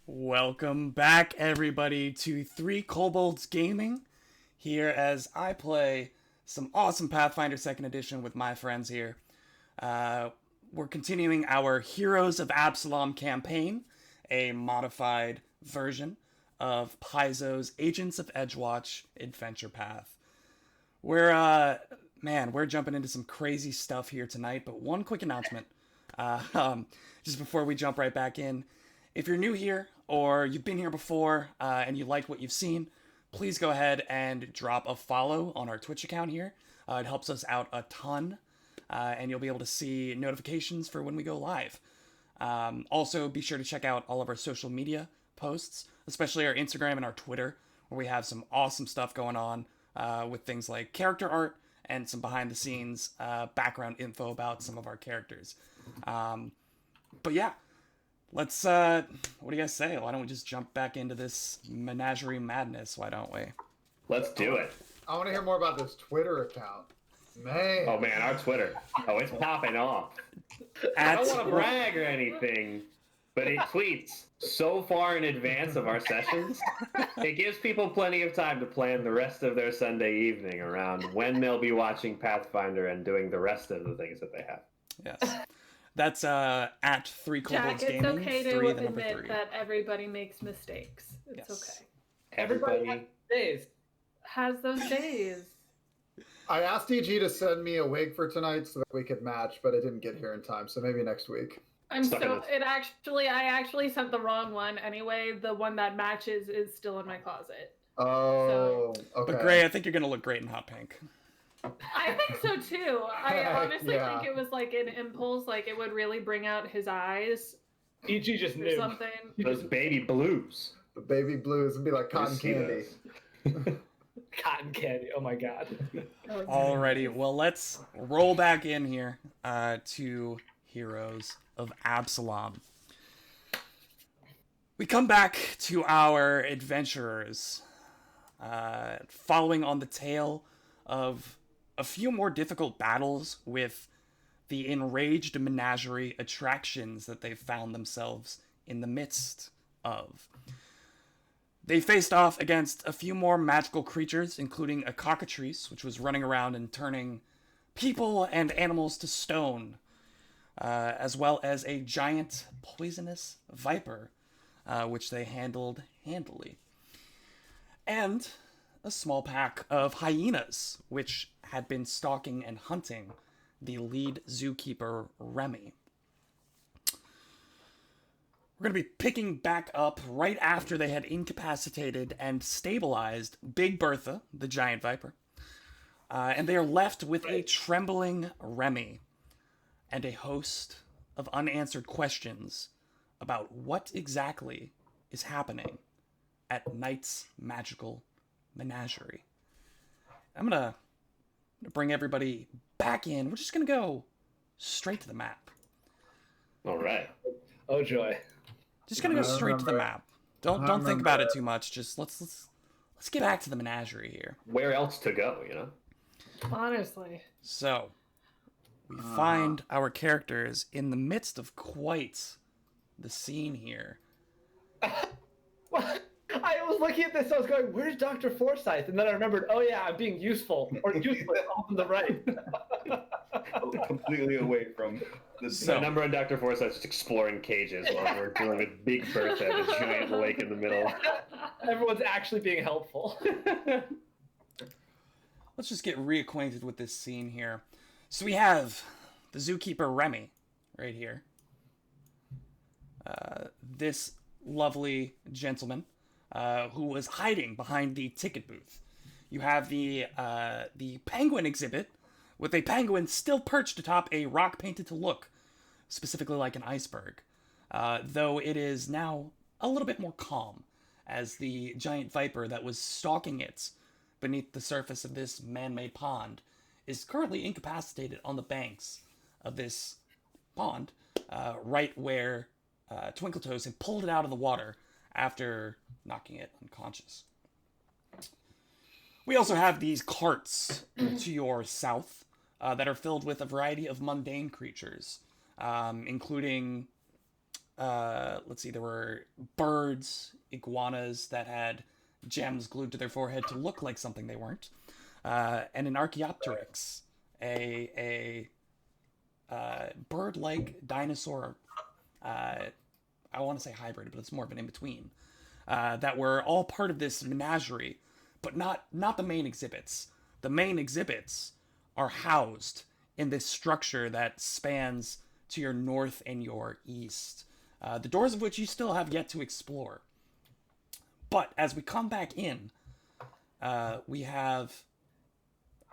Welcome back, everybody, to Three Kobolds Gaming. Here, as I play some awesome Pathfinder 2nd Edition with my friends here. We're continuing our Heroes of Absalom campaign, a modified version of Paizo's Agents of Edgewatch adventure path. We're jumping into some crazy stuff here tonight, but one quick announcement, just before we jump right back in. If you're new here, or you've been here before, and you like what you've seen, please go ahead and drop a follow on our Twitch account here. It helps us out a ton, and you'll be able to see notifications for when we go live. Also, be sure to check out all of our social media posts, especially our Instagram and our Twitter, where we have some awesome stuff going on with things like character art and some behind-the-scenes background info about some of our characters. But yeah. Let's, what do you guys say? Why don't we just jump back into this Menagerie madness? Why don't we? Let's do it. I want to hear more about this Twitter account. Man. Oh, man, our Twitter. Oh, it's popping off. I don't want to brag or anything, but it tweets so far in advance of our sessions. It gives people plenty of time to plan the rest of their Sunday evening around when they'll be watching Pathfinder and doing the rest of the things that they have. Yes. That's at Three Kobolds Gaming. Jack, it's okay to admit that everybody makes mistakes. It's okay. Everybody has those days. I asked EG to send me a wig for tonight so that we could match, but it didn't get here in time, so maybe next week. I actually sent the wrong one anyway. The one that matches is still in my closet. Oh, okay. But Gray, I think you're gonna look great in hot pink. I think so too. I honestly think it was like an impulse, like it would really bring out his eyes. EG just knew something. Those baby blues. The baby blues would be like cotton candy. Cotton candy. Oh my god. Alrighty, well let's roll back in here to Heroes of Absalom. We come back to our adventurers, following on the tail of a few more difficult battles with the enraged menagerie attractions that they've found themselves in the midst of. They faced off against a few more magical creatures, including a cockatrice, which was running around and turning people and animals to stone, as well as a giant poisonous viper, which they handled handily. And a small pack of hyenas, which had been stalking and hunting the lead zookeeper, Remy. We're going to be picking back up right after they had incapacitated and stabilized Big Bertha, the giant viper. And they are left with a trembling Remy and a host of unanswered questions about what exactly is happening at Night's Magical Menagerie. I'm gonna bring everybody back in. We're just gonna go straight to the map. All right. Oh joy. Just gonna go straight to the map. Don't think about it too much. Just let's get back to the menagerie here. Where else to go, you know? Honestly. So we find our characters in the midst of quite the scene here. What? I was looking at this, I was going, where's Dr. Forsyth? And then I remembered, oh yeah, I'm being useful. Or useless off on the right. Completely away from the number on Dr. Forsyth just exploring cages while we're dealing with Big Bertha, the giant lake in the middle. Everyone's actually being helpful. Let's just get reacquainted with this scene here. So we have the zookeeper Remy right here. This lovely gentleman who was hiding behind the ticket booth. You have the penguin exhibit with a penguin still perched atop a rock painted to look specifically like an iceberg, though it is now a little bit more calm as the giant viper that was stalking it beneath the surface of this man-made pond is currently incapacitated on the banks of this pond, right where Twinkletoes had pulled it out of the water after knocking it unconscious. We also have these carts to your south that are filled with a variety of mundane creatures, including let's see, there were birds, iguanas that had gems glued to their forehead to look like something they weren't, and an Archaeopteryx, a bird-like dinosaur. I want to say hybrid, but it's more of an in-between. That were all part of this menagerie, but not the main exhibits. The main exhibits are housed in this structure that spans to your north and your east, the doors of which you still have yet to explore. But as we come back in, we have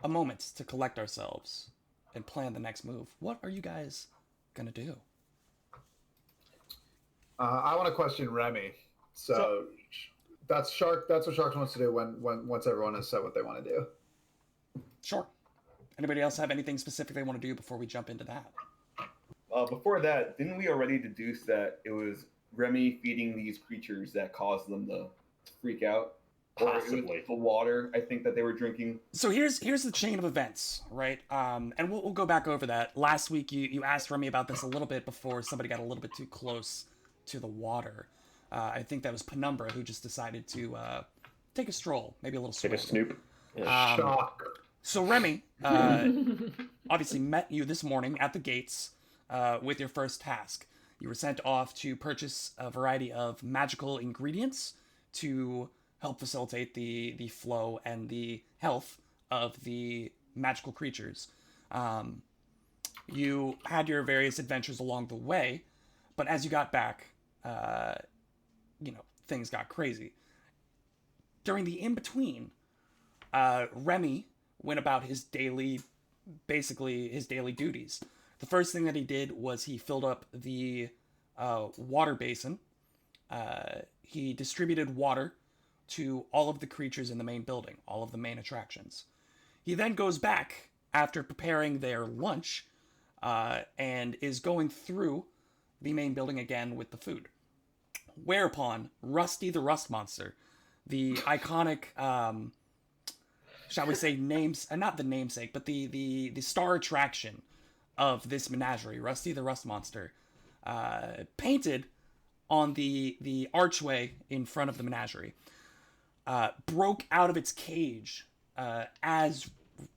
a moment to collect ourselves and plan the next move. What are you guys gonna do? I want to question Remy. So that's Shark. That's what Shark wants to do once everyone has said what they want to do. Sure. Anybody else have anything specific they want to do before we jump into that? Before that, didn't we already deduce that it was Remy feeding these creatures that caused them to freak out? Possibly. The water, I think, that they were drinking. So here's the chain of events, right? And we'll go back over that. Last week you asked Remy about this a little bit before somebody got a little bit too close to the water. I think that was Penumbra who just decided to take a stroll, maybe a little swim. Take a snoop. Shock. So Remy obviously met you this morning at the gates with your first task. You were sent off to purchase a variety of magical ingredients to help facilitate the flow and the health of the magical creatures. You had your various adventures along the way, but as you got back, things got crazy. During the in-between, Remy went about his daily duties. The first thing that he did was he filled up the water basin. He distributed water to all of the creatures in the main building, all of the main attractions. He then goes back after preparing their lunch and is going through the main building again with the food. Whereupon, Rusty the Rust Monster, the iconic, shall we say, not the namesake, but the star attraction of this menagerie, Rusty the Rust Monster, painted on the archway in front of the menagerie, broke out of its cage as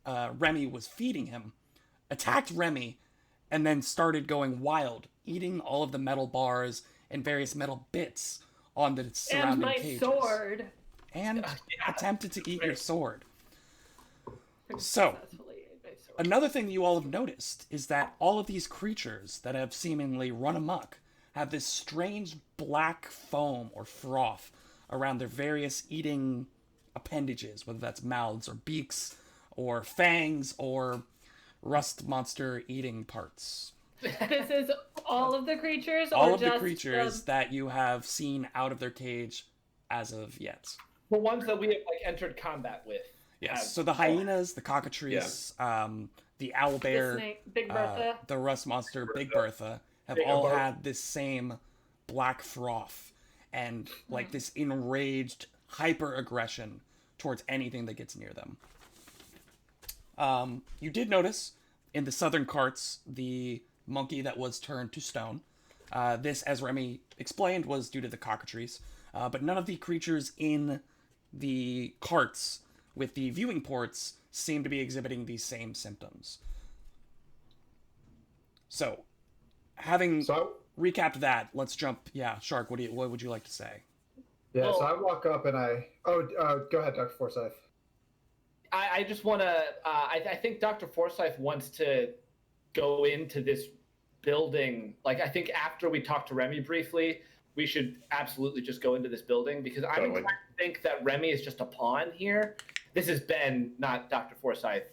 Remy was feeding him, attacked Remy, and then started going wild, eating all of the metal bars and various metal bits on the surrounding cages. And my sword. And attempted to eat your sword. So, another thing you all have noticed is that all of these creatures that have seemingly run amok have this strange black foam or froth around their various eating appendages, whether that's mouths or beaks or fangs or rust monster eating parts. This is all of the creatures? All or of just the creatures that you have seen out of their cage as of yet. The ones that we have entered combat with. Yes, so the hyenas, the cockatrice, the owlbear, the snake, Big Bertha, the rust monster, Big Bertha, have all had this same black froth and this enraged hyper aggression towards anything that gets near them. You did notice in the southern carts the monkey that was turned to stone. This, as Remy explained, was due to the cockatrice, but none of the creatures in the carts with the viewing ports seem to be exhibiting these same symptoms. So, having recapped that, let's jump. Yeah, Shark, what would you like to say? Yeah, so I walk up and go ahead, Dr. Forsyth. I just want to, I think Dr. Forsyth wants to go into this building. I think after we talk to Remy briefly, we should absolutely just go into this building because I'm inclined to think that Remy is just a pawn here. This is Ben, not Dr. Forsyth,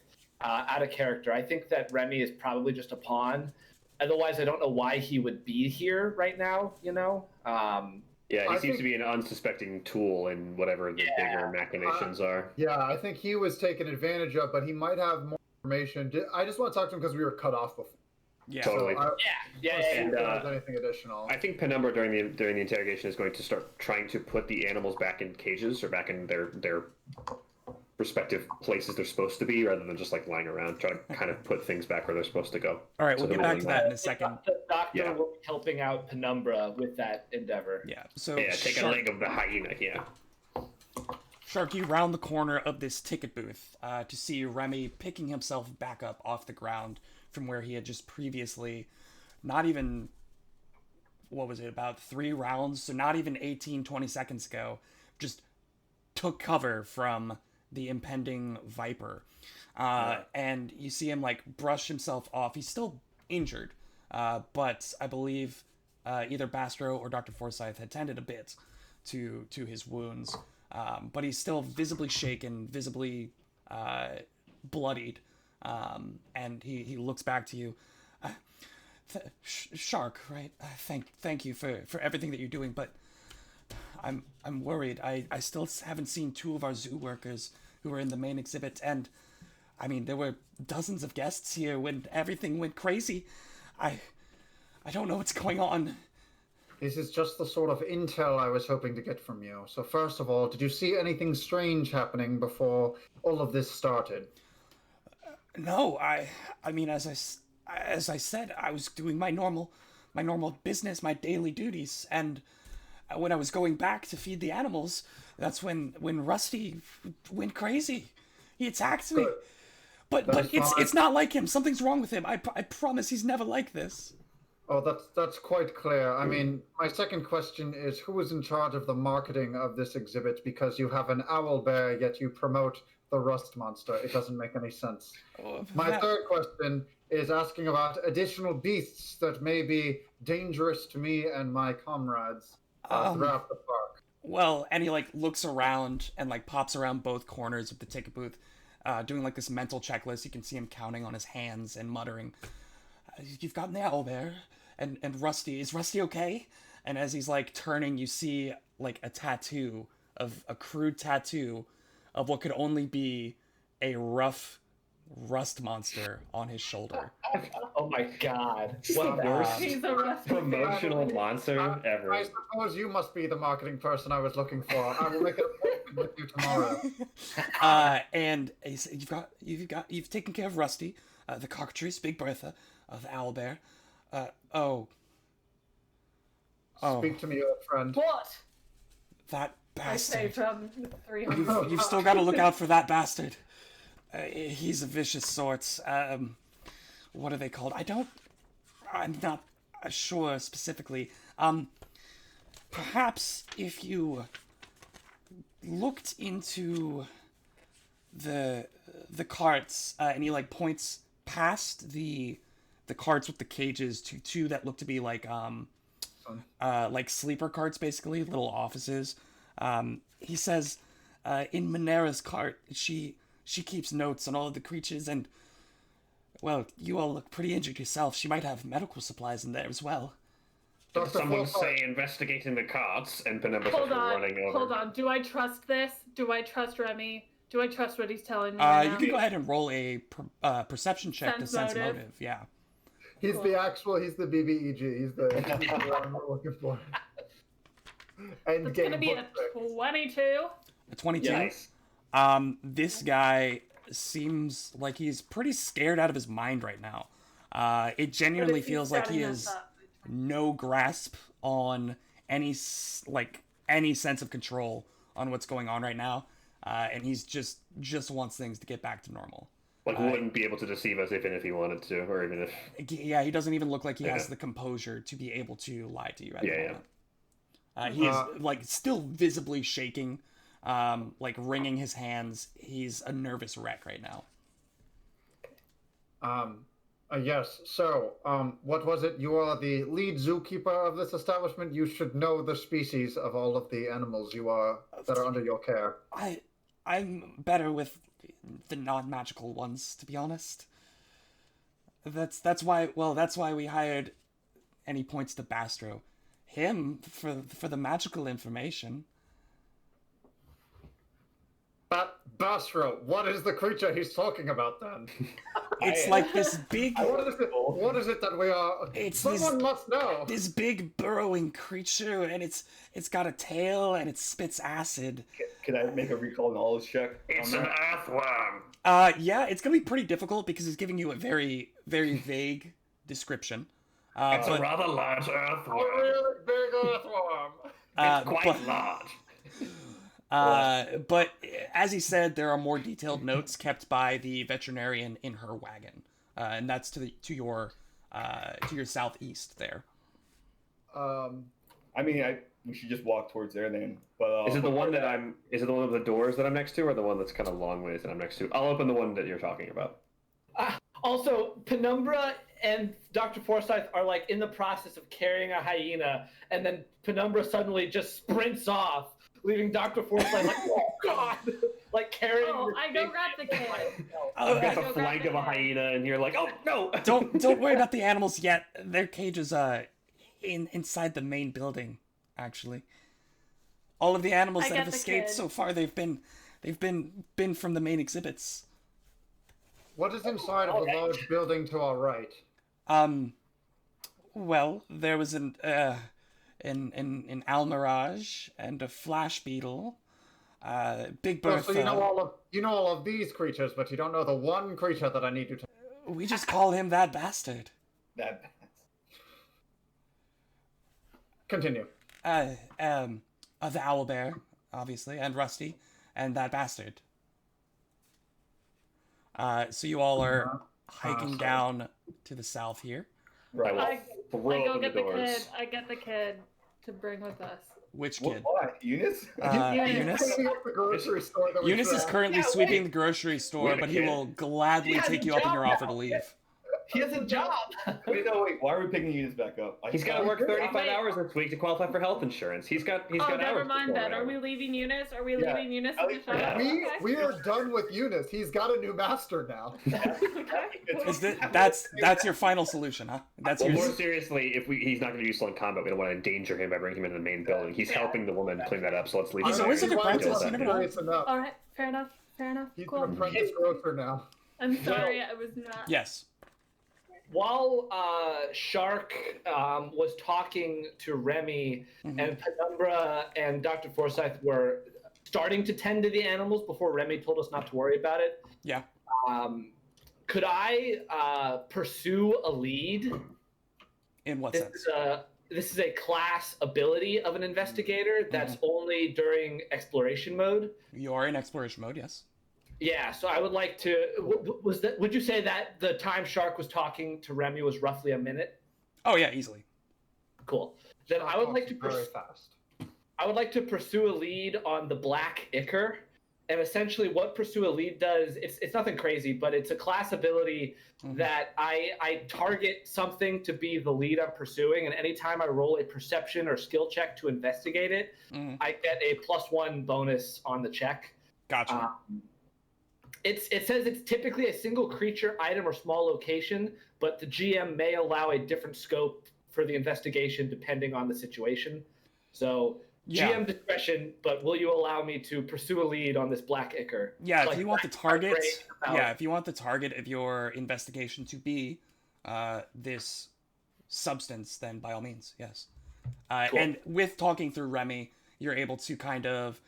out of character. I think that Remy is probably just a pawn. Otherwise, I don't know why he would be here right now, Yeah, he seems to be an unsuspecting tool in whatever the bigger machinations are. Yeah, I think he was taken advantage of, but he might have more information. I just want to talk to him because we were cut off before. Yeah, totally. So And anything additional? I think Penumbra during the interrogation is going to start trying to put the animals back in cages or back in their respective places they're supposed to be, rather than just like lying around, try to kind of put things back where they're supposed to go. All right, So we'll get they're back to moving that in a second. The doctor Yeah. will be helping out Penumbra with that endeavor. Yeah. So Yeah, take a leg of the hyena. Yeah. Shark, you round the corner of this ticket booth to see Remy picking himself back up off the ground from where he had just previously, not even, what was it, about 3 rounds, so not even 18, 20 seconds ago, just took cover from the impending Viper. And you see him, like, brush himself off. He's still injured, but I believe either Bastro or Dr. Forsyth had tended a bit to his wounds. But he's still visibly shaken, visibly bloodied, and he looks back to you. Shark, right? Thank you for everything that you're doing, but I'm worried. I still haven't seen 2 of our zoo workers who were in the main exhibit, and I mean there were dozens of guests here when everything went crazy. I don't know what's going on. This is just the sort of intel I was hoping to get from you. So first of all, did you see anything strange happening before all of this started? No, I mean, as I said, I was doing my normal business, my daily duties, and when I was going back to feed the animals, that's when Rusty went crazy. He attacked me. But it's not like him. Something's wrong with him. I promise he's never like this. Oh, that's quite clear. I mean, my second question is, who is in charge of the marketing of this exhibit? Because you have an owl bear, yet you promote the rust monster. It doesn't make any sense. My third question is asking about additional beasts that may be dangerous to me and my comrades throughout the park. Well, and he like looks around and like pops around both corners of the ticket booth, doing like this mental checklist. You can see him counting on his hands and muttering, "You've gotten the owl bear. And Rusty, is Rusty okay?" And as he's like turning, you see like a crude tattoo of what could only be a rough rust monster on his shoulder. Oh my god. What the worst He's a rusty promotional bear. monster ever. I suppose you must be the marketing person I was looking for. I will make an appointment with you tomorrow. And he said, you've taken care of Rusty, the cockatrice, Big Bertha, the owl bear. Speak to me, old friend. What? That I say bastard. from 300. You've still got to look out for that bastard. He's a vicious sort. What are they called? I'm not sure specifically. Perhaps if you looked into the carts, and he like points past the carts with the cages to 2 that look to be like sleeper carts, basically little offices. He says, in Minerva's cart, she keeps notes on all of the creatures, and well, you all look pretty injured yourself. She might have medical supplies in there as well. Someone say investigating the carts, and Penumbra Hold starts running over. on. Do I trust this? Do I trust Remy? Do I trust what he's telling me? You can go ahead and roll a perception check to sense motive. Yeah. He's the BBEG. He's the one we're looking for. And It's gonna be a 22. A 22? Nice. This guy seems like he's pretty scared out of his mind right now. It genuinely feels like he has no grasp on any sense of control on what's going on right now. And he's just wants things to get back to normal. Like, wouldn't be able to deceive us even if he wanted to, or even if... Yeah, he doesn't even look like he has the composure to be able to lie to you at the moment. He is, like, still visibly shaking, like, wringing his hands. He's a nervous wreck right now. Yes, so, what was it? You are the lead zookeeper of this establishment. You should know the species of all of the animals that are under your care. I'm better with the non-magical ones, to be honest. That's why we hired, and he points to Bastro, him for the magical information. Bastro, what is the creature he's talking about then? It's like this big... What is it that we are... Someone must know. This big burrowing creature, and it's got a tail, and it spits acid. Can I make a recall knowledge check? It's an earthworm. Yeah, it's gonna be pretty difficult because he's giving you a very, very vague description. It's But, a rather large A earthworm. really big earthworm. It's quite but, large. but as he said, there are more detailed notes kept by the veterinarian in her wagon, and that's to your southeast there. I mean, we should just walk towards there then. But Is it the one that I'm? Is it the one with the doors that I'm next to, or the one that's kind of long ways that I'm next to? I'll open the one that you're talking about. Also, Penumbra and Dr. Forsyth are like in the process of carrying a hyena, and then Penumbra suddenly just sprints off, leaving Dr. Forsyth like, oh god, like carrying. Oh, I go grab the kid. I've got I the go grab flank the of a kid. hyena, and you're like, oh no! Don't worry about the animals yet. Their cage is inside the main building, actually. All of the animals I that get have the escaped kid. so far, they've been from the main exhibits. What is inside of the large building to our right? Well, there was an Almirage and a Flash Beetle, Big Oh, Bertha. so you know all of these creatures, but you don't know the one creature that I need you to. We just call him that bastard. that. Continue. The Owlbear, obviously, and Rusty, and that bastard. So you all are hiking down to the south here. Right. I Throw go open the get the doors. kid. I get the kid to bring with us. Which What? kid? What? Eunice? Eunice? Cleaning up the grocery store that we Eunice is trapped. currently Yeah, sweeping wait. the grocery store, Wait a but he kid. will gladly He has take a you up on job your offer now. to leave. He has a job. Wait, why are we picking Eunice back up? He's got to work 35 Wait. hours this week to qualify for health insurance. He's got Oh, hours never mind before then. now. Are we leaving Eunice? Are we Yeah. leaving Eunice I in the think- shop? yeah. We are done with Eunice. He's got a new master now. That's your final solution, huh? That's Well, your. more seriously, he's not going to be useful in combat, we don't want to endanger him by bringing him into the main building. He's helping the woman clean that up, so let's leave He's him a there. wizard apprentice, Deal you with never that. know. enough. All right, fair enough. He's Cool. an apprentice grocer now. I'm sorry, I was not. Yes. While Shark was talking to Remy, Mhm. and Penumbra and Dr. Forsyth were starting to tend to the animals before Remy told us not to worry about it. Yeah. Could I pursue a lead? In what This sense? is a class ability of an investigator that's only during exploration mode. You are in exploration mode, yes. Yeah, so I would like to. Would you say that the time Shark was talking to Remy was roughly a minute? Oh yeah, easily. Cool. Then I would like to very fast. I would like to pursue a lead on the Black Ichor. And essentially what Pursue a Lead does, it's nothing crazy, but it's a class ability that I target something to be the lead I'm pursuing, and anytime I roll a perception or skill check to investigate it, I get a +1 bonus on the check. Gotcha. It says it's typically a single creature, item, or small location, but the GM may allow a different scope for the investigation depending on the situation. So Yeah. GM discretion, but will you allow me to pursue a lead on this Black Ichor? Yeah, Like, if you want the that's target, great about- yeah, if you want the target of your investigation to be this substance, then by all means, yes. Cool. And with talking through Remy, you're able to kind of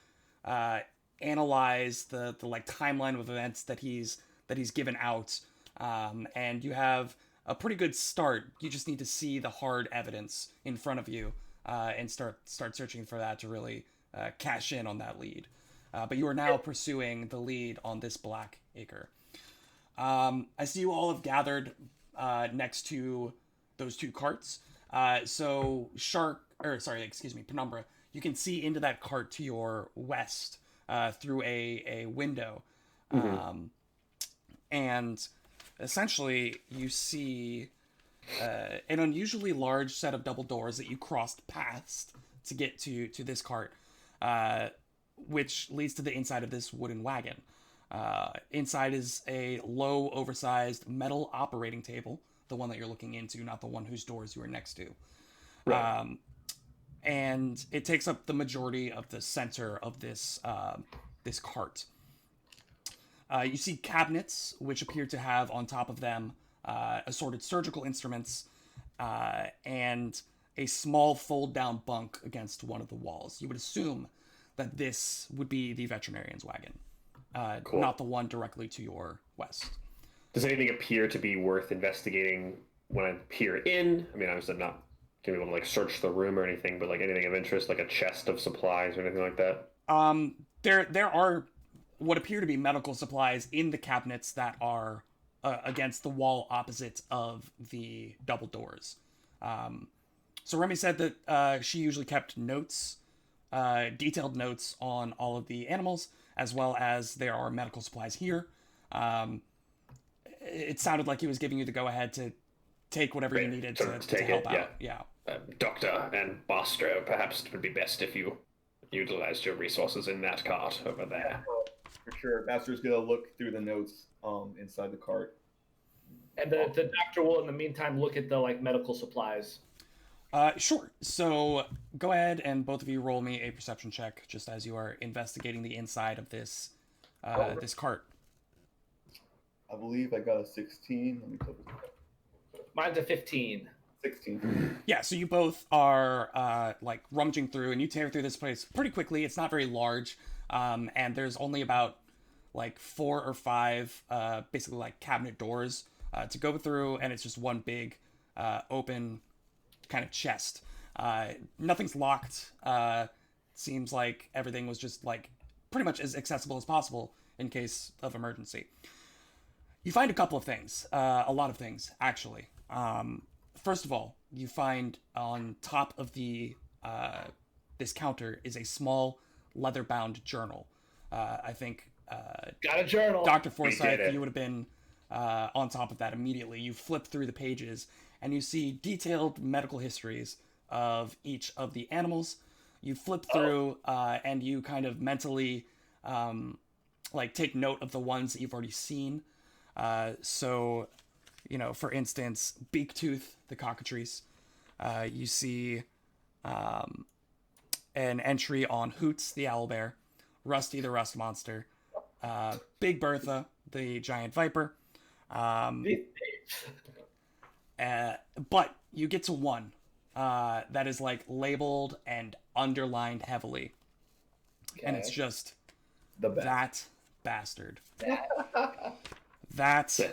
analyze the like timeline of events that he's given out, and you have a pretty good start. You just need to see the hard evidence in front of you. And start searching for that to really cash in on that lead. But you are now pursuing the lead on this Black Ichor. I see you all have gathered next to those two carts. So Penumbra, you can see into that cart to your west through a window. And essentially you see an unusually large set of double doors that you crossed past to get to this cart, which leads to the inside of this wooden wagon. Inside is a low, oversized metal operating table, the one that you're looking into, not the one whose doors you are next to. Right. And it takes up the majority of the center of this this cart. You see cabinets, which appear to have on top of them assorted surgical instruments, and a small fold-down bunk against one of the walls. You would assume that this would be the veterinarian's wagon, Cool. not the one directly to your west. Does anything appear to be worth investigating when I peer in? I mean, obviously I'm not gonna be able to like search the room or anything, but like anything of interest, like a chest of supplies or anything like that. There are what appear to be medical supplies in the cabinets that are against the wall opposite of the double doors. So Remy said that she usually kept notes, detailed notes on all of the animals, as well as there are medical supplies here. It sounded like he was giving you the go-ahead to take whatever you needed to take help it, out. Yeah. Doctor and Bostro, perhaps it would be best if you utilized your resources in that cart over there. For sure. Master's gonna look through the notes inside the cart. And the doctor will, in the meantime, look at the like medical supplies. Sure. So go ahead and both of you roll me a perception check, just as you are investigating the inside of this this cart. I believe I got a 16. Let me double check. Mine's a 15. 16. Yeah, so you both are like rummaging through, and you tear through this place pretty quickly. It's not very large, and there's only about like 4 or 5 basically like cabinet doors to go through, and it's just one big open kind of chest. Nothing's locked. Seems like everything was just like pretty much as accessible as possible in case of emergency. You find a couple of things, a lot of things actually. First of all, you find on top of the this counter is a small leather-bound journal. I think Got a journal. Dr. Forsyth, you would have been on top of that immediately. You flip through the pages and you see detailed medical histories of each of the animals. You flip through and you kind of mentally like take note of the ones that you've already seen. So, you know, for instance, Beaktooth, the cockatrice. You see an entry on Hoots, the owlbear, Rusty, the rust monster, Big Bertha, the giant viper. But you get to one that is like labeled and underlined heavily. Okay. And it's just The best. that bastard. Bastard.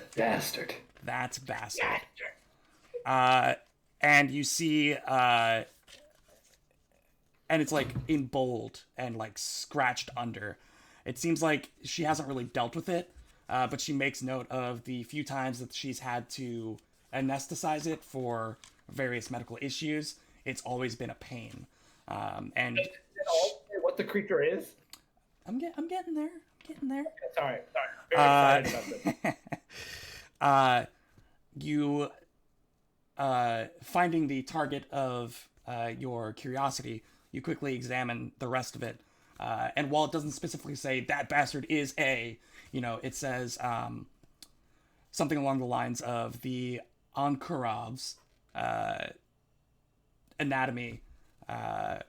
That bastard. And you see, and it's like in bold and like scratched under. It seems like she hasn't really dealt with it, but she makes note of the few times that she's had to anesthetize it for various medical issues. It's always been a pain. And what the creature is? I'm getting there. Sorry. Very excited about this. You finding the target of your curiosity, you quickly examine the rest of it. And while it doesn't specifically say that bastard is a, you know, it says something along the lines of the Ankarov's anatomy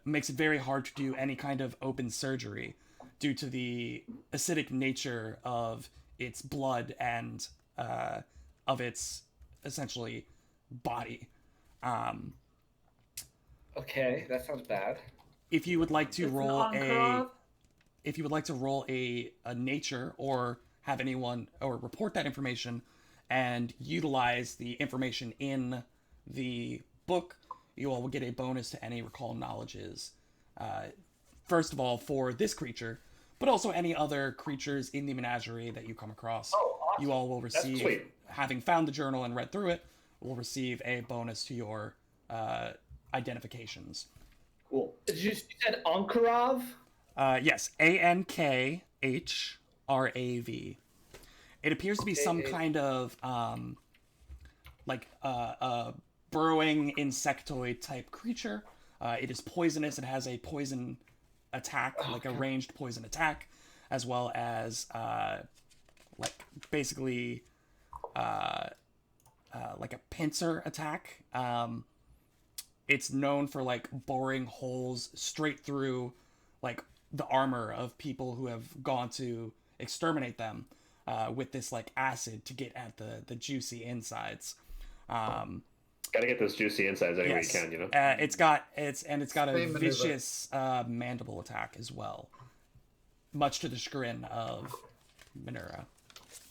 makes it very hard to do any kind of open surgery due to the acidic nature of its blood and of its essentially body. Okay, that sounds bad. If you would like to It's an roll Ankarov. if you would like to roll a nature or have anyone or report that information and utilize the information in the book, you all will get a bonus to any recall knowledges. First of all, for this creature, but also any other creatures in the menagerie that you come across. Oh, awesome. You all will receive, sweet. having found the journal and read through it, will receive a bonus to your identifications. Cool. You said Ankarov? Yes, Ankhrav. It appears to be some kind of like burrowing insectoid type creature. It is poisonous. It has a poison attack, like a ranged poison attack, as well as like basically like a pincer attack. It's known for like boring holes straight through like the armor of people who have gone to exterminate them with this like acid to get at the juicy insides. Gotta get those juicy insides anywhere Yes. you can, you know? It's got a Same maneuver. vicious mandible attack as well, much to the chagrin of Minerva.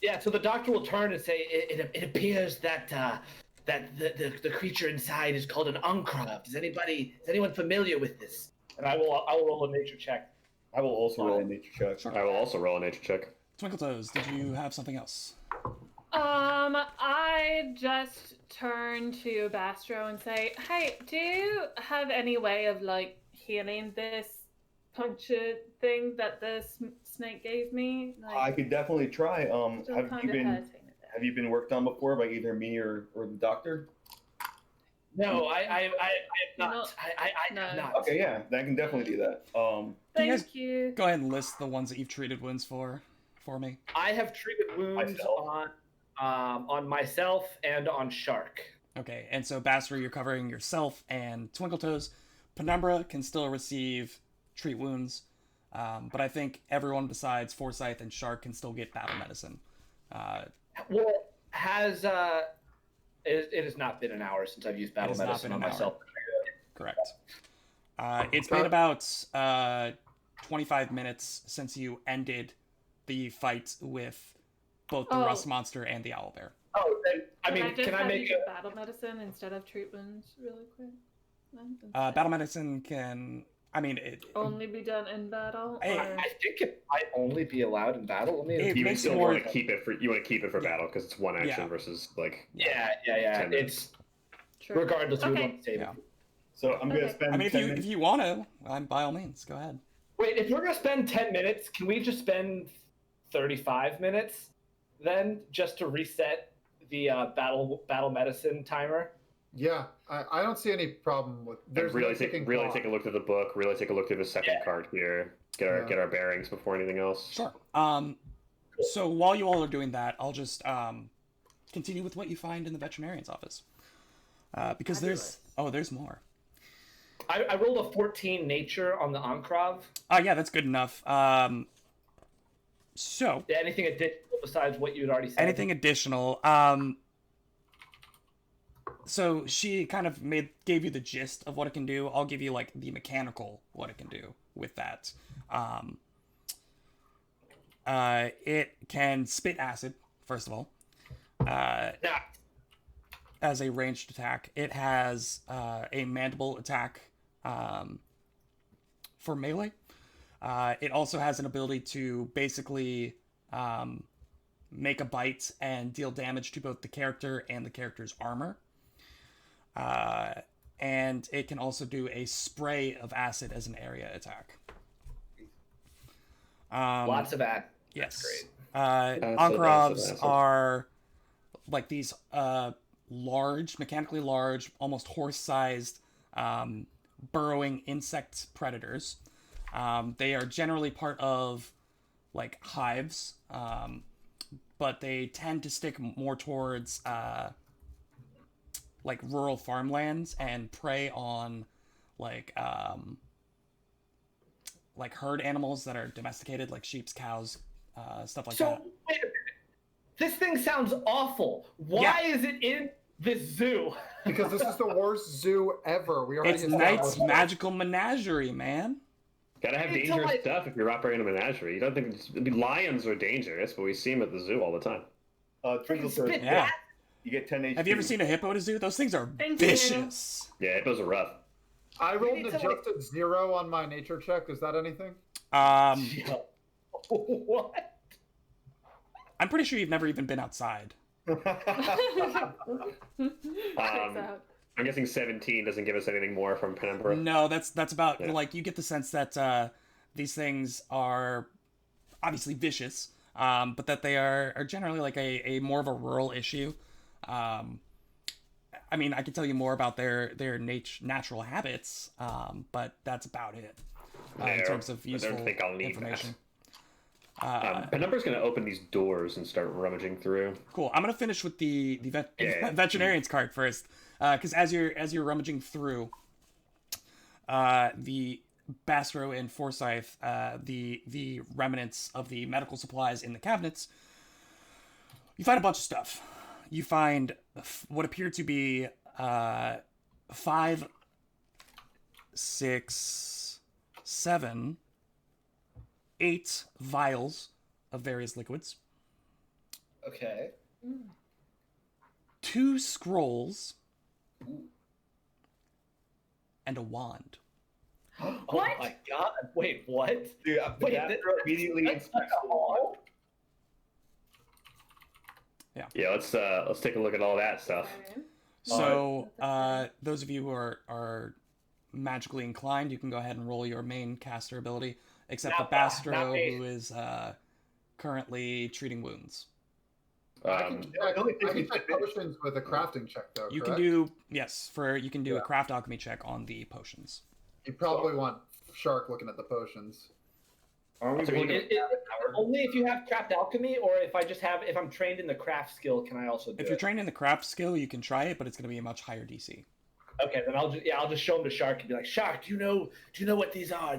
Yeah, so the doctor will turn and say, "It appears that the creature inside is called an Uncrov. Is anyone familiar with this?" And I will roll a nature check. I will also roll a nature check. Sure. I will also roll a nature check. Twinkletoes, did you have something else? I just turn to Bastro and say, "Hey, do you have any way of like healing this puncture thing that the snake gave me?" Like, I could definitely try. still Have kinda you been hurting a bit. have you been worked on before by either me or the doctor? No, I have not. Not- I have no. not. Okay, yeah, I can definitely do that. Can you guys Thank you. Go ahead and list the ones that you've treated wounds for me. I have treated wounds Myself? on myself and on Shark. Okay, and so Bastro, you're covering yourself and Twinkletoes. Penumbra can still receive treat wounds, but I think everyone besides Forsyth and Shark can still get battle medicine. Well, it has not been an hour since I've used battle has not medicine been on an hour. myself. Correct. It's been about 25 minutes since you ended the fight with both the Oh. rust monster and the owlbear. Oh, then, Can I make a battle medicine instead of treat wounds really quick? then? Battle medicine can, Only be done in battle. Hey, or- I think it might only be allowed in battle. Let me. It You makes still it more- want to keep it for battle because it's one action Yeah. versus like. Yeah. 10 minutes. It's True. regardless of Okay. what save. Yeah. so I'm gonna Okay. spend. if 10 you minutes. want to, by all means, go ahead. Wait, if we're gonna spend 10 minutes, can we just spend 35 minutes then, just to reset the battle medicine timer? Yeah, I don't see any problem with. There's really no ticking take clock. a look through the book. Really take a look through the second card here. Get our bearings before anything else. Sure. So while you all are doing that, I'll just continue with what you find in the veterinarian's office. Because there's more. I rolled a 14 nature on the Ankrov. Yeah, that's good enough. So Yeah, anything additional besides what you had already said? anything additional? So she kind of gave you the gist of what it can do. I'll give you like the mechanical what it can do with that. It can spit acid, first of all. Yeah. As a ranged attack. It has a mandible attack for melee. It also has an ability to basically make a bite and deal damage to both the character and the character's armor. And it can also do a spray of acid as an area attack. Lots of ad. Yes. Great. Ankarovs are like these mechanically large, almost horse-sized, burrowing insect predators. They are generally part of like hives, but they tend to stick more towards like rural farmlands and prey on like herd animals that are domesticated, like sheep, cows, stuff like So, that. wait a minute. This thing sounds awful. Why is it in this zoo? Because this is the worst zoo ever. We already It's Knight's established that. magical menagerie, man. Gotta have It's dangerous like- stuff if you're operating a menagerie. You don't think lions are dangerous, but we see them at the zoo all the time. Twinkle Spit says, Yeah. you get 10 HP. Have you ever seen a hippo at a zoo? Those things are Thank you. vicious. Yeah, those are rough. I rolled need an to, like- adjusted 0 on my nature check. Is that anything? What? I'm pretty sure you've never even been outside. I'm guessing 17 doesn't give us anything more from Penumbra. No, that's about Yeah. like you get the sense that these things are obviously vicious, but that they are generally like a more of a rural issue. I mean, I can tell you more about their natural habits, but that's about it in terms of I useful don't think I'll need information. Penumbra's going to open these doors and start rummaging through. Cool. I'm gonna finish with the Yeah. veterinarian's card first, because as you're rummaging through, the Bastro and Forsyth, the remnants of the medical supplies in the cabinets, you find a bunch of stuff. You find what appear to be 5, 6, 7, 8 vials of various liquids, Okay. 2 scrolls, and a wand. Oh What? my god! Wait, what? Dude, Wait, Astro immediately that's inspects not the wand. all? Yeah, let's take a look at all that stuff. So, those of you who are magically inclined, you can go ahead and roll your main caster ability, except for Not me. Bastro, who is currently treating wounds. I can Um, check potions with a crafting check, though. You correct? can do you can do a craft alchemy check on the potions. You probably want Shark looking at the potions. Aren't we I'll take a look going at to Only if you have craft alchemy, or if I'm trained in the craft skill, can I also do If it? you're trained in the craft skill, you can try it, but it's going to be a much higher DC. Okay, then I'll just show them to Shark and be like, Shark, do you know what these are?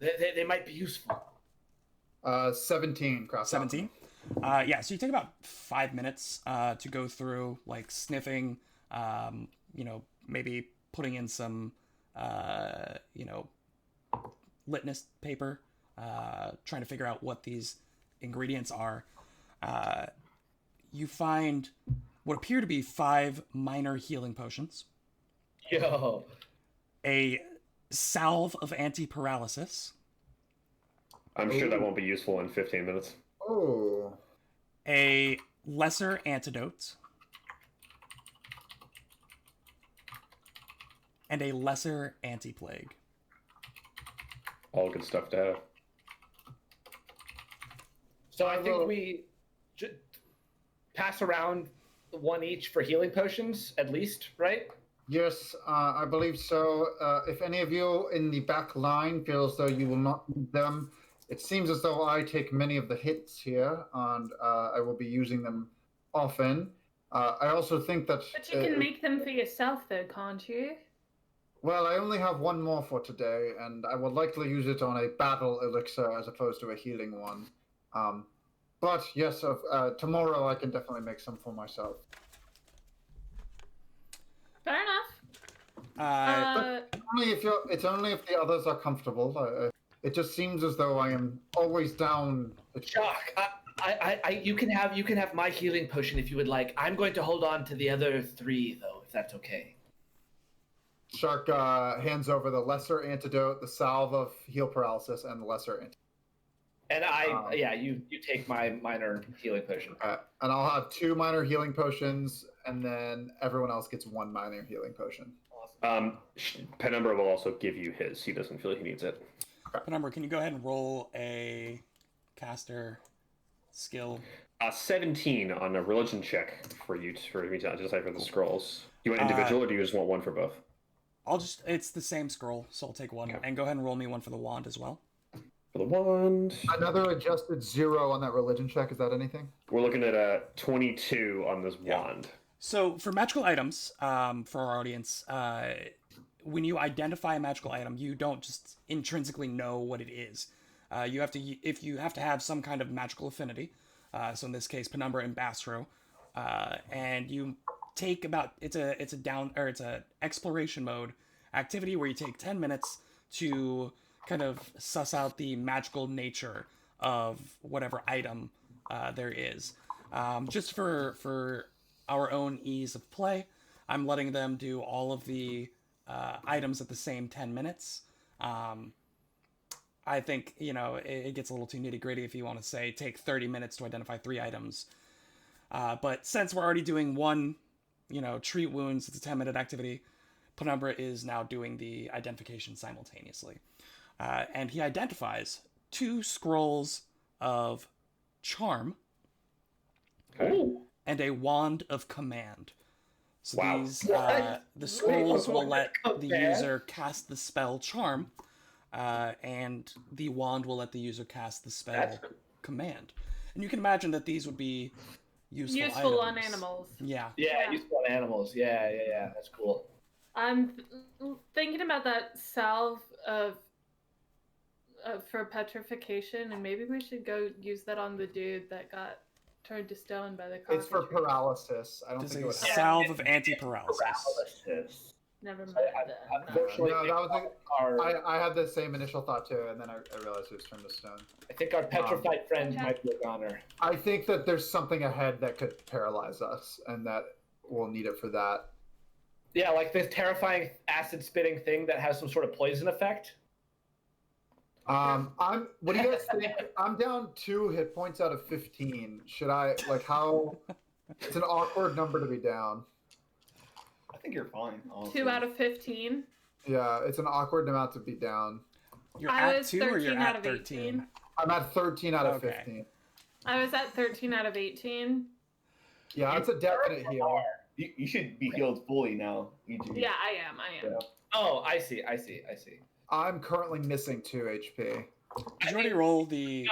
They might be useful. 17 craft. 17. Yeah, so you take about 5 minutes to go through, like sniffing, maybe putting in some, litmus paper, trying to figure out what these ingredients are. You find what appear to be 5 minor healing potions, Yo. a salve of anti-paralysis, I'm sure that won't be useful in 15 minutes. Oh. a lesser antidote, and a lesser anti-plague. All good stuff to have. So I think we pass around one each for healing potions, at least, right? Yes, I believe so. If any of you in the back line feel as though you will not need them, it seems as though I take many of the hits here, and I will be using them often. I also think that... But you can make them for yourself, though, can't you? Well, I only have one more for today, and I will likely use it on a battle elixir as opposed to a healing one. But yes, tomorrow I can definitely make some for myself. Fair enough. It's only if the others are comfortable. It just seems as though I am always down. Shark, you can have my healing potion if you would like. I'm going to hold on to the other 3, though, if that's okay. Shark hands over the lesser antidote, the salve of heal paralysis, and the lesser antidote. And you take my minor healing potion. And I'll have 2 minor healing potions, and then everyone else gets 1 minor healing potion. Penumbra will also give you his. He doesn't feel he needs it. Penumbra, can you go ahead and roll a caster skill? 17 on a religion check for me to decipher the scrolls. Do you want individual or do you just want one for both? It's the same scroll, so I'll take one. Okay. And go ahead and roll me one for the wand as well. For the wand. Another adjusted 0 on that religion check. Is that anything? We're looking at a 22 on this wand. So for magical items, for our audience, when you identify a magical item, you don't just intrinsically know what it is. You have to have some kind of magical affinity. So in this case, Penumbra and Bastro, and you take it's a exploration mode activity where you take 10 minutes to kind of suss out the magical nature of whatever item there is. Just for our own ease of play, I'm letting them do all of the items at the same 10 minutes. I think, it gets a little too nitty-gritty if you want to say take 30 minutes to identify 3 items. But since we're already doing one, treat wounds, it's a 10-minute activity, Penumbra is now doing the identification simultaneously. And he identifies 2 scrolls of charm and a wand of command. So Wow. these the scrolls will let the user cast the spell charm, and the wand will let the user cast the spell command. And you can imagine that these would be useful on items. animals. Yeah. Yeah, useful on animals. Yeah. That's cool. I'm thinking about that salve for petrification, and maybe we should go use that on the dude that got turned to stone by the It's for cockatrice. paralysis. I don't There's think it a would help. salve of anti-paralysis. Paralysis. Never mind I- that. unfortunately, No, that was our, I had the same initial thought too, and then I realized it was turned to stone. I think our petrified friend Okay. might be a goner. I think that there's something ahead that could paralyze us, and that we'll need it for that. Yeah, like this terrifying acid-spitting thing that has some sort of poison effect. What do you guys think? I'm down 2 hit points out of 15. Should I, how? It's an awkward number to be down. I think you're fine. Honestly. 2 out of 15. Yeah, it's an awkward amount to be down. You're I at was 2 or you're 13 out at of 13? 18. I'm at 13 out of Okay. 15. I was at 13 out of 18. Yeah, that's a definite heal. You should be healed fully now. EG. Yeah, I am. Yeah. Oh, I see. I'm currently missing 2 HP. Did you already roll the...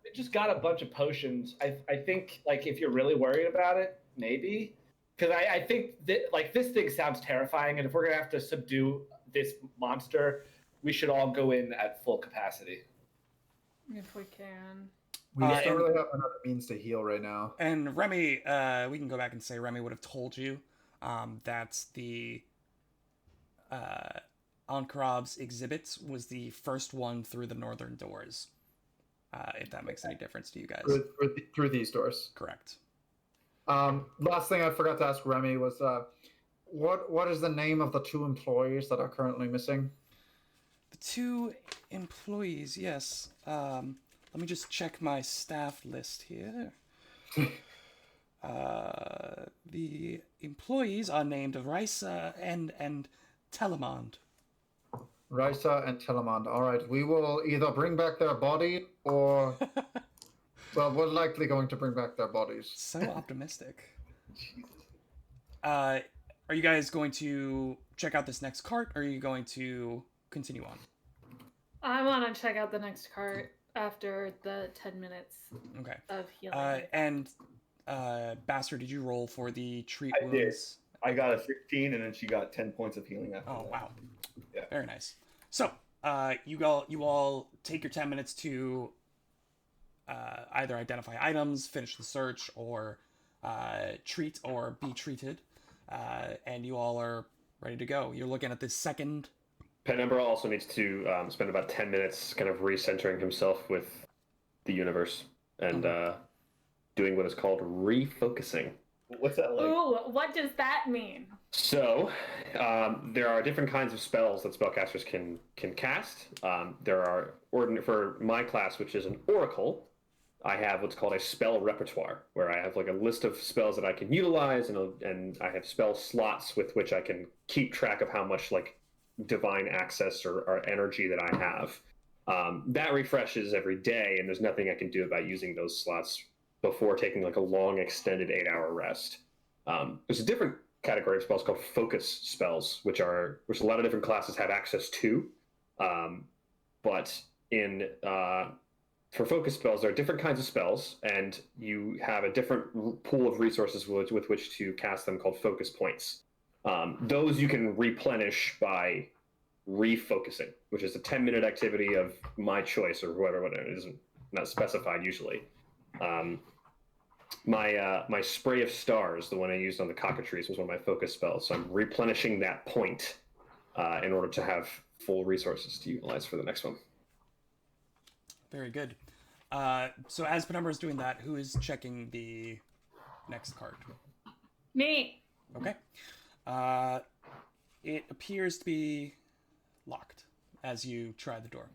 We just got a bunch of potions. I think, if you're really worried about it, maybe. Because I think that, this thing sounds terrifying, and if we're going to have to subdue this monster, we should all go in at full capacity. If we can. We just don't and- really have another means to heal right now. And Remy, we can go back and say Remy would have told you that the Ankarab's exhibit was the first one through the northern doors. If that makes any difference to you guys. Through these doors. Correct. Last thing I forgot to ask Remy was, what is the name of the 2 employees that are currently missing? The 2 employees, yes. Let me just check my staff list here. The employees are named Risa and Telemond. Risa and Telemond. All right, we will either bring back their body or, well, we're likely going to bring back their bodies. So optimistic. Are you guys going to check out this next cart, or are you going to continue on? I want to check out the next cart after the 10 minutes Okay. of healing. And Bastard, did you roll for the treat I did. wounds? I got a 16, and then she got 10 points of healing after Oh that. wow. Yeah. Very nice. So, you all take your 10 minutes to either identify items, finish the search, or treat or be treated, and you all are ready to go. You're looking at this second. Penumbra also needs to spend about 10 minutes kind of recentering himself with the universe and doing what is called refocusing. What's that like? Ooh, what does that mean? So, there are different kinds of spells that spellcasters can cast. There are, for my class, which is an oracle, I have what's called a spell repertoire, where I have a list of spells that I can utilize, and I have spell slots with which I can keep track of how much divine access or energy that I have. That refreshes every day, and there's nothing I can do about using those slots before taking a long extended 8-hour rest. There's a different category of spells called focus spells, which a lot of different classes have access to. But for focus spells, there are different kinds of spells, and you have a different pool of resources with which to cast them called focus points. Those you can replenish by refocusing, which is a 10-minute activity of my choice or whatever it is, not specified usually. My spray of stars, the one I used on the cockatrice, was one of my focus spells. So I'm replenishing that point in order to have full resources to utilize for the next one. Very good. So as Penumbra is doing that, who is checking the next card? Me. Okay. It appears to be locked as you try the door.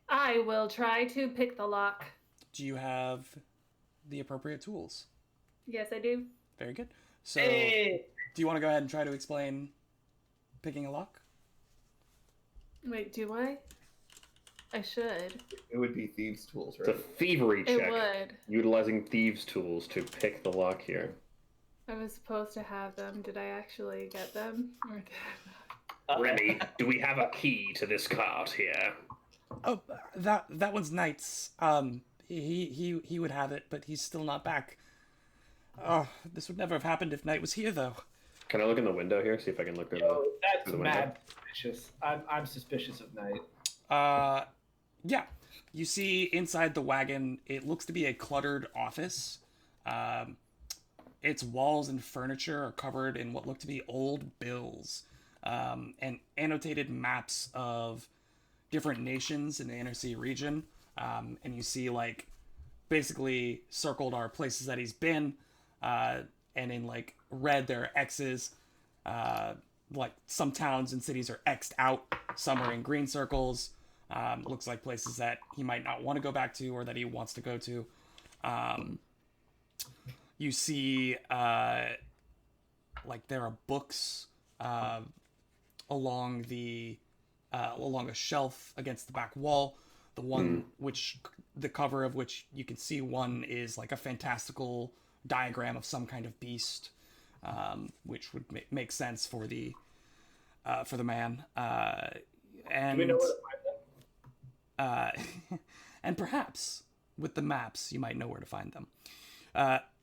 I will try to pick the lock. Do you have the appropriate tools? Yes, I do. Very good. So, Hey! do you want to go ahead and try to explain picking a lock? Wait, do I? I should. It would be thieves' tools, It's a right? thievery It check, would. utilizing thieves' tools to pick the lock here. I was supposed to have them. Did I actually get them? Or did I not? Remy, do we have a key to this card here? Oh, that one's Knight's. He would have it, but he's still not back. Oh, this would never have happened if Knight was here, though. Can I look in the window here, see if I can look through Yo, the... that's the window. mad suspicious. I'm suspicious of Knight. Yeah. You see inside the wagon, it looks to be a cluttered office. Its walls and furniture are covered in what look to be old bills and annotated maps of different nations in the Inner Sea region. And you see, like, basically circled are places that he's been, and in, like, red there are X's. Like, some towns and cities are X'd out, some are in green circles. Looks like places that he might not want to go back to or that he wants to go to. You see, like, there are books along a shelf against the back wall. The one the cover of which you can see one is like a fantastical diagram of some kind of beast, which would make sense for the man. And Do we know where to find them? and perhaps with the maps, you might know where to find them.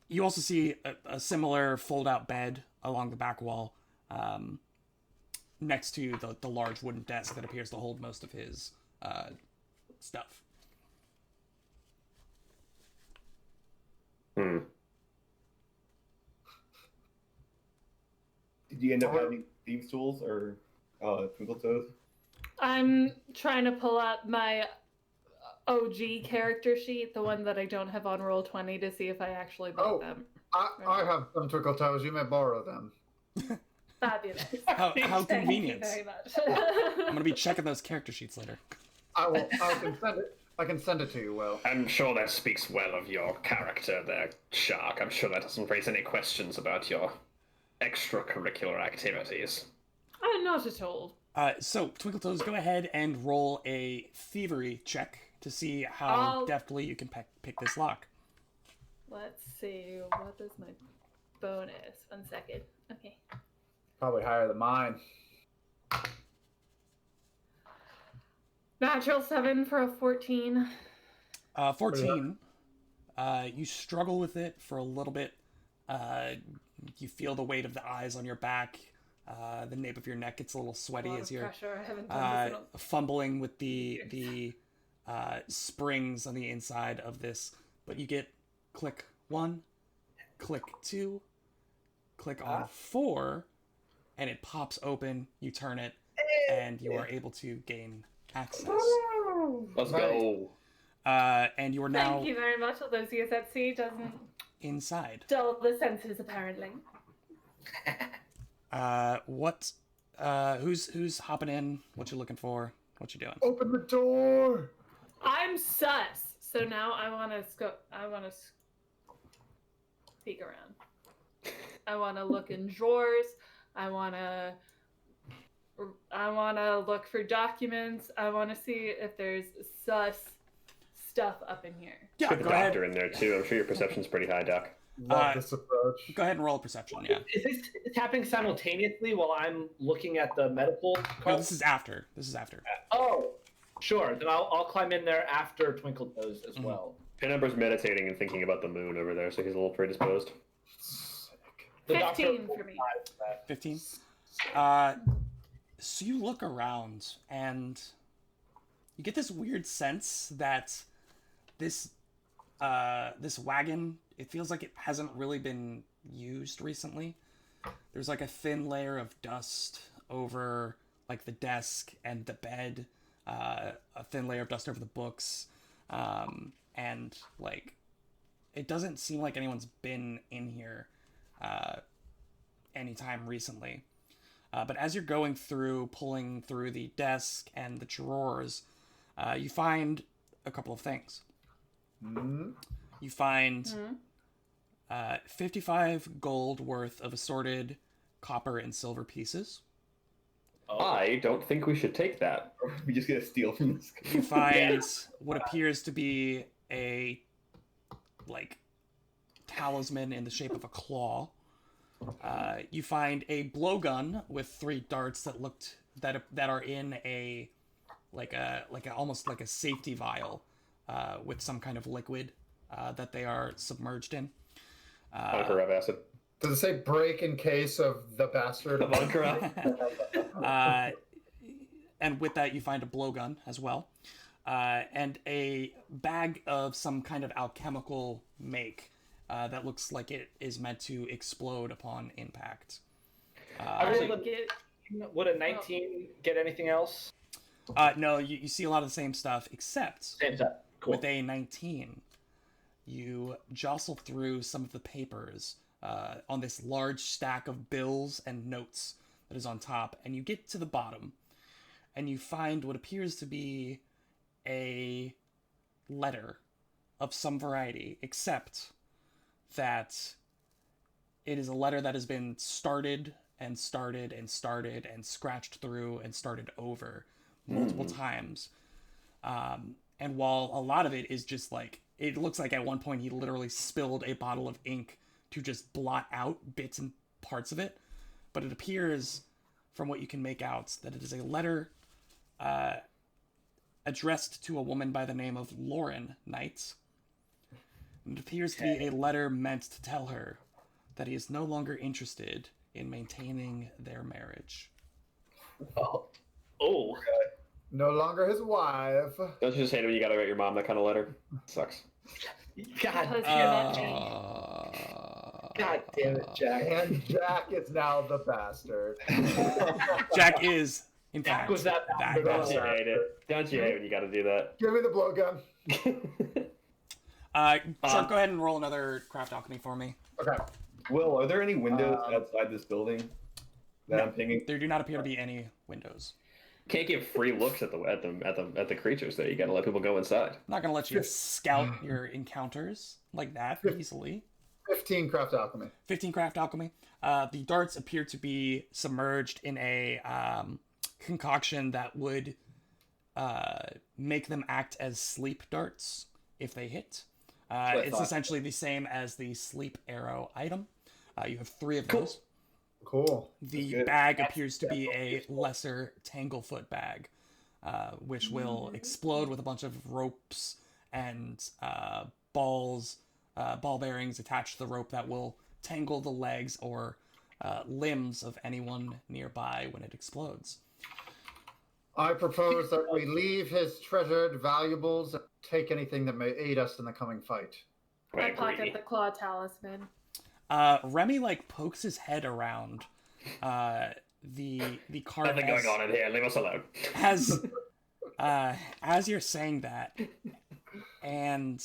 You also see a similar fold-out bed along the back wall, next to the large wooden desk that appears to hold most of his stuff. Did you end up having thieves' tools or twinkle toes? I'm trying to pull up my OG character sheet, the one that I don't have on Roll20, to see if I actually bought them. I have some twinkle toes. You may borrow them. Fabulous. How Thank convenient. you very much. I'm gonna be checking those character sheets later. I can send it. I can send it to you, Will. I'm sure that speaks well of your character there, Shark. I'm sure that doesn't raise any questions about your extracurricular activities. Not at all. So, Twinkletoes, go ahead and roll a thievery check to see how deftly you can pick this lock. Let's see. What is my bonus? 1 second. Okay. Probably higher than mine. Natural 7 for a 14. 14. You struggle with it for a little bit. You feel the weight of the eyes on your back. The nape of your neck gets a little sweaty as you're pressure. I haven't done this fumbling with the springs on the inside of this. But you get click 1, click 2, click on 4, and it pops open. You turn it, and you are able to gain access. Let's go. And you are now Thank you very much. Although CSFC doesn't inside. dull the senses, apparently. Who's hopping in? What you looking for? What you doing? Open the door. I'm sus. So now I want to peek around. I want to look in drawers. I want to look for documents. I want to see if there's sus stuff up in here. Yeah, Put the go doctor ahead. in there too. I'm sure your perception's pretty high, Doc. Love this approach. Go ahead and roll a perception. Yeah. Is this happening simultaneously while I'm looking at the medical No, card? this is after. Oh, sure. Then I'll climb in there after Twinkle Toes as Mhm. well. Penumber's meditating and thinking about the moon over there, so he's a little predisposed. The 15 doctor- for me. 15. So you look around and you get this weird sense that this wagon, it feels like it hasn't really been used recently. There's like a thin layer of dust over like the desk and the bed, a thin layer of dust over the books, and like it doesn't seem like anyone's been in here anytime recently. But as you're going through, pulling through the desk and the drawers, you find a couple of things. You find 55 gold worth of assorted copper and silver pieces. I don't think we should take that. We just gonna steal from this guy. You find what appears to be a like talisman in the shape of a claw. You find a blowgun with 3 darts that are in a almost like a safety vial with some kind of liquid that they are submerged in. Bunker of acid. Does it say break in case of the bastard? Bunker of. And with that, you find a blowgun as well, and a bag of some kind of alchemical make. that looks like it is meant to explode upon impact. Would a 19 get anything else? No, you see a lot of the same stuff, except Same stuff. Cool. with a 19, you jostle through some of the papers on this large stack of bills and notes that is on top, and you get to the bottom, and you find what appears to be a letter of some variety, except that it is a letter that has been started and started and started and scratched through and started over multiple times. And while a lot of it is just like, it looks like at one point he literally spilled a bottle of ink to just blot out bits and parts of it, but it appears, from what you can make out, that it is a letter addressed to a woman by the name of Lauren Knight. It appears to be a letter meant to tell her that he is no longer interested in maintaining their marriage. Oh. No longer his wife. Don't you just hate it when you gotta write your mom that kind of letter? Sucks. God, Because you're not Jane. God damn it, Jack. And Jack is now the bastard. Jack is, in Jack fact, was that that bastard. Don't you bastard. hate it? Don't you hate when you gotta do that? Give me the blowgun. Sharp, go ahead and roll another craft alchemy for me. Okay. Will, are there any windows outside this building that I'm pinging? There do not appear to be any windows. Can't give free looks at the creatures there. You gotta let people go inside. I'm not gonna let you scout your encounters like that easily. 15 craft alchemy. 15 craft alchemy. The darts appear to be submerged in a concoction that would make them act as sleep darts if they hit. It's essentially the same as the sleep arrow item. You have 3 of those. Cool. The bag appears to be a lesser Tanglefoot bag, which will explode with a bunch of ropes and ball bearings attached to the rope that will tangle the legs or limbs of anyone nearby when it explodes. I propose that we leave his treasured valuables and take anything that may aid us in the coming fight. I pocket the claw talisman. Remy pokes his head around the cart. Nothing going on in here. Leave us alone. As you're saying that, and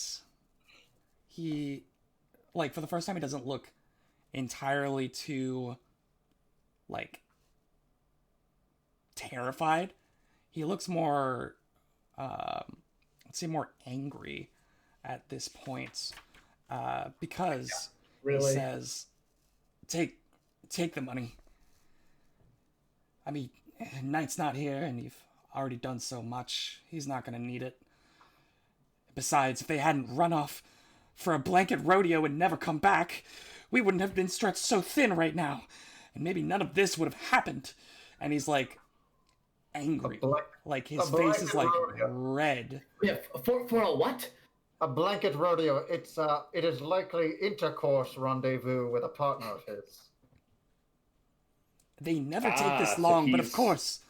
he, for the first time, he doesn't look entirely too terrified. He looks more, let's say, more angry at this point, because he says, "Take the money. I mean, Knight's not here, and you've already done so much. He's not gonna need it. Besides, if they hadn't run off for a blanket rodeo and never come back, we wouldn't have been stretched so thin right now, and maybe none of this would have happened." And he's angry, his face is red. Yeah, for a what? A blanket rodeo. It is likely intercourse rendezvous with a partner of his. They never take this long, but of course,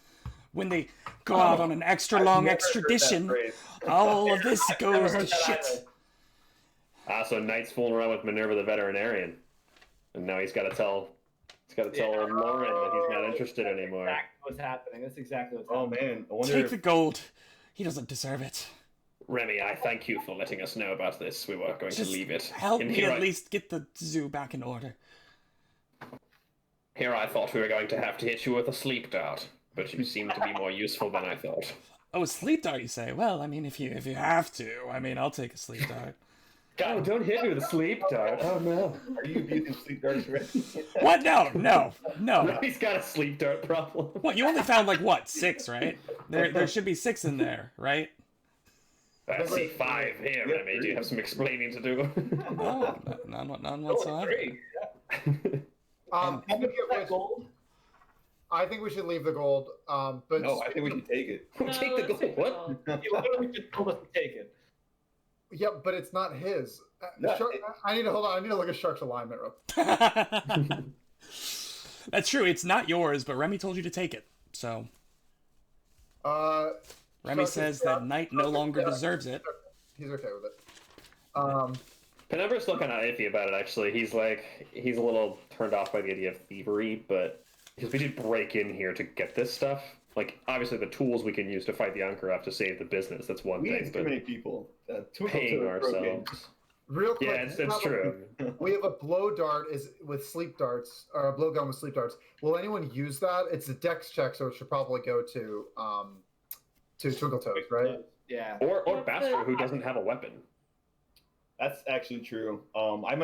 when they go out on an extra long extradition, all of this goes to shit. So Knight's fooling around with Minerva the veterinarian, and now he's got to tell Lauren that he's not interested anymore. That's what's happening. That's exactly what's happening. Oh man, I wonder Take the gold. He doesn't deserve it. Remy, I thank you for letting us know about this. We were going to leave it. Help me at least get the zoo back in order. Here I thought we were going to have to hit you with a sleep dart, but you seem to be more useful than I thought. Oh, a sleep dart, you say? Well, I mean, if you have to, I'll take a sleep dart. God, don't hit me with a sleep dart. Oh no. Are you abusing sleep darts already? What? No. He's got a sleep dart problem. What? You only found 6, right? There should be 6 in there, right? I see 5 here, Remy. Do you have some explaining to do? No, none whatsoever. I think we should leave the gold. But no, I think we should take it. No, Take the gold. What? You literally just told us to take it. Yeah, but it's not his. No, I need to hold on. I need to look at Shark's alignment. That's true. It's not yours, but Remy told you to take it. So Remy says that Knight no longer deserves it. He's okay with it. Penumbra's still kind of iffy about it, actually. He's a little turned off by the idea of thievery, but because we did break in here to get this stuff. Like, obviously, the tools we can use to fight the Ankaraf to save the business, that's one We thing. need too many people. Paying ourselves. Real quick, Yeah, it's true. We have a blow dart with sleep darts, or a blow gun with sleep darts. Will anyone use that? It's a dex check, so it should probably go to Twinkle Toes, right? Yeah. Or Bastro, who doesn't have a weapon. That's actually true. I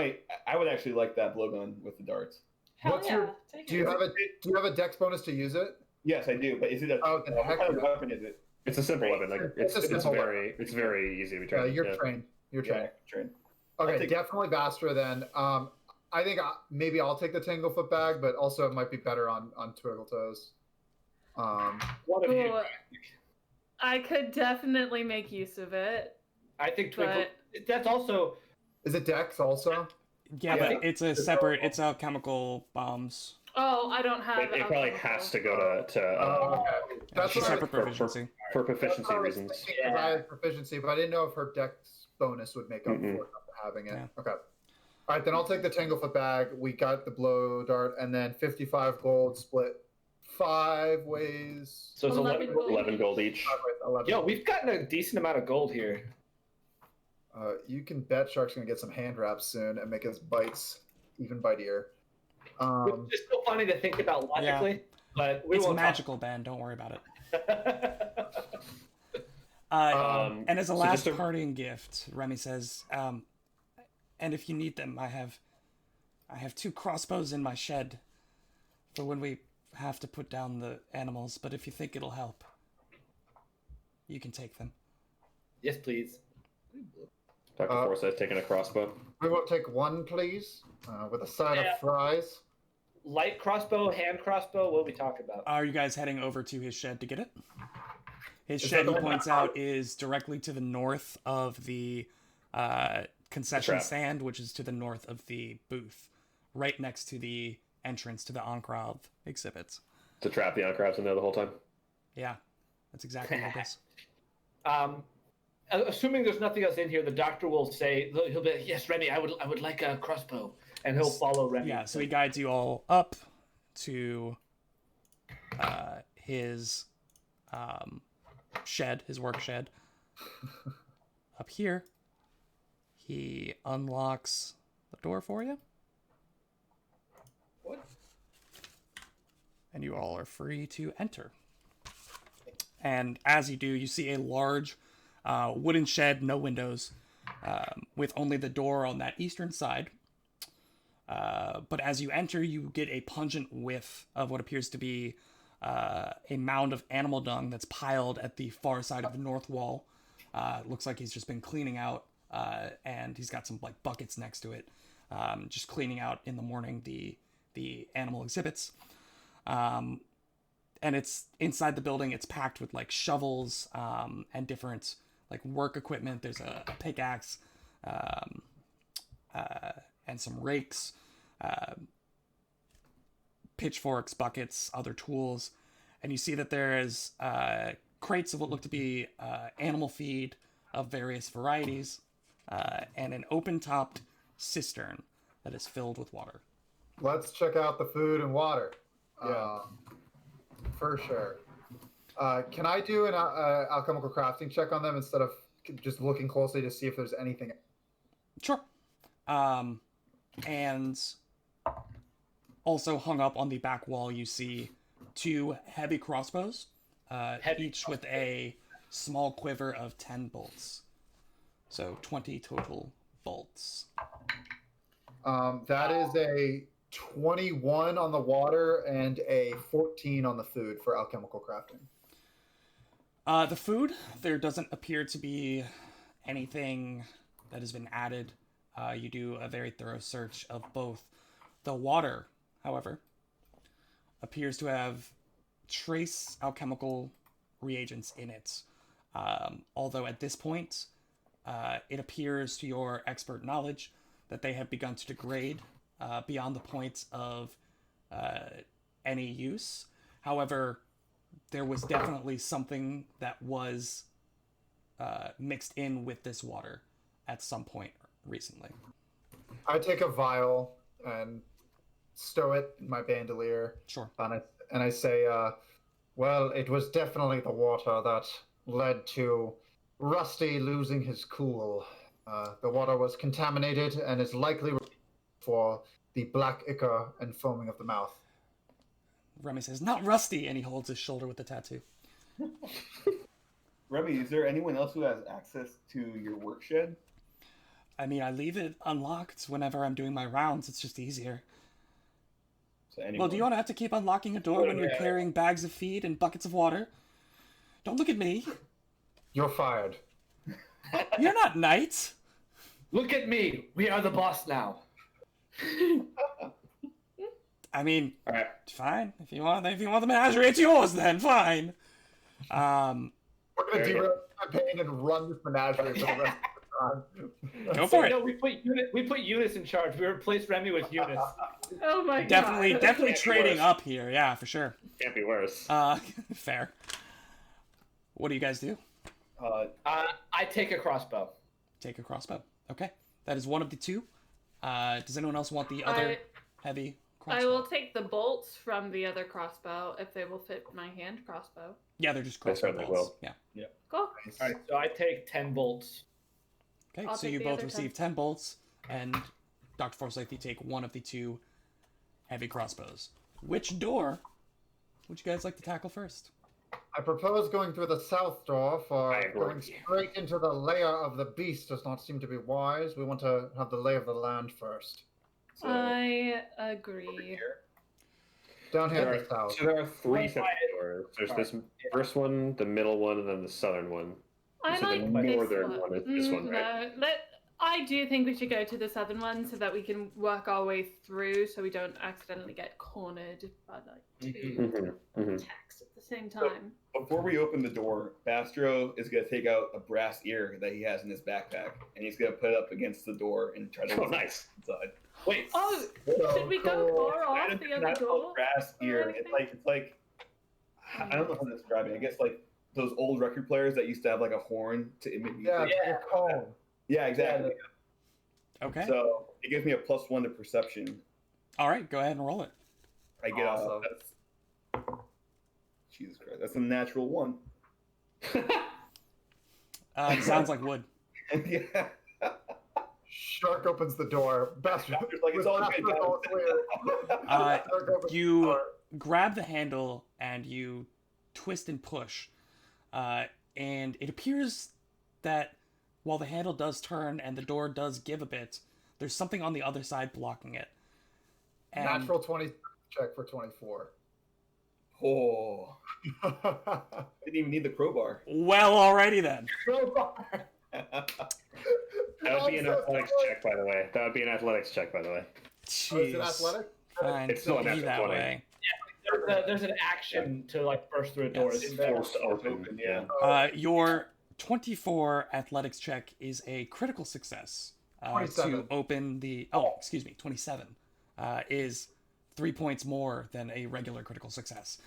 would actually like that blowgun with the darts. Hell What's yeah. your- Do you have a dex bonus to use it? Yes, I do. But is it a Oh, the what heck kind of yeah. weapon is it? It's a simple weapon. Like It's a simple it's very easy to be Yeah, trained. you're trained. You're trained. Train. Okay, I'll take- definitely Bastra then. I think maybe I'll take the Tanglefoot bag, but also it might be better on Twinkle Toes. One of you. Ooh, I could definitely make use of it. I think Twinkle. But- That's also. Is it Dex also? Yeah, Yeah. but it's a separate. It's alchemical bombs. Oh, I don't have. It probably alchemical. has to go to Okay. That's It's what I separate was- proficiency. for that's proficiency what I was reasons. thinking, 'cause I had proficiency, but I didn't know if her Dex bonus would make up Mm-mm. for not having it. Yeah. Okay. All right, then I'll take the Tanglefoot bag. We got the blow dart, and then 55 gold split 5 ways. So it's 11 gold. 11 gold each. 5 ways, 11. Yo, we've gotten a decent amount of gold here. You can bet Shark's gonna get some hand wraps soon and make his bites even bitier. Which is still funny to think about logically, but we It's won't magical, Ben. Don't worry about it. talk. And as a so last just a- parting gift, Remy says, and if you need them, I have 2 crossbows in my shed for when we have to put down the animals, but if you think it'll help, you can take them. Yes, please. Dr. Forsyth taking a crossbow. We will take 1, please, with a side Yeah. of fries. Light crossbow, hand crossbow. What are we talking about? Are you guys heading over to his shed to get it? His Is shed, that he the one points that- out, is directly to the north of the concession trap. stand, which is to the north of the booth, right next to the entrance to the Ankrav exhibits. To trap the Ankrabs in there the whole time. Yeah, that's exactly what it is. Assuming there's nothing else in here, the doctor will say, he'll be, yes, Remy, I would like a crossbow, and he'll follow Remy. Yeah, so he guides you all up to his shed, his work shed. Up here, he unlocks the door for you. What? And you all are free to enter. And as you do, you see a large wooden shed, no windows, with only the door on that eastern side. But as you enter, you get a pungent whiff of what appears to be a mound of animal dung that's piled at the far side of the north wall. It looks like he's just been cleaning out, and he's got some like buckets next to it, just cleaning out in the morning the animal exhibits. And it's inside the building. It's packed with like shovels and different like work equipment. There's a pickaxe and some rakes, pitchforks, buckets, other tools. And you see that there is crates of what look to be animal feed of various varieties, and an open-topped cistern that is filled with water. Let's check out the food and water. Yeah. For sure. Can I do an alchemical crafting check on them instead of just looking closely to see if there's anything? Sure. And also hung up on the back wall, you see 2 heavy crossbows, each with a small quiver of 10 bolts. So 20 total bolts. That is a 21 on the water and a 14 on the food for alchemical crafting. The food, there doesn't appear to be anything that has been added. You do a very thorough search of both. The water, however, appears to have trace alchemical reagents in it. Although at this point, it appears to your expert knowledge that they have begun to degrade beyond the point of any use. However, there was definitely something that was mixed in with this water at some point recently. I take a vial and stow it in my bandolier. Sure. And I say, well, it was definitely the water that led to Rusty losing his cool. The water was contaminated and is likely for the black ichor and foaming of the mouth. Remy says, "Not Rusty," and he holds his shoulder with the tattoo. Remy, is there anyone else who has access to your work shed? I mean, I leave it unlocked whenever I'm doing my rounds. It's just easier. So anyone? Well, do you want to have to keep unlocking a door when you're carrying bags of feed and buckets of water? Don't look at me. You're fired. You're not knight. Look at me. We are the boss now. I mean, All right. fine. If you want the menagerie, it's yours then. Fine. We're gonna Very derail the campaign and run this menagerie for the rest of the time. Go for it. No, we put Eunice in charge. We replaced Remy with Eunice. Oh my Definitely god. definitely Can't be trading worse. up here. Yeah, for sure. Can't be worse. Fair. What do you guys do? I take a crossbow. Take a crossbow. Okay. That is one of the two. Does anyone else want the other heavy crossbow? I will take the bolts from the other crossbow if they will fit my hand crossbow. Yeah, they're just They crossbow certainly bolts. will. Yeah. Cool. All right, so I take 10 bolts. Okay, I'll so take you the both other receive 10 bolts, and Dr. Forsyth, you take one of the two heavy crossbows. Which door would you guys like to tackle first? I propose going through the south door, for I agree. going straight into the lair of the beast does not seem to be wise. We want to have the lay of the land first. So, I agree. Down here There at the south. So there are three One separate doors. There's Sorry. this first one, the middle one, and then the southern one. I So the like northern this one is this one, right? No, I do think we should go to the southern one so that we can work our way through, so we don't accidentally get cornered by like 2 Mm-hmm. attacks at the same time. before we open the door, Bastro is going to take out a brass ear that he has in his backpack, and he's going to put it up against the door and try to Oh, listen nice. inside. Wait. Oh, So should we go cool. far off Kind of the other not door? a brass ear. anything? It's like I don't know how to describe it. I guess like those old record players that used to have like a horn to emit music. Yeah, Yeah. it's a cone. Yeah, exactly. Okay. So it gives me a +1 to perception. All right, go ahead and roll it. I get Awesome. that's Jesus Christ. That's a natural 1. It sounds like wood. Yeah. Shark opens the door. Bastard. It's like it's all good. Bastard's all clear. Shark opens the You door. grab the handle and you twist and push. And it appears that while the handle does turn and the door does give a bit, there's something on the other side blocking it. And Natural 20 check for 24. Oh, didn't even need the crowbar. well, alrighty then. That would be an athletics check, by the way. That would be an athletics check, by the way. Oh, is it Jeez. athletic? Fine, It's still a be natural that 20. way. There's an action to like burst through a door. Yes. It's Forced open, yeah. Your 24 athletics check is a critical success. To 27. open the 27 is 3 points more than a regular critical success.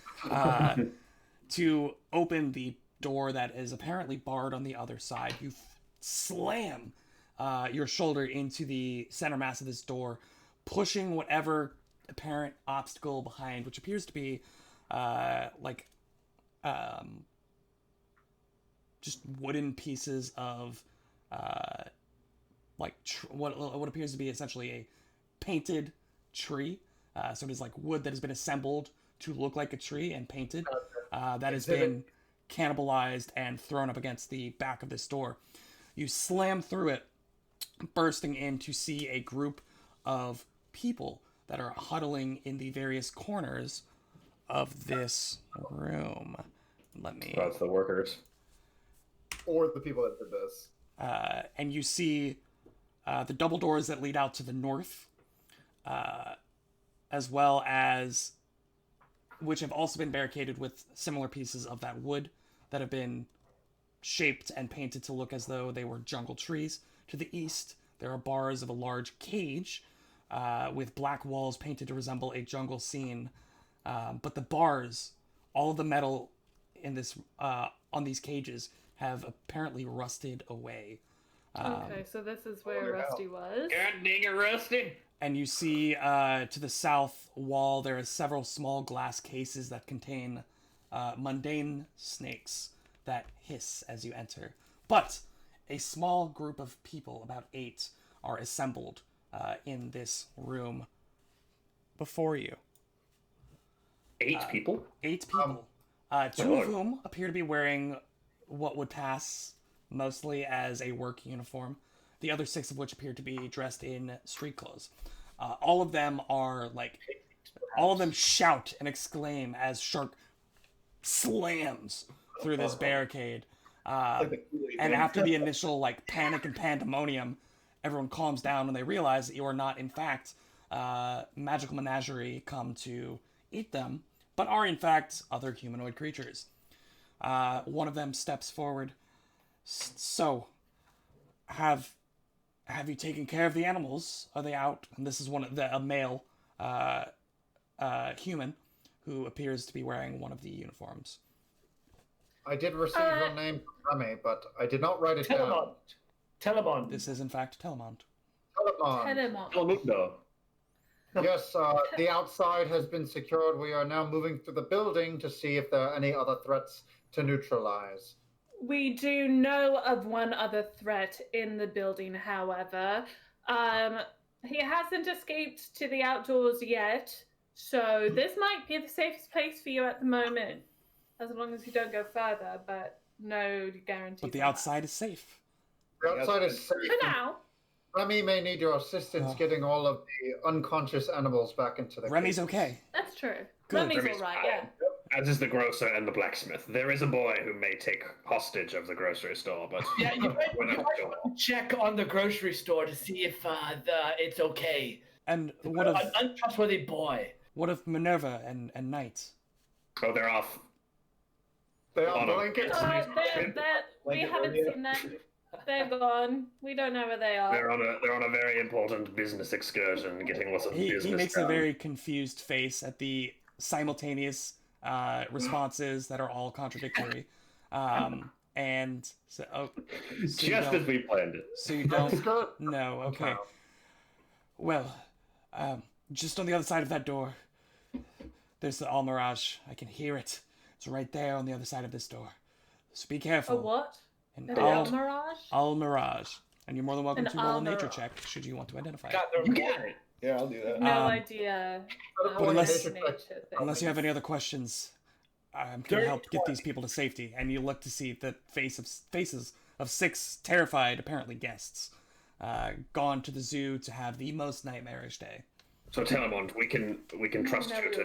To open the door that is apparently barred on the other side, you slam your shoulder into the center mass of this door, pushing whatever apparent obstacle behind, which appears to be just wooden pieces of what appears to be essentially a painted tree. So it is like wood that has been assembled to look like a tree and painted. That has been cannibalized and thrown up against the back of this door. You slam through it, bursting in to see a group of people that are huddling in the various corners of this room. Let me... That's the workers. Or the people that did this. and you see the double doors that lead out to the north, as well as which have also been barricaded with similar pieces of that wood that have been shaped and painted to look as though they were jungle trees. To the east, there are bars of a large cage with black walls painted to resemble a jungle scene. But the bars, all of the metal in this on these cages have apparently rusted away. Okay, so this is where Rusty was. God dang it, Rusty! And you see to the south wall there are several small glass cases that contain mundane snakes that hiss as you enter. But a small group of people, about 8, are assembled in this room before you. 8 people? 8 people. 2 of whom appear to be wearing what would pass mostly as a work uniform. The other 6 of which appear to be dressed in street clothes. All of them are all of them shout and exclaim as Shark slams through this barricade. And after the initial panic and pandemonium, everyone calms down when they realize that you are not, in fact, magical menagerie come to eat them, but are in fact other humanoid creatures. One of them steps forward. So, have you taken care of the animals? Are they out? And this is a male human who appears to be wearing one of the uniforms. I did receive your name from Remy, but I did not write it down. Telemon. This is in fact Telemont. Telemon. Telemundo. Yes, the outside has been secured. We are now moving through the building to see if there are any other threats to neutralize. We do know of one other threat in the building, however. He hasn't escaped to the outdoors yet, so this might be the safest place for you at the moment. As long as you don't go further, but no guarantee. But the outside is safe. The outside is safe. For now. Remy may need your assistance getting all of the unconscious animals back into the Remy's cages. okay. That's true. Good. Remy's Remy's alright, fine. yeah. As is the grocer and the blacksmith. There is a boy who may take hostage of the grocery store, but Yeah, you might we're not sure. want to check on the grocery store to see if it's okay. And what of An untrustworthy boy. Minerva and Knight? Oh, they're off. They are Oh, no. blankets. We haven't seen them. They're gone. We don't know where they are. They're on a very important business excursion, getting lots of business He makes done. a very confused face at the simultaneous responses that are all contradictory. And so, Just as we planned it. So you don't. No, okay. Well, just on the other side of that door, there's the Almirage. I can hear it. It's right there on the other side of this door. So be careful. A what? An An Almirage? Almirage. And you're more than welcome An to roll a Almirage. nature check should you want to identify it. Got the You got it. Yeah, I'll do that. No Um, idea. But unless- Nature thing. Unless you have any other questions, I'm going to help get these people to safety. And you look to see the faces of 6 terrified, apparently, guests gone to the zoo to have the most nightmarish day. So Telemont, we can trust you to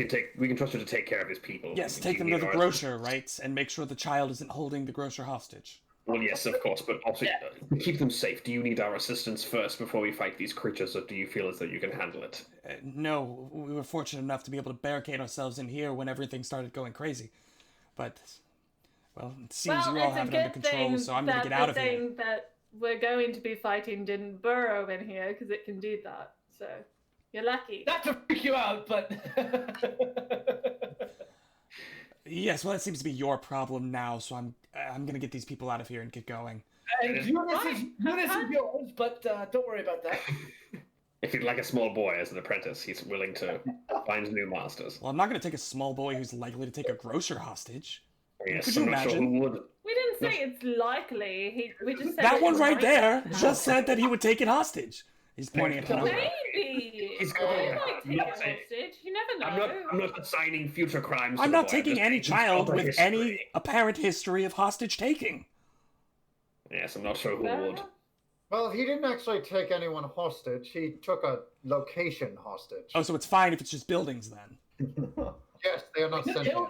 take. We can trust you to take care of his people. Yes, Do take you them to need the our- grocer, right? And make sure the child isn't holding the grocer hostage. Well, yes, of course, but also to keep them safe. Do you need our assistance first before we fight these creatures, or do you feel as though you can handle it? No, we were fortunate enough to be able to barricade ourselves in here when everything started going crazy. But, well, it seems you all have it under control, so I'm going to get out of here. The thing that we're going to be fighting didn't burrow in here, because it can do that. So, you're lucky. Not to freak you out, but Yes, well, that seems to be your problem now, so I'm going to get these people out of here and get going. Eunice is yours, but don't worry about that. If you'd like a small boy as an apprentice, he's willing to find new masters. Well, I'm not going to take a small boy who's likely to take a grocer hostage. Yes, Could you I'm not sure imagine? who would. We didn't say it's likely. We just said That it's one right likely. there just said that he would take it hostage. He's pointing at Hannah. Maybe. He's I going- might take it hostage. You never know. I'm not assigning future crimes. to I'm the not boy, taking just any taking child other with history. any apparent history of hostage taking. Yes, I'm not sure who Well, would. Well, he didn't actually take anyone hostage. He took a location hostage. Oh, so it's fine if it's just buildings then. Yes, they are not sentient.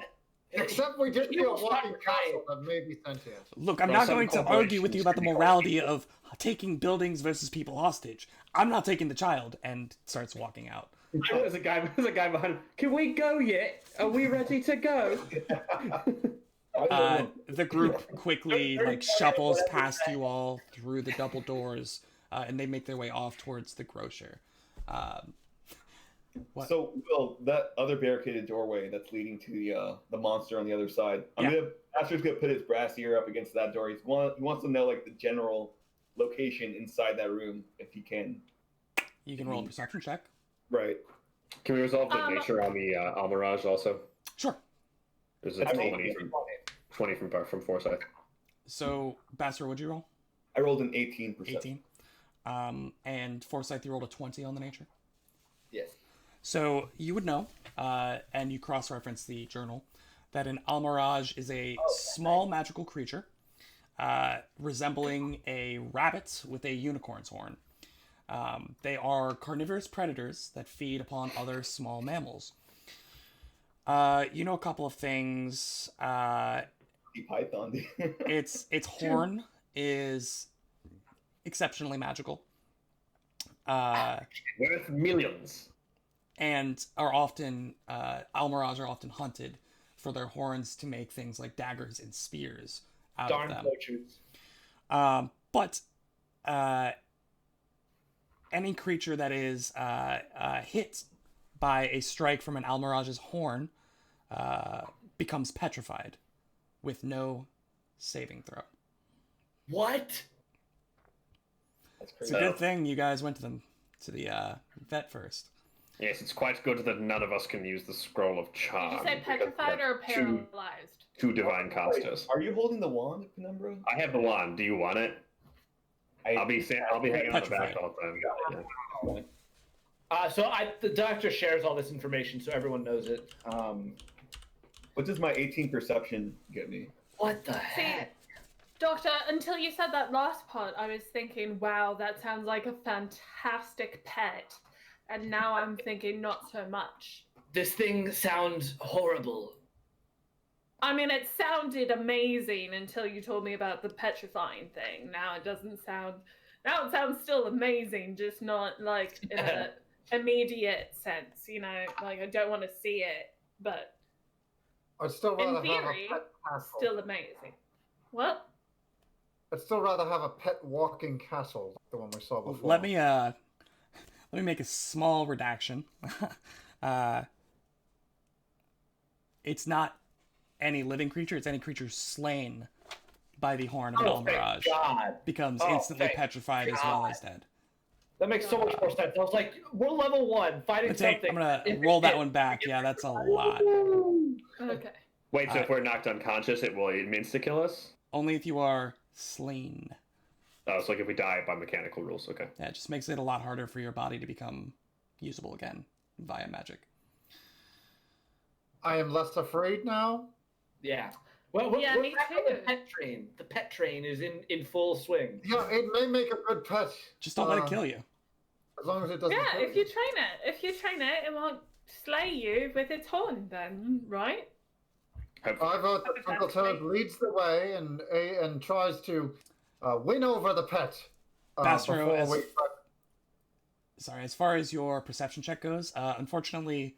Except we did see a walking castle that may be sentient. Look, I'm Well, not some going to argue with you corporations about the can be morality called of taking buildings versus people hostage. I'm not taking the child, and starts walking out. There's a guy behind him. Can we go yet? Are we ready to go? The group quickly shuffles past you all through the double doors, and they make their way off towards the grocer. What? So, Will, that other barricaded doorway that's leading to the monster on the other side. Master's gonna put his brass ear up against that door. He wants to know like the general location inside that room if he can. You can roll a perception check. Right. Can we resolve the nature on the Almirage also? Sure. There's a 20 from Forsyth. So, Basser, what'd you roll? I rolled an 18 perception. 18. And Forsyth, you rolled a 20 on the nature? Yes. So, you would know, and you cross-reference the journal, that an Almirage is a small magical creature resembling a rabbit with a unicorn's horn. They are carnivorous predators that feed upon other small mammals. You know a couple of things. Python. Its horn is exceptionally magical. Worth millions. And are often Almirage are often hunted for their horns to make things like daggers and spears out of them. But any creature that is hit by a strike from an Almirage's horn becomes petrified with no saving throw. What? That's It's crazy. a good thing you guys went to the vet first. Yes, it's quite good that none of us can use the scroll of charm. Did you say because petrified we or have two- paralyzed? Two divine casters. Are you holding the wand, Penumbra? I have the wand. Do you want it? I'll be hanging on the back all the time. Yeah. So the doctor shares all this information so everyone knows it. What does my 18 perception get me? What the See, heck? Doctor, until you said that last part, I was thinking, wow, that sounds like a fantastic pet. And now I'm thinking not so much. This thing sounds horrible. I mean, it sounded amazing until you told me about the petrifying thing. Now it sounds still amazing, just not like in an immediate sense, you know, like I don't want to see it, but I'd still rather in theory, have a pet castle. still amazing. What? I'd still rather have a pet walking castle like the one we saw before. Let me make a small redaction. It's not any living creature, it's any creature slain by the horn of an Almirage becomes instantly petrified as well as dead. That makes so much more sense. I was like, we're level 1, fighting something. I'm gonna roll that one back. Yeah, that's a lot. Okay. Wait, so if we're knocked unconscious, it will insta-kill us? Only if you are slain. Oh, it's like if we die by mechanical rules. Okay. Yeah, it just makes it a lot harder for your body to become usable again via magic. I am less afraid now. Yeah. Well, Yeah, we're me back on too. the pet train. The pet train is in full swing. Yeah, it may make a good pet. Just don't let it kill you. As long as it doesn't. Yeah, kill if you train it, it won't slay you with its horn then, right? I vote that Uncle Toad leads the way and tries to win over the pet. Bastro, before we... as far as your perception check goes, unfortunately,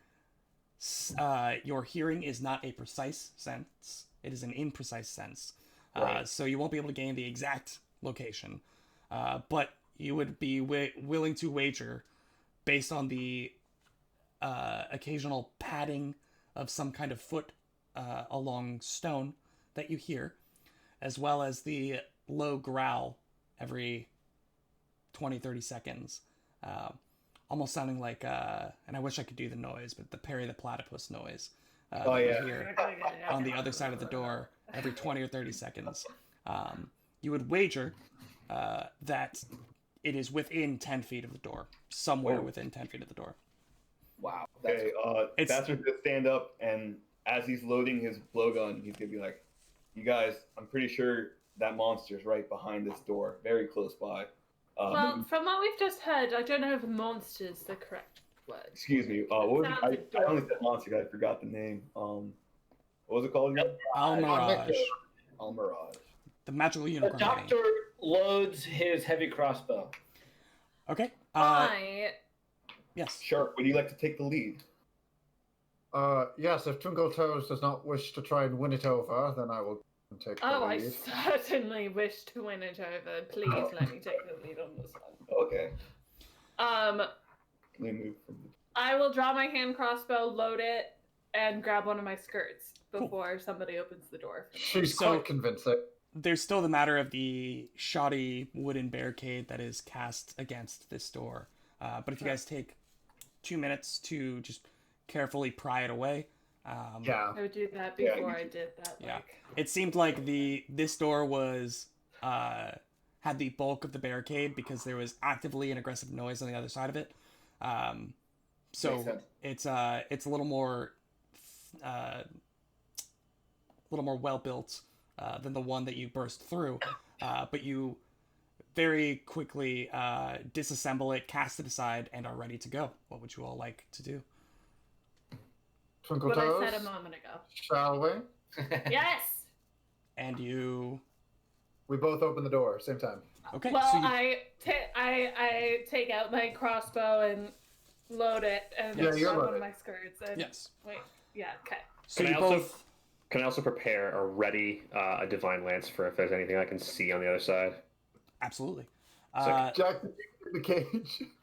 your hearing is not a precise sense. It is an imprecise sense. Right. So you won't be able to gain the exact location. But you would be willing to wager, based on the occasional padding of some kind of foot along stone that you hear, as well as the low growl every 20-30 seconds, almost sounding like and I wish I could do the noise, but the Perry the Platypus noise that you hear on the other side of the door every 20 or 30 seconds. You would wager that it is within 10 feet of the door, somewhere within 10 feet of the door. Wow. Okay, Bastard's gonna stand up, and as he's loading his blowgun, he's gonna be like, "You guys, I'm pretty sure that monster's right behind this door, very close by." Well, from what we've just heard, I don't know if monster's the correct word. Excuse me. What was it? I only said monster. I forgot the name. What was it called again? Almirage. Almirage. The magical The unicorn. doctor loads his heavy crossbow. Okay. Yes. Sharp, would you like to take the lead? Yes, if Twinkle Toes does not wish to try and win it over, then I will take the Oh, I lead. certainly wish to win it over. Please let me take the lead on this one. Okay. Um, Let me move from I will draw my hand crossbow, load it, and grab one of my skirts before somebody opens the door. She's So- quite convincing. There's still the matter of the shoddy wooden barricade that is cast against this door. But if you guys take 2 minutes to just carefully pry it away. Yeah. I would do that before I did that. Yeah. Like, It seemed like this door was had the bulk of the barricade because there was actively an aggressive noise on the other side of it. So Makes sense. it's a little more well built than the one that you burst through, but you very quickly disassemble it, cast it aside, and are ready to go. What would you all like to do? Twinkle what toes. I said a moment ago. Shall we? Yes. And you We both open the door same time. okay? Well, so you, I take out my crossbow and load it and Yeah, you're grab one loaded. of my skirts. And yes. Wait. Yeah. Okay. So Can you I also- both. Can I also prepare or ready a divine lance for if there's anything I can see on the other side? Absolutely. Jack in the cage.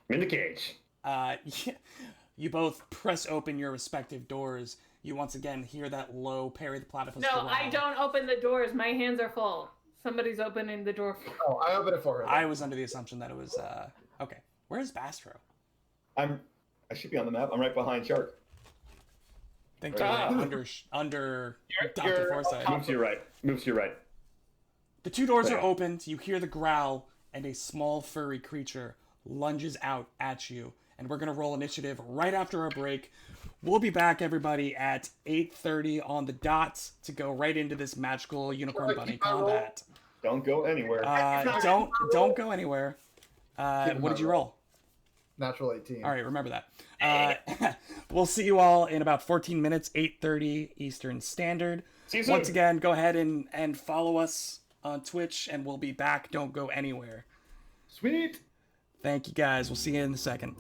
I'm in the cage. Yeah, you both press open your respective doors. You once again hear that low Perry the Platypus. No, growl. I don't open the doors. My hands are full. Somebody's opening the door. Oh, I open it for her. I was under the assumption that it was okay. Where's Bastro? I should be on the map. I'm right behind Shark. Think you're Ah. under You're- Dr. you're- Forsyth. Move to your right. Move to your right. The two doors are There. opened. You hear the growl, and a small furry creature lunges out at you. And we're gonna roll initiative right after our break. We'll be back, everybody, at 8:30 on the dot to go right into this magical unicorn bunny combat. Don't go anywhere. Don't go anywhere. What did you roll? Natural 18. All right, remember that. We'll see you all in about 14 minutes, 8:30 Eastern Standard. See you soon. Once again, go ahead and follow us on Twitch, and we'll be back. Don't go anywhere. Sweet. Thank you, guys. We'll see you in a second.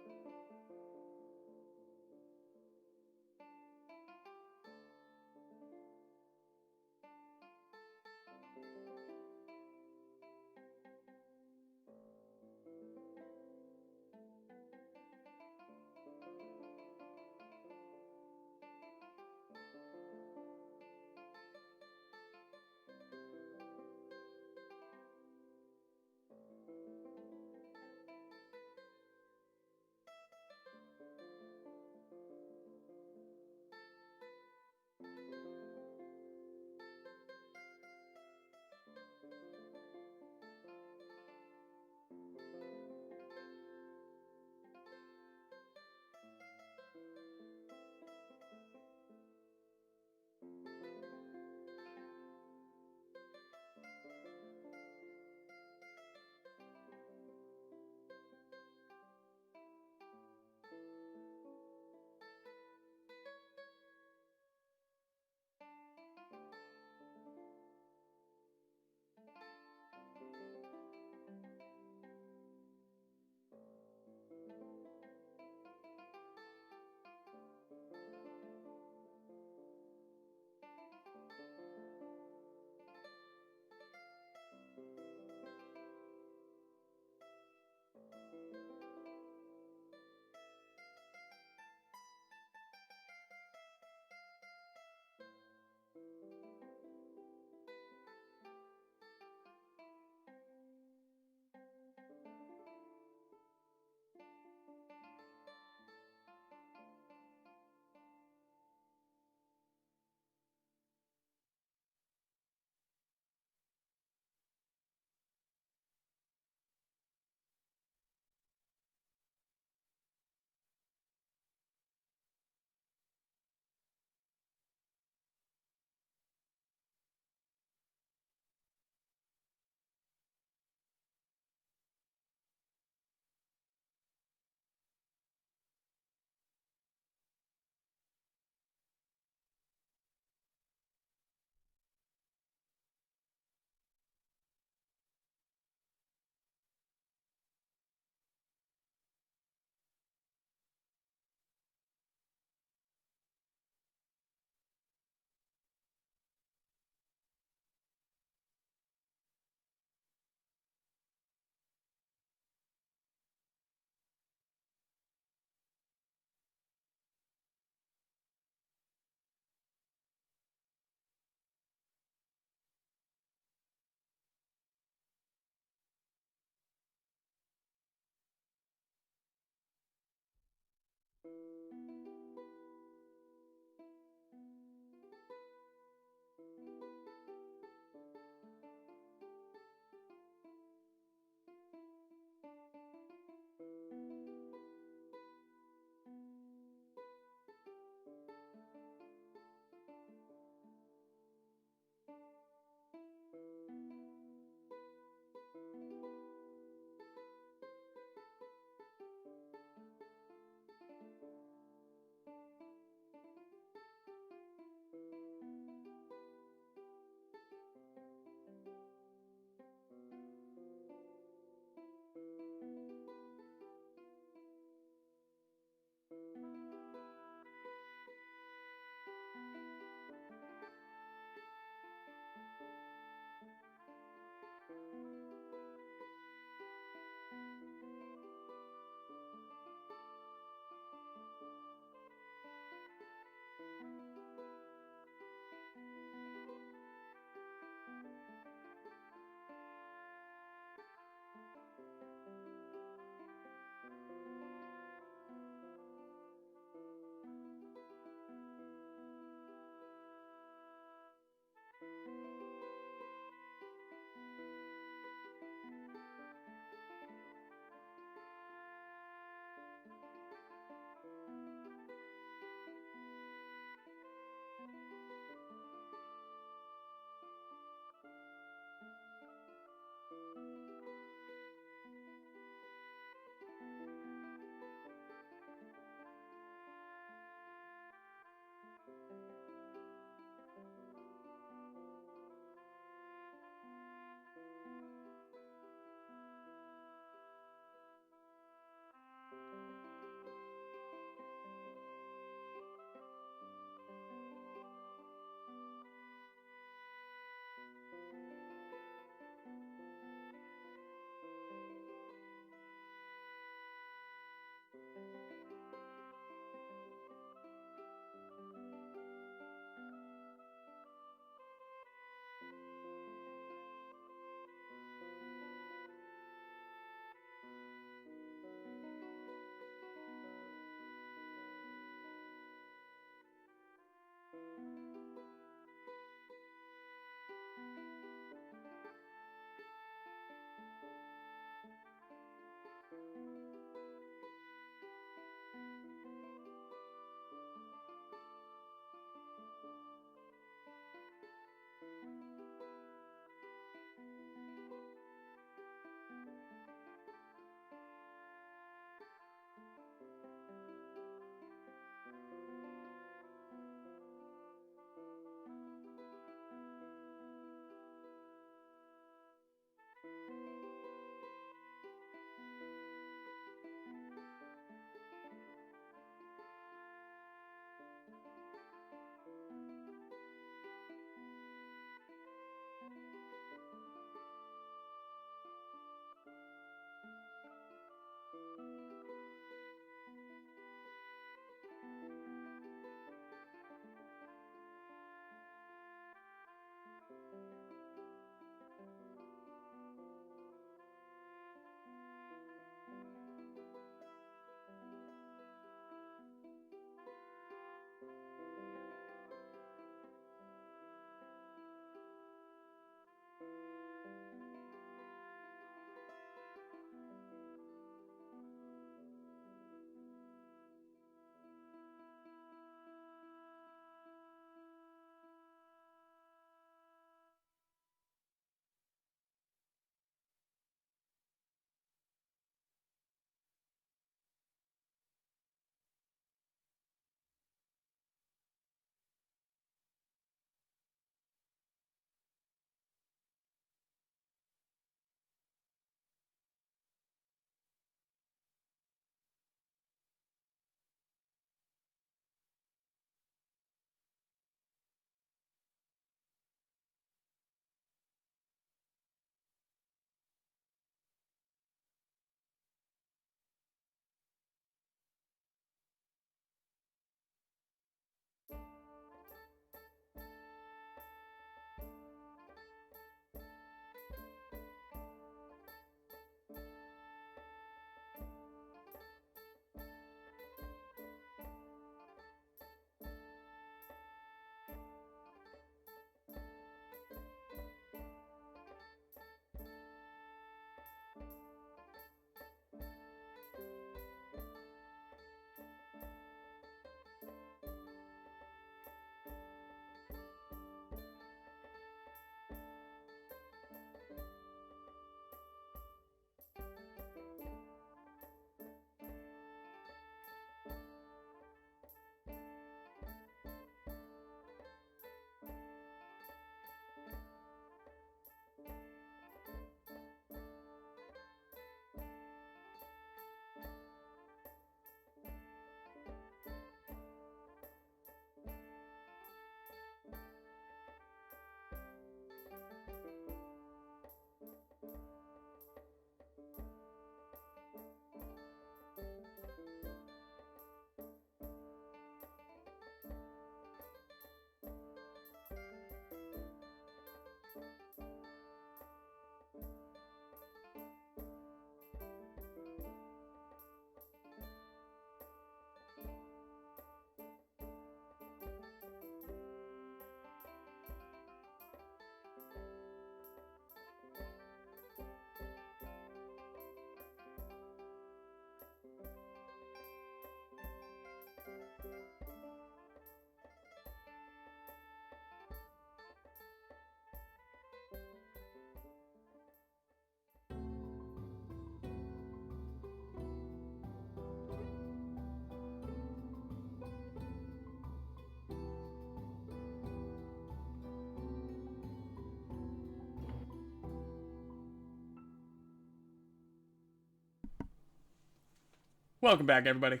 Welcome back, everybody.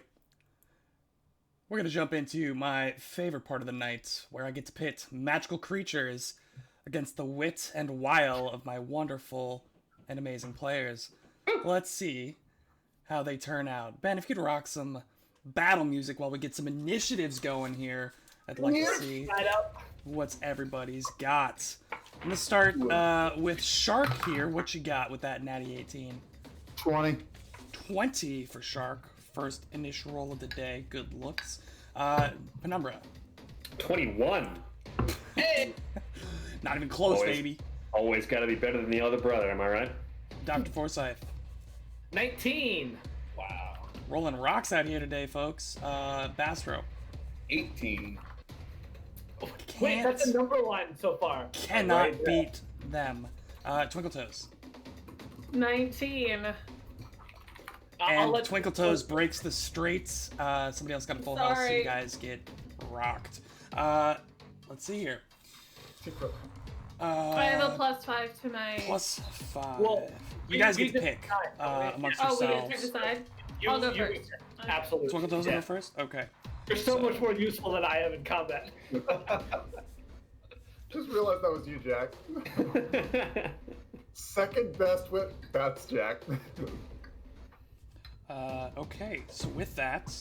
We're going to jump into my favorite part of the night, where I get to pit magical creatures against the wit and wile of my wonderful and amazing players. Let's see how they turn out. Ben, if you could rock some battle music while we get some initiatives going here, I'd like to see what's everybody's got. I'm going to start with Shark here. What you got with that natty 18? 20. 20 for Shark. First initial roll of the day. Good looks. Penumbra. 21. Hey! Not even close, Always. baby. Always got to be better than the other brother, am I right? Dr. Forsyth. 19. Wow. Rolling rocks out here today, folks. Bastro. 18. Wait, that's the number one so far. Cannot Right, yeah. beat them. Twinkle Toes. 19. I'll And let Twinkle Toes breaks the straights. Somebody else got a full house, so you Sorry. guys get rocked. Let's see here. I have a +5 to my. +5. Well, you guys get to we pick decide, amongst Oh, we yourselves. get to decide. You, I'll go you- first. Absolutely. Twinkle Toes will Yeah. go first? Okay. You're so much more useful than I am in combat. Just realized that was you, Jack. Second best whip. That's Jack. Okay, so with that,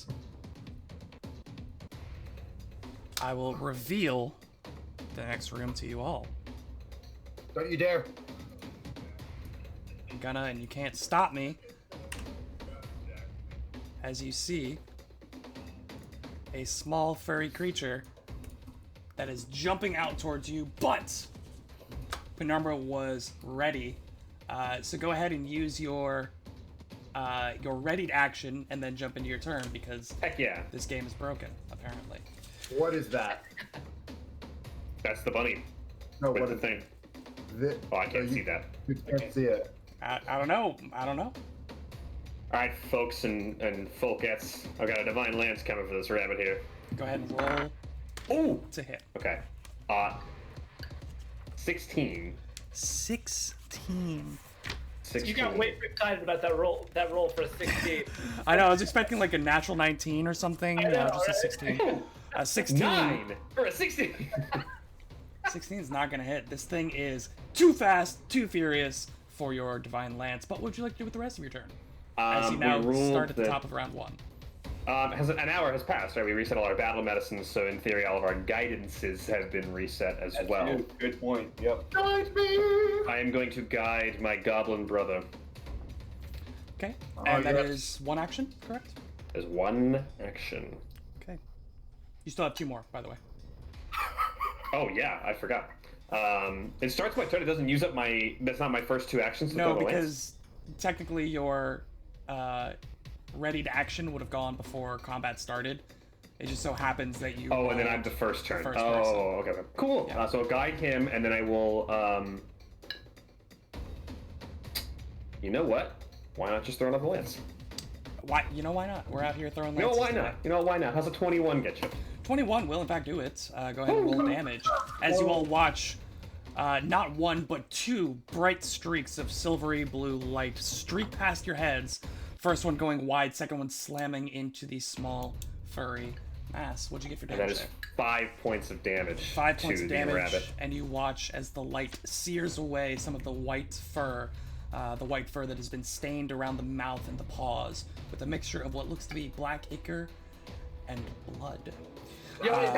I will reveal the next room to you all. Don't you dare. I'm gonna, and you can't stop me. As you see, a small furry creature that is jumping out towards you, but Penumbra was ready. So go ahead and use your readied action and then jump into your turn, because Heck yeah. this game is broken, apparently. What is that? That's the bunny No, with what the is thing. this? Oh, I can't see that. You can't see it. I don't know. I don't know. Alright, folks and folkettes. I've got a divine lance coming for this rabbit here. Go ahead and roll Ooh! to hit. Okay. 16. 16. 16. You got way too excited about that roll for a 16. I know, I was expecting like a natural 19 or something. I know, Just a right? 16. 16. 9 for a 16. 16 is not going to hit. This thing is too fast, too furious for your Divine Lance. But what would you like to do with the rest of your turn? As you now we ruled start at the that- top of round 1. An hour has passed, right? We reset all our battle medicines, so in theory, all of our guidances have been reset as well. Good point. Yep. Guide me! I am going to guide my goblin brother. Okay. Oh, And that yes. is one action, correct? There's one action. Okay. You still have 2 more, by the way. Oh yeah, I forgot. It starts my turn. It doesn't use up my. That's not my first 2 actions. to No, throw the lance? because technically your readied action would have gone before combat started. It just so happens that you. Oh, and then rolled I'm the first turn. first oh, person. okay. Cool. Yeah. So I'll guide him, and then I will. You know what? Why not just throw another lance? Why? You know why not? We're out here throwing You know lances why today. not? You know why not? How's a 21 get you? 21 will in fact do it. Go ahead and roll damage. As you all watch, not 1 but 2 bright streaks of silvery blue light streak past your heads. First one going wide, second one slamming into the small furry mass. What'd you get for And that damage is there? 5 points of damage. 5 points to of the damage, rabbit. and you watch as the light sears away some of the white fur that has been stained around the mouth and the paws with a mixture of what looks to be black ichor and blood. Yo, is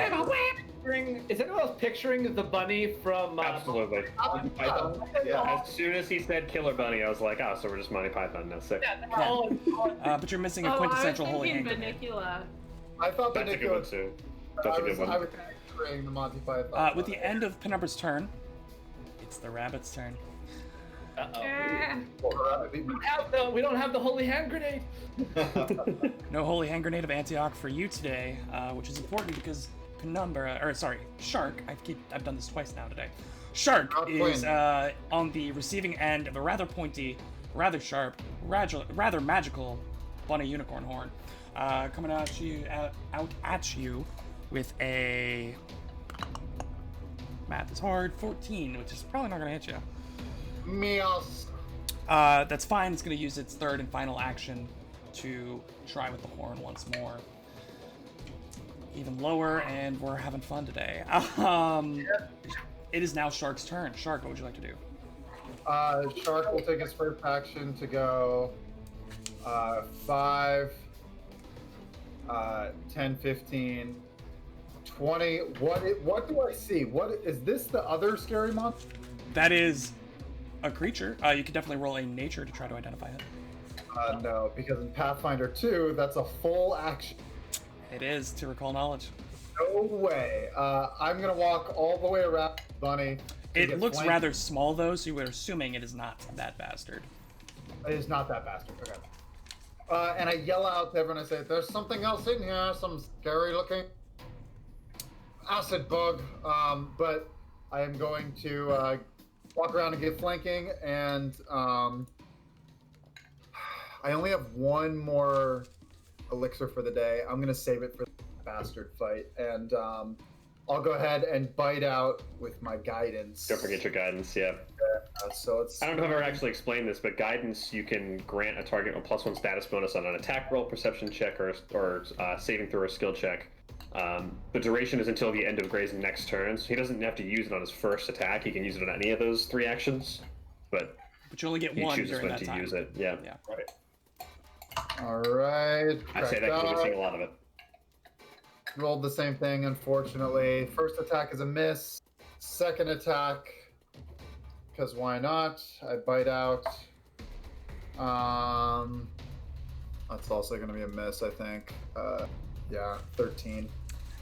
anyone else picturing the bunny from? Absolutely. Python. Yeah. As soon as he said Killer Bunny, I was like, oh, so we're just Monty Python now. Sick. But you're missing a quintessential I was holy thinking hand grenade. Banicula. I thought That's a good one too. That's a good I one. was picturing the Monty Python. With the end of Penumbra's turn, it's the rabbit's turn. We don't have the holy hand grenade. No holy hand grenade of Antioch for you today, which is important because Shark. I've done this twice now today. Shark Not is playing. on the receiving end of a rather pointy, rather sharp, rather magical bunny unicorn horn, coming out at you with a math is hard 14, which is probably not gonna hit you. Meows. That's fine. It's going to use its third and final action to try with the horn once more. Even lower, and we're having fun today. It is now Shark's turn. Shark, what would you like to do? Shark will take his first action to go 5, 10, 15, 20. What do I see? What is this? The other scary monster? That is a creature. You can definitely roll a nature to try to identify it. No, because in Pathfinder 2, that's a full action. It is to recall knowledge. No way. I'm gonna walk all the way around Bunny. It looks rather small though, so you were assuming it is not that bastard. It is not that bastard. Okay. And I yell out to everyone. I say, "There's something else in here. Some scary-looking acid bug." But I am going to walk around and get flanking, and I only have one more elixir for the day. I'm gonna save it for the bastard fight, and I'll go ahead and bite out with my guidance. Don't forget your guidance, yeah. So it's. I don't know if I've ever actually explained this, but guidance, you can grant a target a +1 status bonus on an attack roll, perception check, or saving throw or skill check. The duration is until the end of Gray's next turn, so he doesn't have to use it on his first attack. He can use it on any of those 3 actions, but you only get he one chooses during when that to time. use it. Yeah. Right. All right. I say that because we're seeing a lot of it. Rolled the same thing, unfortunately. First attack is a miss. Second attack, because why not? I bite out. That's also going to be a miss, I think. Yeah, 13.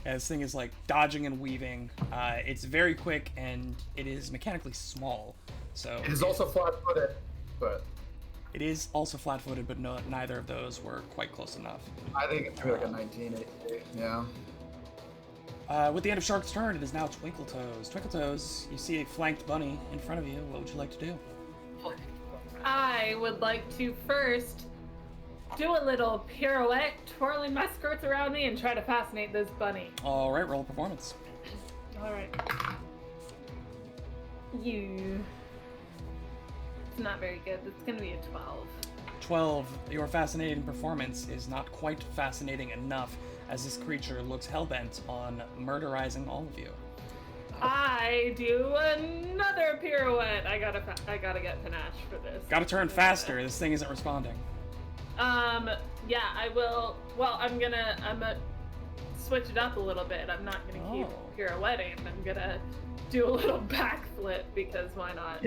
Yeah, this thing is like dodging and weaving. It's very quick and it is mechanically small. So It is also flat-footed, but it is also flat-footed, but no, neither of those were quite close enough. I think it's like a 19. Yeah. With the end of Shark's turn, it is now Twinkletoes. Twinkletoes, you see a flanked bunny in front of you. What would you like to do? I would like to first do a little pirouette, twirling my skirts around me, and try to fascinate this bunny. All right, roll performance. All right. It's not very good. It's gonna be a 12. 12. Your fascinating performance is not quite fascinating enough, as this creature looks hellbent on murderizing all of you. I do another pirouette. I gotta get panache for this. Gotta turn faster. This thing isn't responding. Yeah, I will. Well, I'm gonna switch it up a little bit. I'm not gonna keep pirouetting. I'm gonna do a little backflip because why not?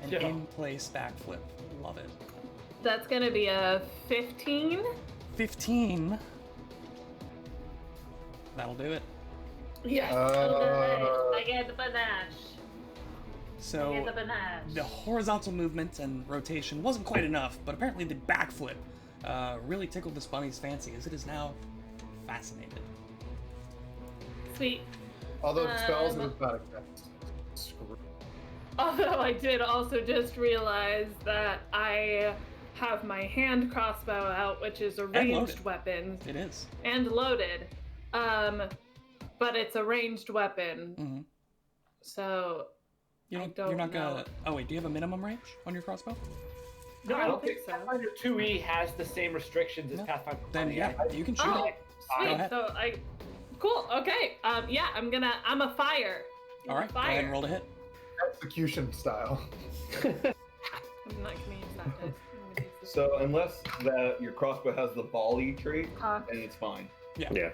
An in-place backflip. Love it. That's gonna be a 15. 15. That'll do it. Yes. I get the panache. So the horizontal movement and rotation wasn't quite enough, but apparently the backflip really tickled this bunny's fancy, as it is now fascinated. Sweet. Although the spells is not effective. Screw. Although I did also just realize that I have my hand crossbow out, which is a ranged weapon. It is. And loaded. But it's a ranged weapon. Mm-hmm. So you're not gonna. Oh wait, do you have a minimum range on your crossbow? No, I don't think so. Pathfinder 2e has the same restrictions as Pathfinder 1. Then yeah, you can shoot it. Sweet. Go ahead. So cool. Okay. Yeah, I'm a fire. All right. Go ahead and roll to hit. Execution style. I'm not gonna use that dice. So unless your crossbow has the volley trait, then it's fine. Yeah.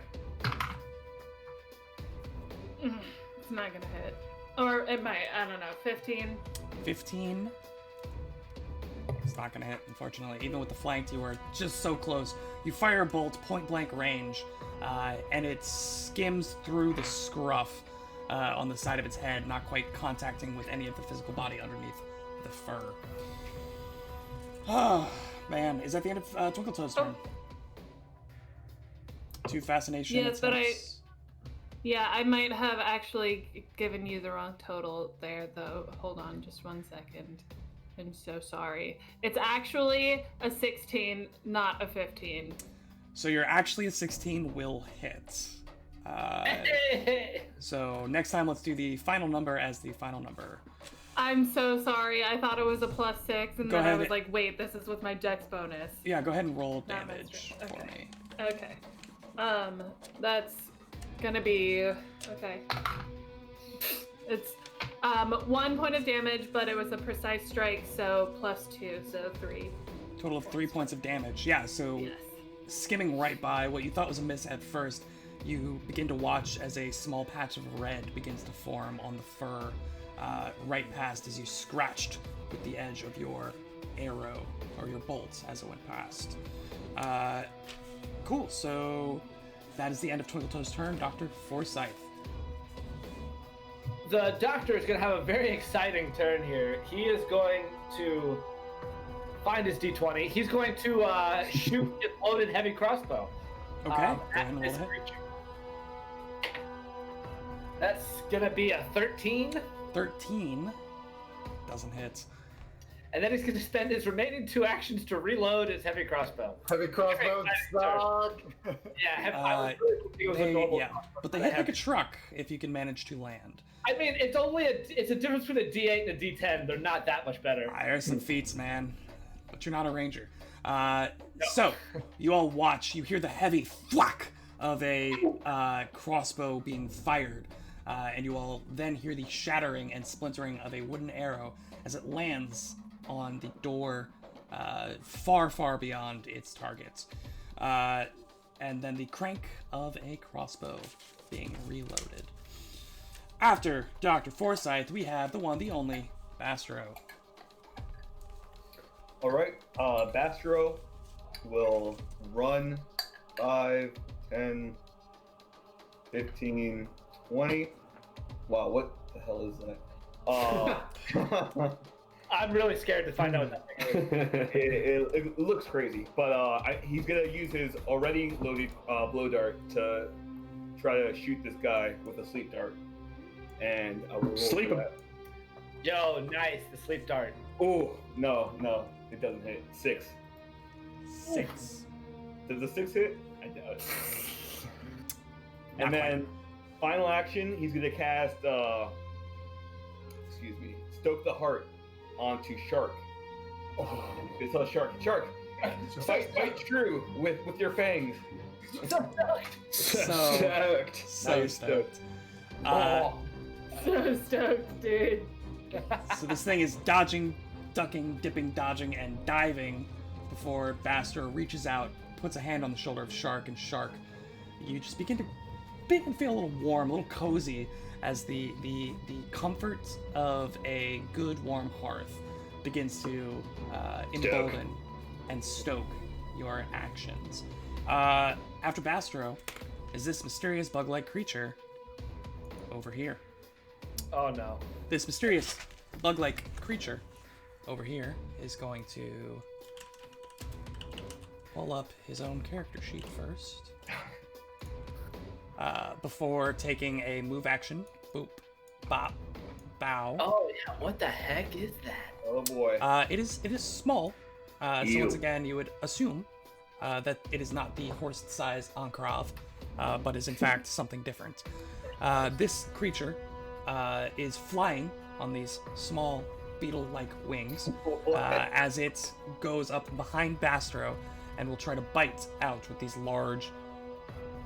It's not gonna hit. Or it might, I don't know, 15? 15. It's not gonna hit, unfortunately. Even with the flank, you were just so close. You fire a bolt, point blank range, and it skims through the scruff on the side of its head, not quite contacting with any of the physical body underneath the fur. Oh, man. Is that the end of Twinkletoes' turn? 2 fascination. Yes, but I might have actually given you the wrong total there, though. Hold on just 1 second. I'm so sorry. It's actually a 16, not a 15. So you're actually a 16 will hit. So next time, let's do the final number as the final number. I'm so sorry. I thought it was a +6, and Go then I ahead. was like, wait, this is with my dex bonus. Yeah, go ahead and roll Not damage menstrual. for Okay. me. Okay. That's gonna be okay. It's 1 point of damage, but it was a precise strike, so +2, so 3. Total of 3 points of damage. Yeah, so Yes. skimming right by what you thought was a miss at first, you begin to watch as a small patch of red begins to form on the fur, right past as you scratched with the edge of your arrow, or your bolt as it went past. Cool, so that is the end of Twinkletoe's turn. Dr. Forsyth. The doctor is going to have a very exciting turn here. He is going to find his D20. He's going to shoot his loaded heavy crossbow. Okay, go ahead At and roll this that. creature. That's going to be a 13. 13 doesn't hit. And then he's going to spend his remaining 2 actions to reload his heavy crossbow. Heavy crossbow suck. Yeah, I was really hoping it was a normal crossbow, But they I hit like have- a truck if you can manage to land. I mean, it's a difference between a D8 and a D10. They're not that much better. There's some feats, man. But you're not a ranger. So, you all watch. You hear the heavy thwack of a crossbow being fired. And you all then hear the shattering and splintering of a wooden arrow as it lands on the door far, far beyond its target. And then the crank of a crossbow being reloaded. After Dr. Forsyth, we have the one, the only, Bastro. All right, Bastro will run 5, 10, 15, 20. Wow, what the hell is that? I'm really scared to find out what that thing is. It looks crazy, but he's gonna use his already loaded blow dart to try to shoot this guy with a sleep dart. And I will roll Sleep for him. that. Yo, nice, the sleep dart. Oh, no, it doesn't hit. 6. 6. Does the 6 hit? I doubt it. Not And then, final action, he's gonna cast, Stoke the Heart onto Shark. Oh, it's a Shark. Shark! Fight true with your fangs. So Stoked. stoked. So stoked, dude. So this thing is dodging, ducking, dipping, dodging, and diving before Bastro reaches out, puts a hand on the shoulder of Shark, and Shark, you just begin to feel a little warm, a little cozy as the comfort of a good warm hearth begins to embolden and stoke your actions. After Bastro is this mysterious bug-like creature over here. Oh no. This mysterious bug-like creature over here is going to pull up his own character sheet first. Before taking a move action. Boop. Bop. Bow. Oh yeah, what the heck is that? Oh boy. It is small. So Ew. once again, you would assume that it is not the horse-sized Encrave, but is in fact something different. This creature is flying on these small beetle-like wings as it goes up behind Bastro and will try to bite out with these large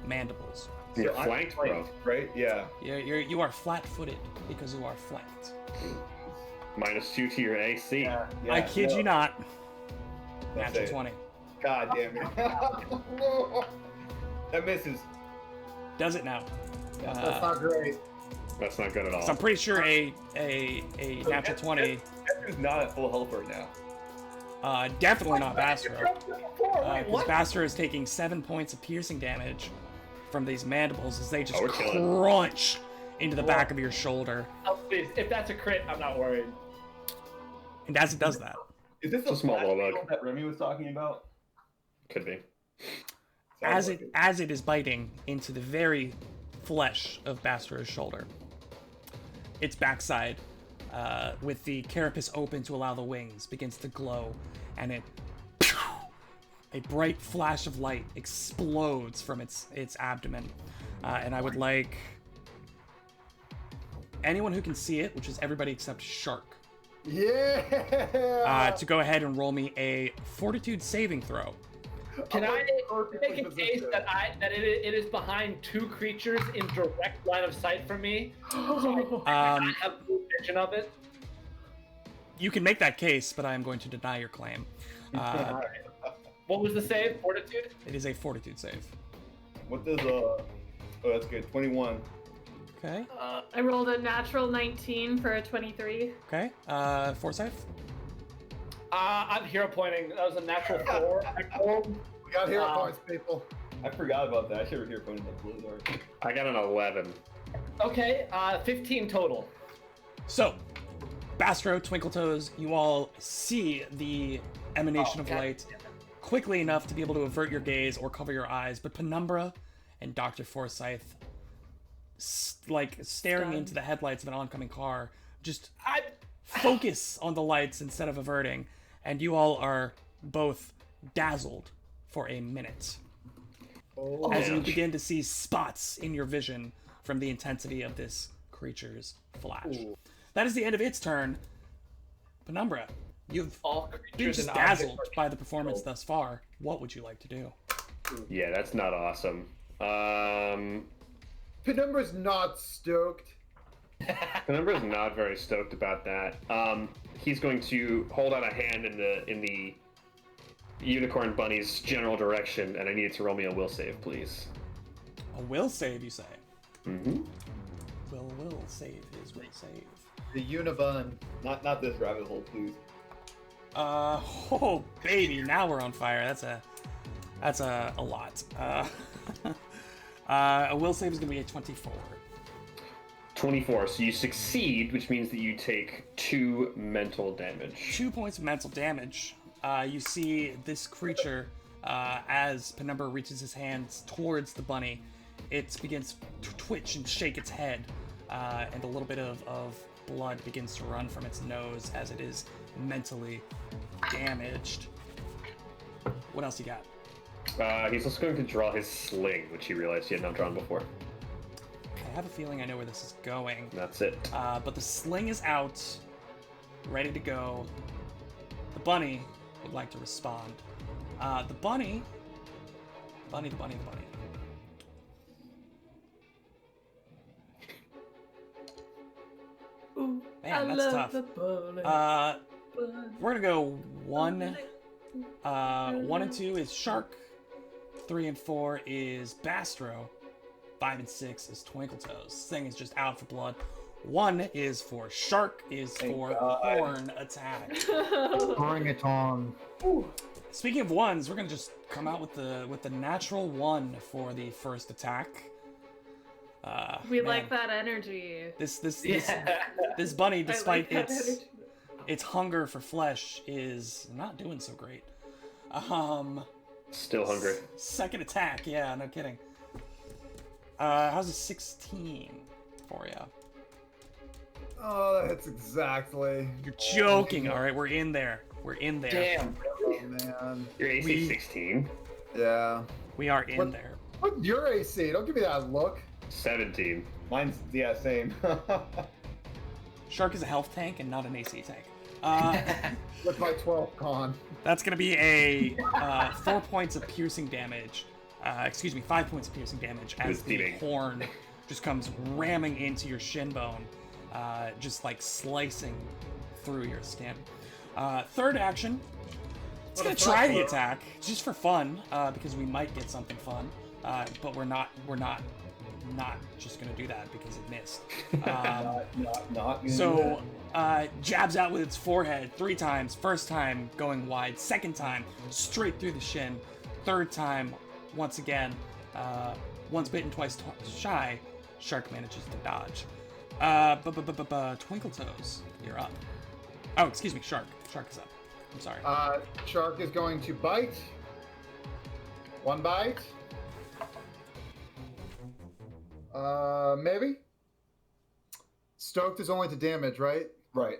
mandibles. You're I'm flanked, bro. right? Yeah. You are flat-footed because you are flanked. -2 to your AC. Yeah, I kid you not. That's Natural it. 20. God damn it. That misses. Does it now? That's not great. That's not good at all. So I'm pretty sure a natural 20. That dude's not at full health right now. Definitely not Bastro. Wait, Because what? Bastro is taking 7 points of piercing damage from these mandibles as they just Oh, we're killing. crunch into the back of your shoulder. Oh, please, if that's a crit, I'm not worried. And as it does that, Is this a small flat little bug. beetle that Remy was talking about? Could be. Sounds as like it is biting into the very flesh of Bastro's shoulder, its backside, with the carapace open to allow the wings, begins to glow, and a bright flash of light explodes from its abdomen. And I would like anyone who can see it, which is everybody except Shark, Yeah. To go ahead and roll me a Fortitude saving throw. Can I perfectly make a case positioned. that it is behind two creatures in direct line of sight from me? So I have no vision of it. You can make that case, but I am going to deny your claim. Alright. What was the save? Fortitude? It is a Fortitude save. What does oh, that's good. 21. Okay. I rolled a natural 19 for a 23. Okay. Forsyth. I'm hero pointing. That was a natural 4. I rolled. We got hero points, people. I forgot about that. I should have here pointed the blue door. I got an 11. Okay, 15 total. So, Bastro, Twinkletoes, you all see the emanation of God light quickly enough to be able to avert your gaze or cover your eyes, but Penumbra and Dr. Forsyth, like staring Stunned. into the headlights of an oncoming car, just I focus on the lights instead of averting, and you all are both dazzled for a minute as you Ouch. begin to see spots in your vision from the intensity of this creature's flash. That is the end of its turn. Penumbra, you've all been creatures just and objects dazzled by the performance thus far. What would you like to do? Yeah, that's not awesome. Penumbra's not stoked. Penumbra's not very stoked about that. He's going to hold out a hand in the unicorn bunny's general direction, and I need it to roll me a will save, please. A will save, you say? Mm-hmm. Will save his will save. The Unibun. Not this rabbit hole, please. Oh baby, now we're on fire. That's a lot. A will save is gonna be a 24. 24. So you succeed, which means that you take 2 mental damage. 2 points of mental damage. You see this creature, as Penumbra reaches his hands towards the bunny, it begins to twitch and shake its head, and a little bit of blood begins to run from its nose as it is mentally damaged. What else you got? He's also going to draw his sling, which he realized he had not drawn before. I have a feeling I know where this is going. That's it. But the sling is out, ready to go. The bunny would like to respond. The bunny. Ooh, Man, I that's love tough. the bullet. We're gonna go 1. 1 and 2 is Shark. 3 and 4 is Bastro. 5 and 6 is Twinkletoes. This thing is just out for blood. 1 is for Shark, is Thank for God. Horn attack. Bring it on. Speaking of ones, we're gonna just come out with the natural 1 for the first attack. We man, like that energy. this Yeah. this bunny, I despite like that its energy. its hunger for flesh, is not doing so great. Still hungry. Second attack, yeah, no kidding. How's a 16 for you? Oh, that's exactly. You're joking. All right, we're in there. We're in there. Damn. Oh, man. Your AC We- 16. Yeah. We are in What? there. What's your AC? Don't give me that look. 17. Mine's, yeah, same. Shark is a health tank and not an AC tank. With my 12 con. That's gonna be a 4 points of piercing damage. 5 points of piercing damage as Good the thieving. horn just comes ramming into your shin bone, just like slicing through your skin. Third action, it's gonna try the attack just for fun, because we might get something fun, but we're not just gonna do that because it missed. not gonna do So, jabs out with its forehead 3 times. First time going wide. Second time straight through the shin. Third time, once again, once bitten, twice shy. Shark manages to dodge. Twinkletoes, you're up. Oh, excuse me, Shark. Shark is up. I'm sorry. Shark is going to bite. 1 bite. Maybe. Stoked is only to damage, right? Right.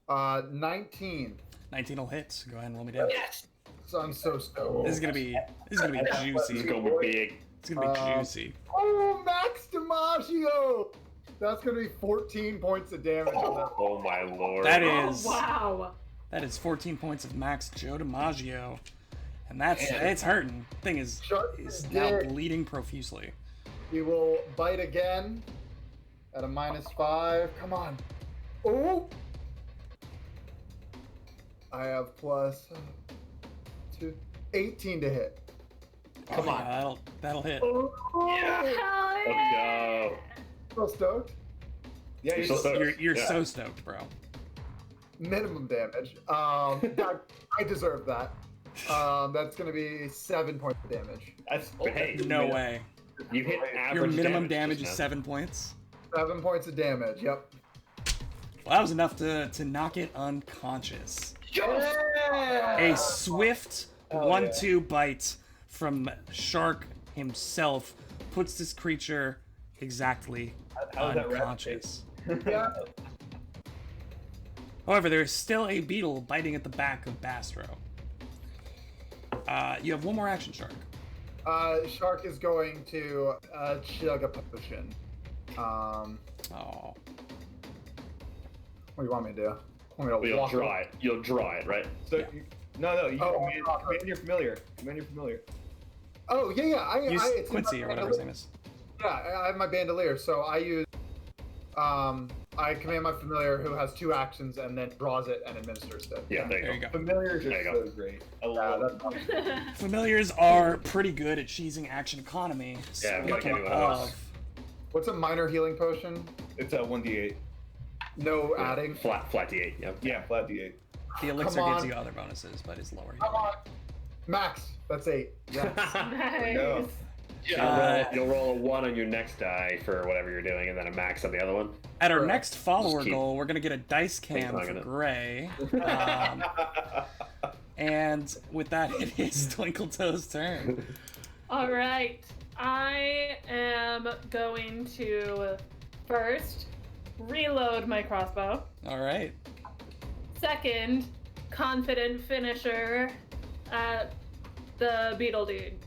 19. 19 will hit. Go ahead and roll me down. Yes. So I'm so stoked. This is gonna be This juicy. is going to be big. It's gonna be juicy. Oh, Max DiMaggio! That's gonna be 14 points of damage on that. Oh my lord. That Oh, is wow. that is 14 points of max Joe DiMaggio. And it's hurting. Thing is now dick. bleeding profusely. He will bite again at a -5. Come on. Oh! I have plus 2, 18 to hit. Come on. Yeah, that'll hit. Oh, Yeah. Hell Let's yeah. go. so stoked. Yeah, You're you're so stoked. You're Yeah. so stoked, bro. Minimum damage. I deserve that. That's gonna be 7 points of damage. That's Hey, No way. You hit average Your minimum damage just is now. 7 points. 7 points of damage. Yep. Well, that was enough to knock it unconscious. Yeah! A swift Oh, 1-2 bite from Shark himself puts this creature exactly How is that rat unconscious. Yeah. However, there is still a beetle biting at the back of Bastro. You have one more action, Shark. Shark is going to chug a potion. Oh. What do you want me to do? Want me to You'll walk draw up? it. You'll draw it, right? So Yeah. no, you Oh, command your familiar. Command your familiar. Oh yeah. Use it's in Quincy my or whatever his bandolier. name is. Yeah, I have my bandolier, so I use. I command my familiar, who has 2 actions, and then draws it and administers it. Yeah, there There you you go. go. Familiars are There you go. so great. I Yeah, love that's them. Familiars are pretty good at cheesing action economy. Yeah, I'm gonna give you one of those. What's a minor healing potion? It's a 1d8. No adding. Flat D8. Yep. Yeah, flat d8. The elixir Come gives on. you other bonuses, but it's lower. Come on. Max. That's 8. Yes. Nice. go. You'll roll a 1 on your next die for whatever you're doing, and then a max on the other one. At our Correct. next follower Just keep goal, we're gonna get a dice cam ping-ponging for it. Gray. And with that, it is Twinkletoe's turn. All right. I am going to first reload my crossbow. All right. Second, confident finisher at the beetle dude.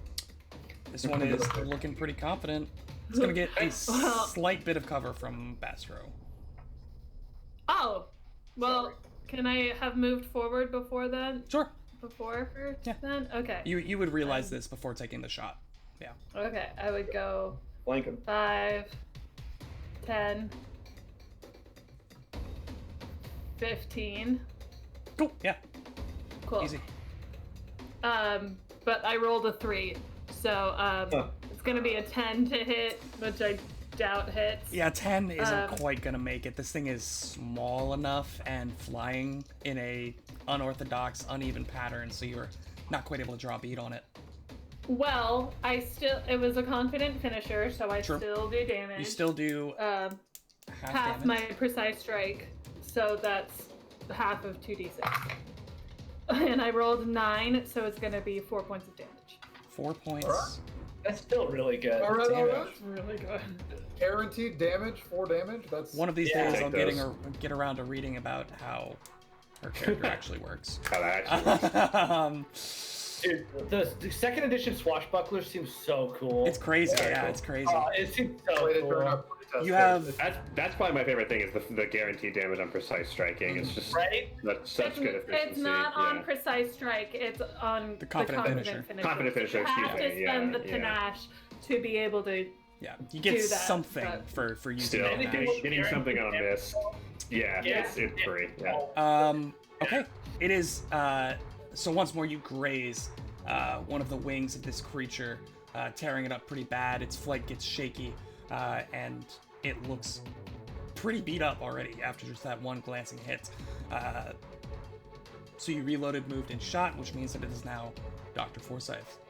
This one is looking pretty confident. It's gonna get a slight bit of cover from Bastro. Oh, well, Sorry. can I have moved forward before then? Sure. Before first Yeah. then? Okay. You would realize this before taking the shot. Yeah. Okay, I would go Flank him. 5, 10, 15. Cool. Yeah. Cool. Easy. But I rolled a 3, so it's gonna be a 10 to hit, which I doubt hits. Yeah, 10 isn't quite gonna make it. This thing is small enough and flying in a unorthodox, uneven pattern, so you're not quite able to draw a bead on it. Well, it was a confident finisher, so I Sure. still do damage. You still do half half damage. my precise strike, so that's half of 2d6. And I rolled 9, so it's gonna be 4 points of damage. 4 points. Alright. That's still really good. All right, all Damage. right. That's really good. Guaranteed damage, 4 damage. That's One of these Yeah, days take I'll those. get around to reading about how her character actually works. How that actually works. Dude, the second edition swashbuckler seems so cool. It's crazy. Very Yeah, cool. it's crazy. It seems so way to turn cool. out test You there. have That's probably my favorite thing is the guaranteed damage on precise striking. It's just Right? that's such good efficiency. It's not on yeah. precise strike. It's on The confident finisher. Confident finisher, You have excuse to me, spend yeah, the yeah. panache to be able to. yeah, you get do that, something but- for using Still, that Anything match. getting something on a miss. Yeah, Yeah. it's free. Yeah. Okay. It is so once more you graze one of the wings of this creature, tearing it up pretty bad. Its flight gets shaky, and it looks pretty beat up already after just that one glancing hit. So you reloaded, moved, and shot, which means that it is now Dr. Forsyth.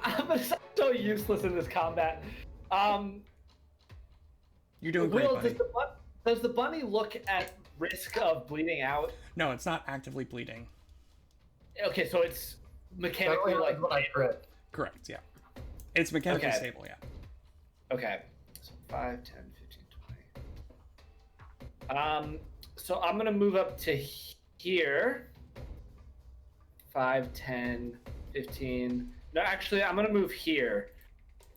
I'm so useless in this combat. You're doing great, Will, buddy. does the bunny look at risk of bleeding out? No, it's not actively bleeding. Okay, so it's mechanically That like. when I crit. Correct, yeah. It's mechanically Okay. stable, yeah. Okay. So 5, 10, 15, 20. So I'm gonna move up to here. 5, 10, 15. No, actually, I'm gonna move here.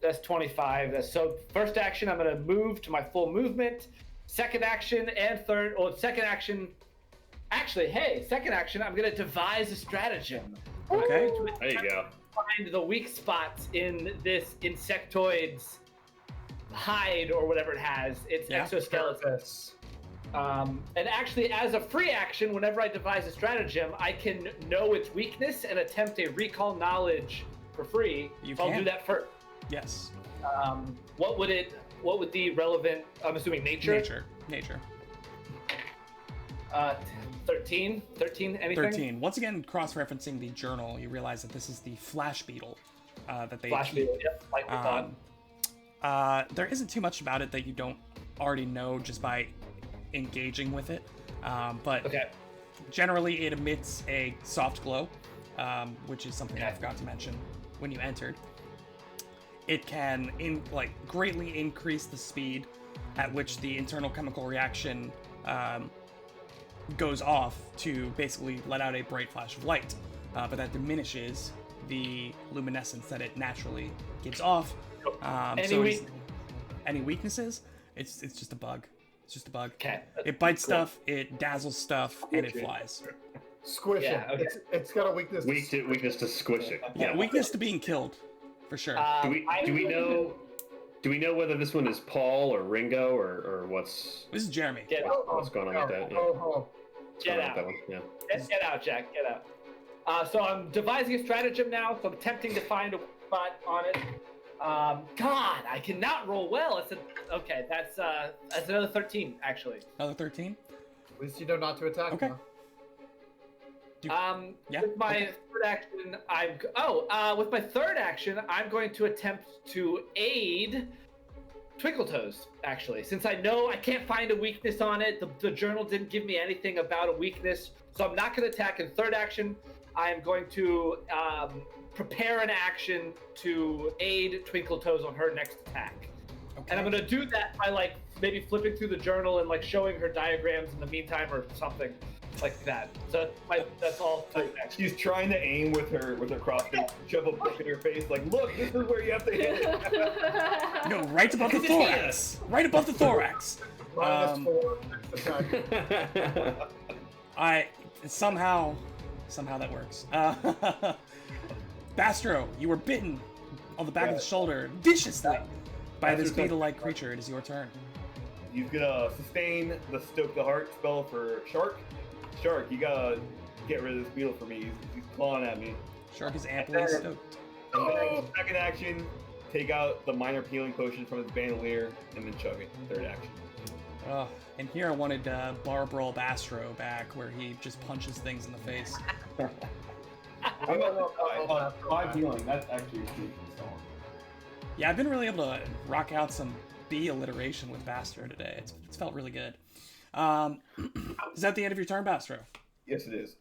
That's 25. So first action, I'm going to move to my full movement. Second action and third, or second action. Actually, second action, I'm going to devise a stratagem. Okay. There you go. Find the weak spots in this insectoid's hide or whatever it has. It's exoskeleton. And actually, as a free action, whenever I devise a stratagem, I can know its weakness and attempt a recall knowledge for free. I'll do that first. Yes. What would the relevant? I'm assuming nature. Nature. 13. 13. Anything? 13. Once again, cross-referencing the journal, you realize that this is the flash beetle that they Flash keep. beetle. Yep. Like we thought. There isn't too much about it that you don't already know just by engaging with it, but generally it emits a soft glow, which is something I forgot to mention when you entered. It can greatly increase the speed at which the internal chemical reaction goes off to basically let out a bright flash of light, but that diminishes the luminescence that it naturally gives off. Any weaknesses? It's just a bug. It's just a bug. Okay. It bites stuff, it dazzles stuff, and it flies. Squish it. Okay. It's got a weakness. Weakness to squish it. Yeah, weakness to being killed, for sure. Do we know whether this one is Paul or Ringo or what's This is Jeremy. what's going on with that? Yeah. Get out. That one. Yeah. Get out, Jack. Get out. So I'm devising a stratagem now. So I'm attempting to find a spot on it. God, I cannot roll well. That's another 13 actually. Another 13? At least you know not to attack. Okay. Now. With my third action, with my third action, I'm going to attempt to aid Twinkletoes, actually. Since I know I can't find a weakness on it, the journal didn't give me anything about a weakness, so I'm not going to attack in third action. I am going to prepare an action to aid Twinkletoes on her next attack. Okay. And I'm going to do that by maybe flipping through the journal and showing her diagrams in the meantime or something like that. So that's all. She's trying to aim with her crossbow, shove a book in her face, look, this is where you have to hit it. No, right above the thorax. Right above the thorax. -4 next attack. Somehow that works. Bastro, you were bitten on the back of the shoulder viciously by this beetle-like creature. It is your turn. He's gonna sustain the Stoke the Heart spell for Shark. Shark, you gotta get rid of this beetle for me. He's clawing at me. Shark is amply stoked. Second action, take out the minor healing potion from his bandolier and then chug it. Third action. And here I wanted Barbral Bastro back, where he just punches things in the face. I'm at 5 healing. That's actually a huge song. Yeah, I've been really able to rock out some B alliteration with Bastro today. It's felt really good. Is that the end of your turn, Bastro? Yes, it is.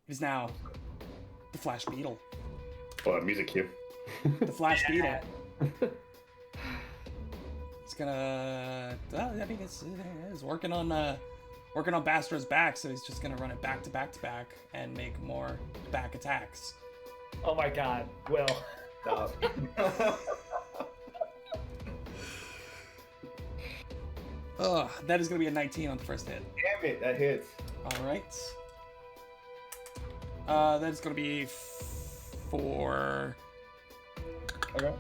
It is now the Flash Beetle. Well, music cue. The Flash Beetle. It's gonna. I think it's working on Bastro's back, so he's just gonna run it back to back to back and make more back attacks. Oh my God, Will. That is gonna be a 19 on the first hit. Damn it, that hits. All right. That is gonna be 4. Okay.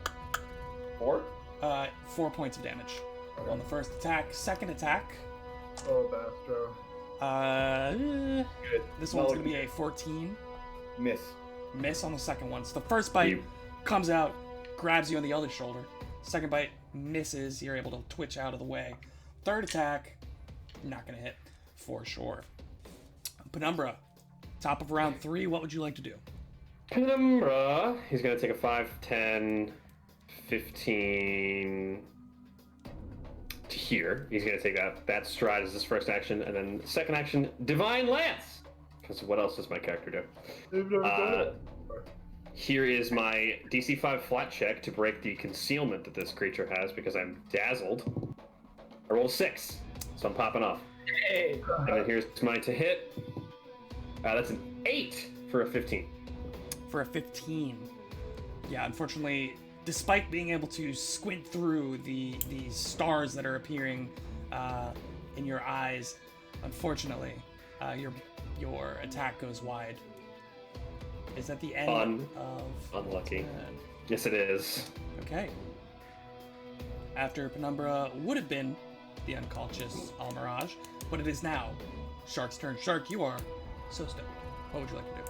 4? 4 points of damage on the first attack. Second attack. Oh, Bastro. Good. This one's gonna be a 14. Miss On the second one. So the first bite comes out, grabs you on the other shoulder. Second bite misses. You're able to twitch out of the way. Third attack, not gonna hit for sure. Penumbra, top of round 3. What would you like to do? Penumbra. He's gonna take a 5, 10, 15 to here. He's gonna take that stride as his first action, and then second action, Divine Lance. Because what else does my character do? Here is my DC 5 flat check to break the concealment that this creature has because I'm dazzled. I rolled 6, so I'm popping off. Hey. And then here's mine to hit. That's an 8 for a 15. For a 15. Yeah, unfortunately, despite being able to squint through the stars that are appearing in your eyes, unfortunately, your attack goes wide. Is that the end of Unlucky. Yes, it is. Okay. After Penumbra would have been the unconscious Almirage, but it is now Shark's turn. Shark, you are so stoked. What would you like to do?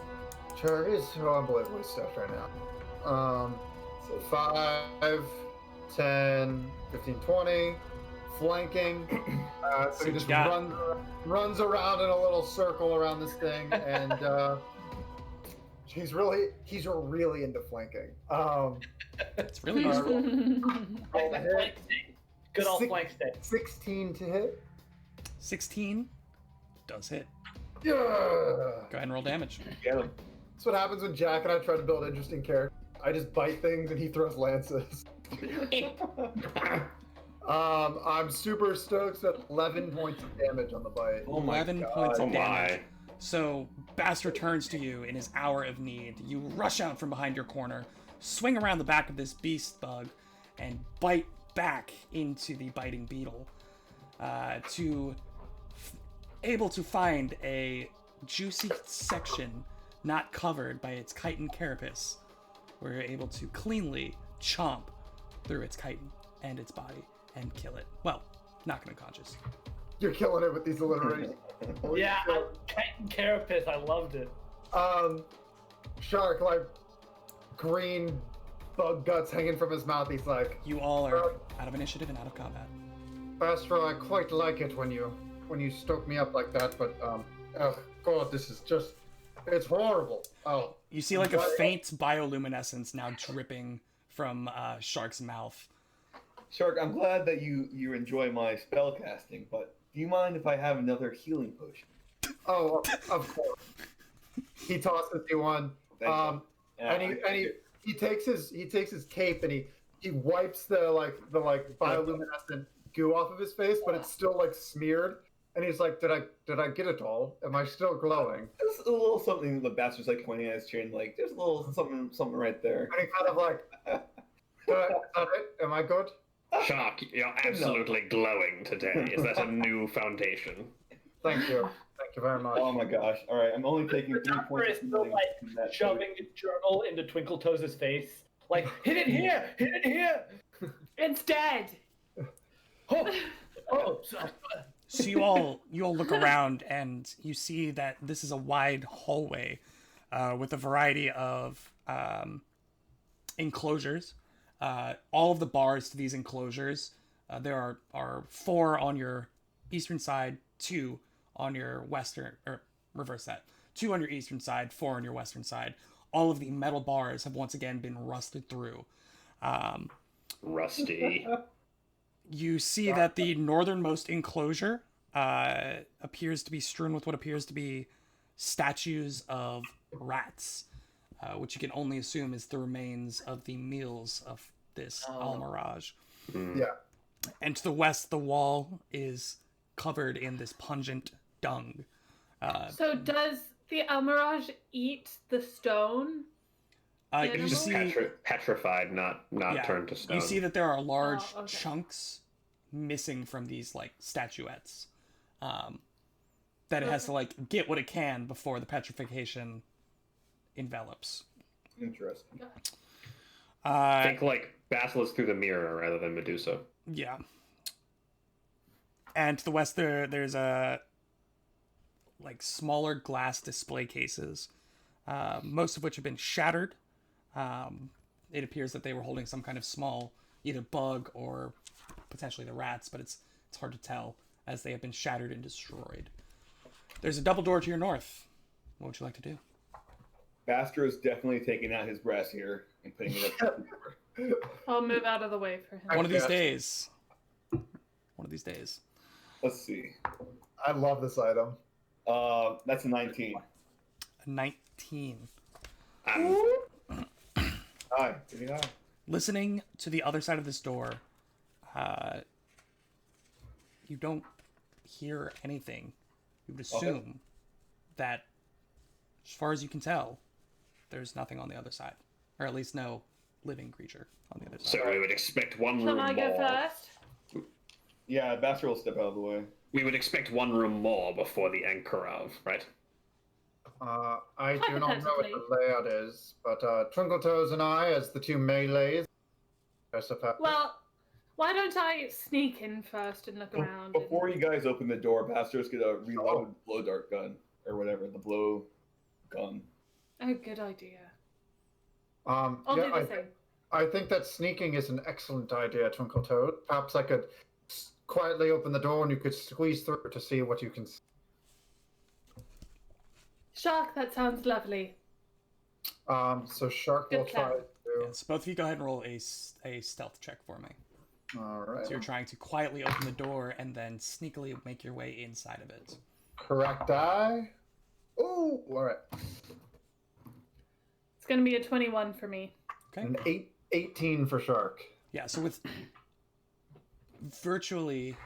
Sure, he's so unbelievably stuffed right now. So 5, 10, 15, 20, flanking. So he just runs around in a little circle around this thing, and he's really into flanking. It's really useful. Good old flank stick. 16 to hit. 16 does hit. Yeah. Go ahead and roll damage. Get him. That's what happens when Jack and I try to build interesting characters. I just bite things and he throws lances. I'm super stoked at 11 points of damage on the bite. Oh my 11 God. points of Oh damage. my. So Bass returns to you in his hour of need. You rush out from behind your corner, swing around the back of this beast bug, and bite back into the biting beetle able to find a juicy section not covered by its chitin carapace, where you're able to cleanly chomp through its chitin and its body and kill it. Well, knock it unconscious. You're killing it with these alliterations. Yeah, chitin carapace. I loved it. Shark, like, green bug guts hanging from his mouth. He's like, You all are out of initiative and out of combat. Bastro, I quite like it when you stoke me up like that, but oh god, this is just, it's horrible. Oh, You see like a faint bioluminescence now dripping from Shark's mouth. Shark, I'm glad that you enjoy my spell casting, but do you mind if I have another healing potion? oh, of course. He tosses you one. Thank you. And he takes his cape and he wipes the bioluminescent goo off of his face, but it's still like smeared. And he's like, "Did I get it all? Am I still glowing?" There's a little something the bastard's like pointing at his chin, like there's a little something right there. And he kind of like, is that it? Am I good? Shark, you're absolutely glowing today. Is that a new foundation? Thank you very much. Oh my gosh! All right, I'm only taking 3 Doctor points. is still like shoving his journal into Twinkle Toes' face. Like, hit it here! Hit it here! It's dead. So you all look around and you see that this is a wide hallway with a variety of enclosures. All of the bars to these enclosures, there are 4 on your eastern side, 2 on your western, or reverse that. 2 on your eastern side, 4 on your western side. All of the metal bars have once again been rusted through. Rusty. You see that the northernmost enclosure appears to be strewn with what appears to be statues of rats, which you can only assume is the remains of the meals of this Almirage. Yeah. And to the west, the wall is covered in this pungent dung. So does the Almirage eat the stone? You Animal? see, Petrified, not turned to stone. you see that there are large okay. chunks missing from these like statuettes. That it has to like get what it can before the petrification envelops. Interesting. Think like Basilisk through the mirror rather than Medusa. Yeah. And to the west there's a like smaller glass display cases, most of which have been shattered. It appears that they were holding some kind of small either bug or potentially the rats, but it's hard to tell as they have been shattered and destroyed. There's a double door to your north. What would you like to do? Bastro's definitely taking out his brassiere and putting it up. I'll move out of the way for him. One of these days. Let's see. I love this item. That's a 19. A 19. Hi, pretty high. Listening to the other side of this door, you don't hear anything. You would assume that, as far as you can tell, there's nothing on the other side. Or at least no living creature on the other side. So we would expect one Can room I go more. first? Yeah, Bastard will step out of the way. We would expect one room more before the Ankarov, right? I do not know what Hypothetically. the layout is, but Twinkletoes and I, as the two melees, I suppose. Well, why don't I sneak in first and look around? Before you guys open the door, Bastard's gonna reload blow dart gun or whatever, the blow gun. Oh, good idea. I'll I'll do the same. I think that sneaking is an excellent idea, Twinkletoad. Perhaps I could quietly open the door and you could squeeze through to see what you can see. Shark, that sounds lovely. So Shark Good will try plan. to. So both of you go ahead and roll a stealth check for me. All right. So you're trying to quietly open the door and then sneakily make your way inside of it. Correct eye. Oh, all right. It's going to be a 21 for me. Okay. An 18 for Shark. Yeah, so with virtually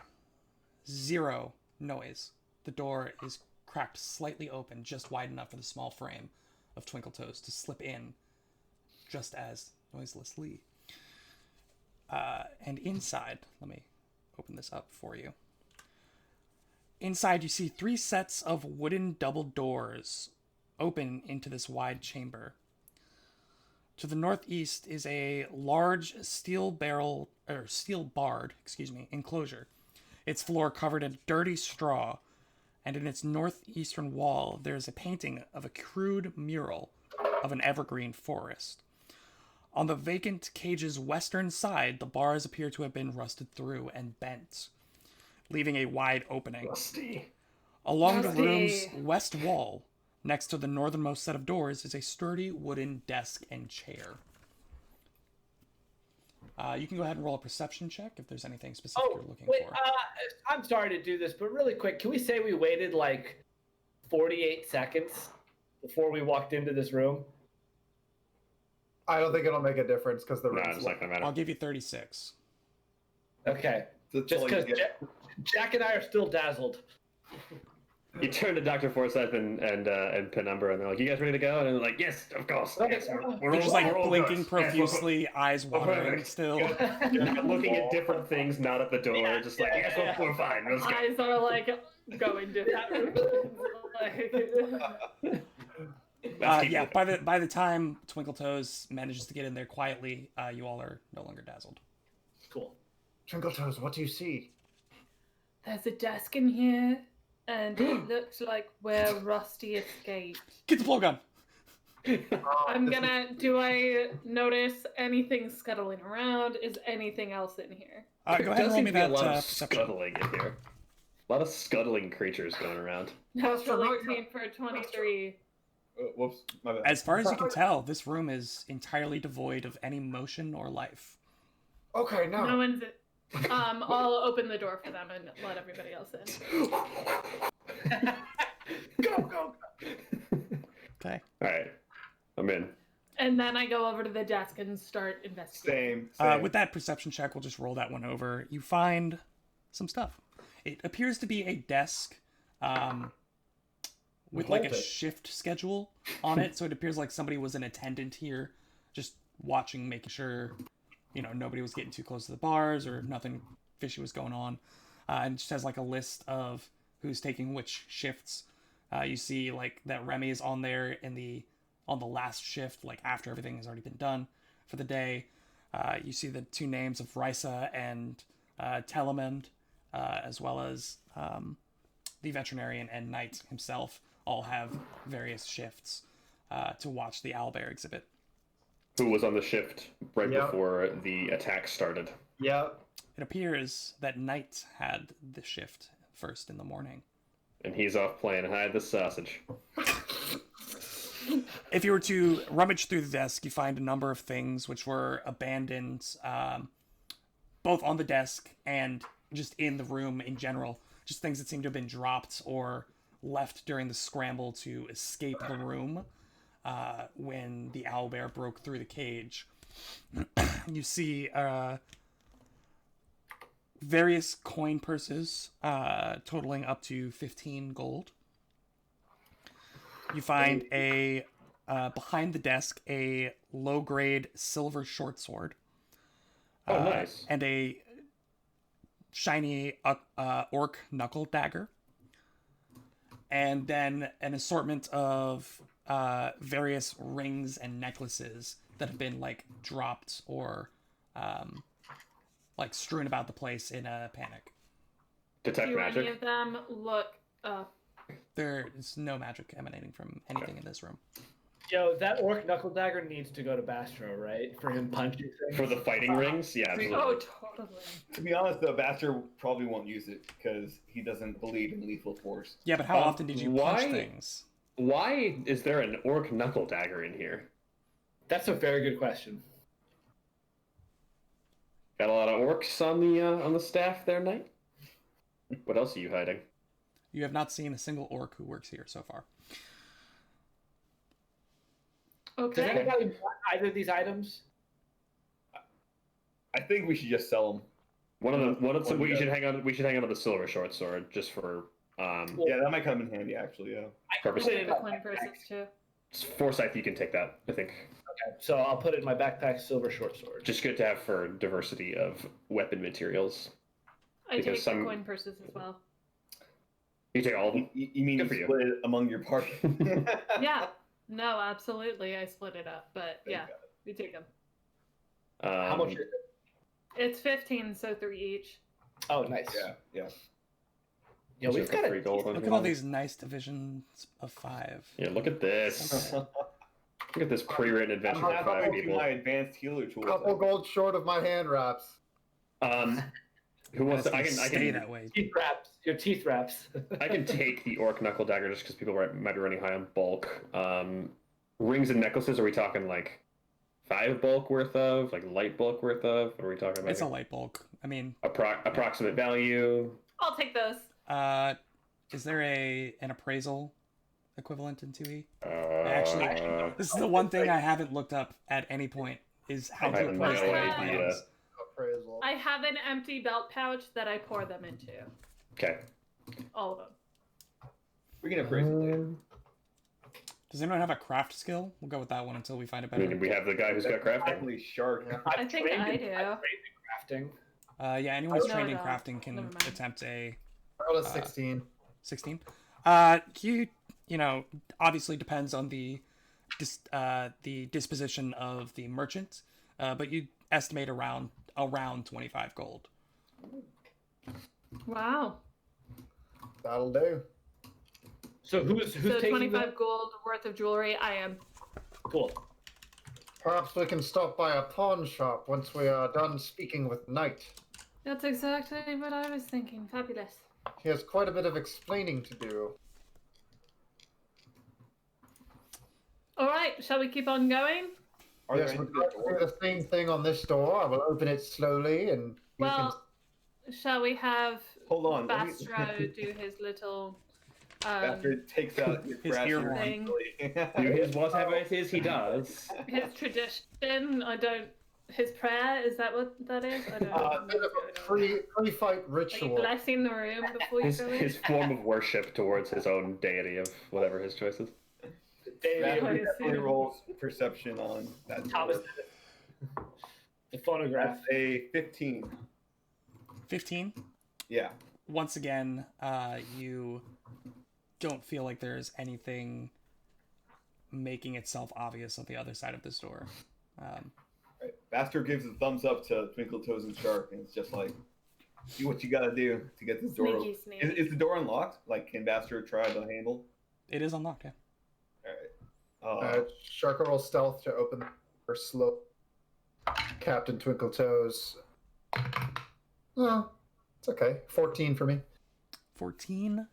zero noise, the door is cracked slightly open, just wide enough for the small frame of Twinkletoes to slip in, just as noiselessly. And inside, let me open this up for you. Inside, you see 3 sets of wooden double doors open into this wide chamber. To the northeast is a large steel barred enclosure. Its floor covered in dirty straw, and in its northeastern wall there is a painting of a crude mural of an evergreen forest. On the vacant cage's western side, the bars appear to have been rusted through and bent, leaving a wide opening. Rusty. Along the Rusty. room's west wall, next to the northernmost set of doors, is a sturdy wooden desk and chair. You can go ahead and roll a perception check if there's anything specific you're looking for. I'm sorry to do this, but really quick, can we say we waited like 48 seconds before we walked into this room? I don't think it'll make a difference because the No, room's it's not gonna matter. I'll give you 36. Okay. That's Just all you because get. Jack and I are still dazzled. You turn to Dr. Forsyth and Penumbra, and they're like, "You guys ready to go?" And they're like, "Yes, of course." Yes, we're They're just like all blinking good. profusely, eyes watering perfect. still. You're looking at different things, not at the door, just like, "Yes, we're fine. Let's go." Eyes are like going to that room. Yeah, by the time Twinkletoes manages to get in there quietly, you all are no longer dazzled. Cool. Twinkletoes, what do you see? There's a desk in here, and it looks like where Rusty escaped. Get the blowgun! Do I notice anything scuttling around? Is anything else in here? Go ahead and Does roll seem me to be a that lot of perception. scuttling in here. A lot of scuttling creatures going around. Natural 18 for 23. Whoops, my bad. As far as you can tell, this room is entirely devoid of any motion or life. Okay, No now. one's. I'll open the door for them and let everybody else in. Go. Okay. All right, I'm in. And then I go over to the desk and start investigating. Same. With that perception check, we'll just roll that one over. You find some stuff. It appears to be a desk with like a Hold it. shift schedule on it, so it appears like somebody was an attendant here, just watching, making sure, nobody was getting too close to the bars or nothing fishy was going on. And it just has like a list of who's taking which shifts. You see like that Remy is on there on the last shift, like after everything has already been done for the day. You see the 2 names of Risa and Telemend, as well as the veterinarian and Knight himself all have various shifts to watch the owlbear exhibit. Who was on the shift right Yeah. before the attack started? Yeah. It appears that Knight had the shift first in the morning. And he's off playing hide the sausage. If you were to rummage through the desk, you find a number of things which were abandoned, both on the desk and just in the room in general. Just things that seem to have been dropped or left during the scramble to escape the room when the owlbear broke through the cage. You see various coin purses totaling up to 15 gold. You find a behind the desk a low-grade silver short sword. Oh, nice. And a shiny orc knuckle dagger. And then an assortment of various rings and necklaces that have been like dropped or like strewn about the place in a panic. Detect Do magic. any of them look up? There is no magic emanating from anything in this room. Yo, that orc knuckle dagger needs to go to Bastro, right? For him punching things. For the fighting rings? Yeah, absolutely. Oh, totally. To be honest, though, Baxter probably won't use it because he doesn't believe in lethal force. Yeah, but how often did you punch why- things? Why is there an orc knuckle dagger in here? That's a very good question. Got a lot of orcs on the staff there, Knight? What else are you hiding? You have not seen a single orc who works here so far. Does Okay. anybody want either of these items? I think we should just sell them. We should hang on to the silver short sword just for Yeah, that might come in handy, actually. Yeah. purpose. Put it in The my coin purses backpack. too. Forsyth, you can take that, I think. Okay, so I'll put it in my backpack, silver short sword. Just good to have for diversity of weapon materials. I Because take some- the coin purses as well. You take all of them? You mean Good you for you. split it among your party? Yeah. No, absolutely. I split it up, but There you yeah, go. we take them. How much is it? It's 15, so 3 each. Oh, nice. Yeah. Yeah, we've got free gold on Look here. at all these nice divisions of 5. Yeah, look at this. Okay. Look at this pre-written adventure for I'm 5 halfway to people. my advanced healer tools. Couple gold short of my hand wraps. Who wants to? I Stay can that way. Teeth wraps. Your teeth wraps. I can take the orc knuckle dagger just because people might be running high on bulk. Rings and necklaces. Are we talking like 5 bulk worth of, like light bulk worth of? What are we talking about? It's a light bulk. I mean, Approximate value. I'll take those. is there an appraisal equivalent in 2E? Actually, This is the one thing I haven't looked up at any point is how I to have appraise no the idea. items. Appraisal. I have an empty belt pouch that I pour them into. okay. All of them. We can appraise it later. Does anyone have a craft skill? We'll go with that one until we find a I better. mean, we have the guy who's got crafting. Definitely shark. I think I do. I've trained in crafting. Yeah, anyone who's No, trained in no. crafting can Never mind. attempt a Roll a 16. 16. You know, obviously depends on the disposition of the merchant, but you estimate around 25 gold. Wow. That'll do. So who's So taking 25 gold worth of jewelry. I am. Cool. Perhaps we can stop by a pawn shop once we are done speaking with Knight. That's exactly what I was thinking. Fabulous. He has quite a bit of explaining to do. All right, shall we keep on going? Are Yes, there we're any going to do the same thing on this door. I will open it slowly and you can... Well, shall we have Hold on. let me- Bastro do his little After it takes out his His brass ear ear. thing. Do his whatever it is he does. his tradition? His prayer? Is that what that is? I don't know. A bit of a pre-fight Are you ritual. blessing the room before you His, go in? his form of worship towards his own deity of whatever his choice is. That I definitely see. rolls perception on that. Thomas door. did it. The phonograph. That's a 15. 15. Yeah. Once again, you don't feel like there's anything making itself obvious on the other side of this door. Right. Bastard gives a thumbs up to Twinkle Toes and Shark, and it's just like, do what you gotta do to get this door open. Sneaky, sneaky. Is the door unlocked? Like, can Bastard try the handle? It is unlocked, yeah. Alright. Shark roll stealth to open or slow. Captain Twinkle Toes. No, it's okay. 14 for me. 14.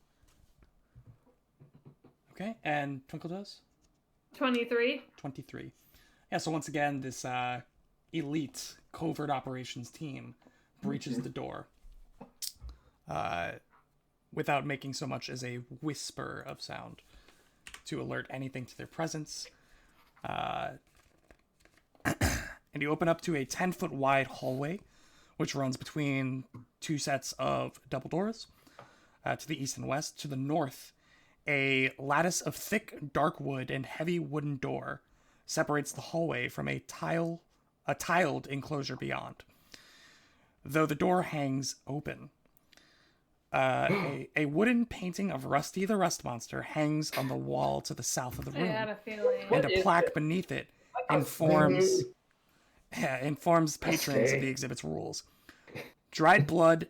Okay, and Twinkle Toes? 23. 23. Yeah, so once again, this elite covert operations team breaches the door without making so much as a whisper of sound to alert anything to their presence. And you open up to a 10-foot wide hallway, which runs between 2 sets of double doors to the east and west. To the north, A lattice of thick, dark wood and heavy wooden door separates the hallway from a tiled enclosure beyond. Though the door hangs open, a wooden painting of Rusty the Rust Monster hangs on the wall to the south of the I room, had a feeling. and a plaque beneath it informs patrons of the exhibit's rules. Dried blood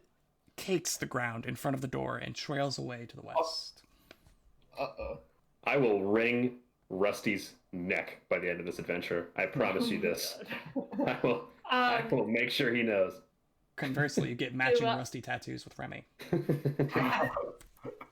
cakes the ground in front of the door and trails away to the west. Uh-oh. I will wring Rusty's neck by the end of this adventure. I promise you this. I will make sure he knows. Conversely, you get matching Rusty tattoos with Remy.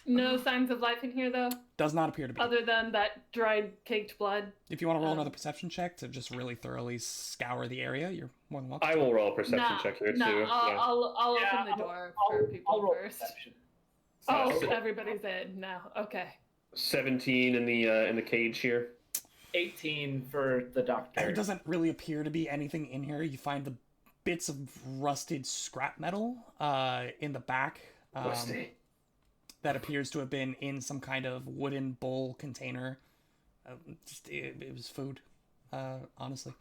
No signs of life in here, though? Does not appear to be. Other than that dried, caked blood? If you want to roll another perception check to just really thoroughly scour the area, you're more than welcome. I will roll a perception check here, too. I'll open the door for people I'll roll first. perception. Oh, everybody's in now. Okay. 17 in the cage here. 18 for the doctor. There doesn't really appear to be anything in here. You find the bits of rusted scrap metal in the back that appears to have been in some kind of wooden bowl container. It was food, honestly.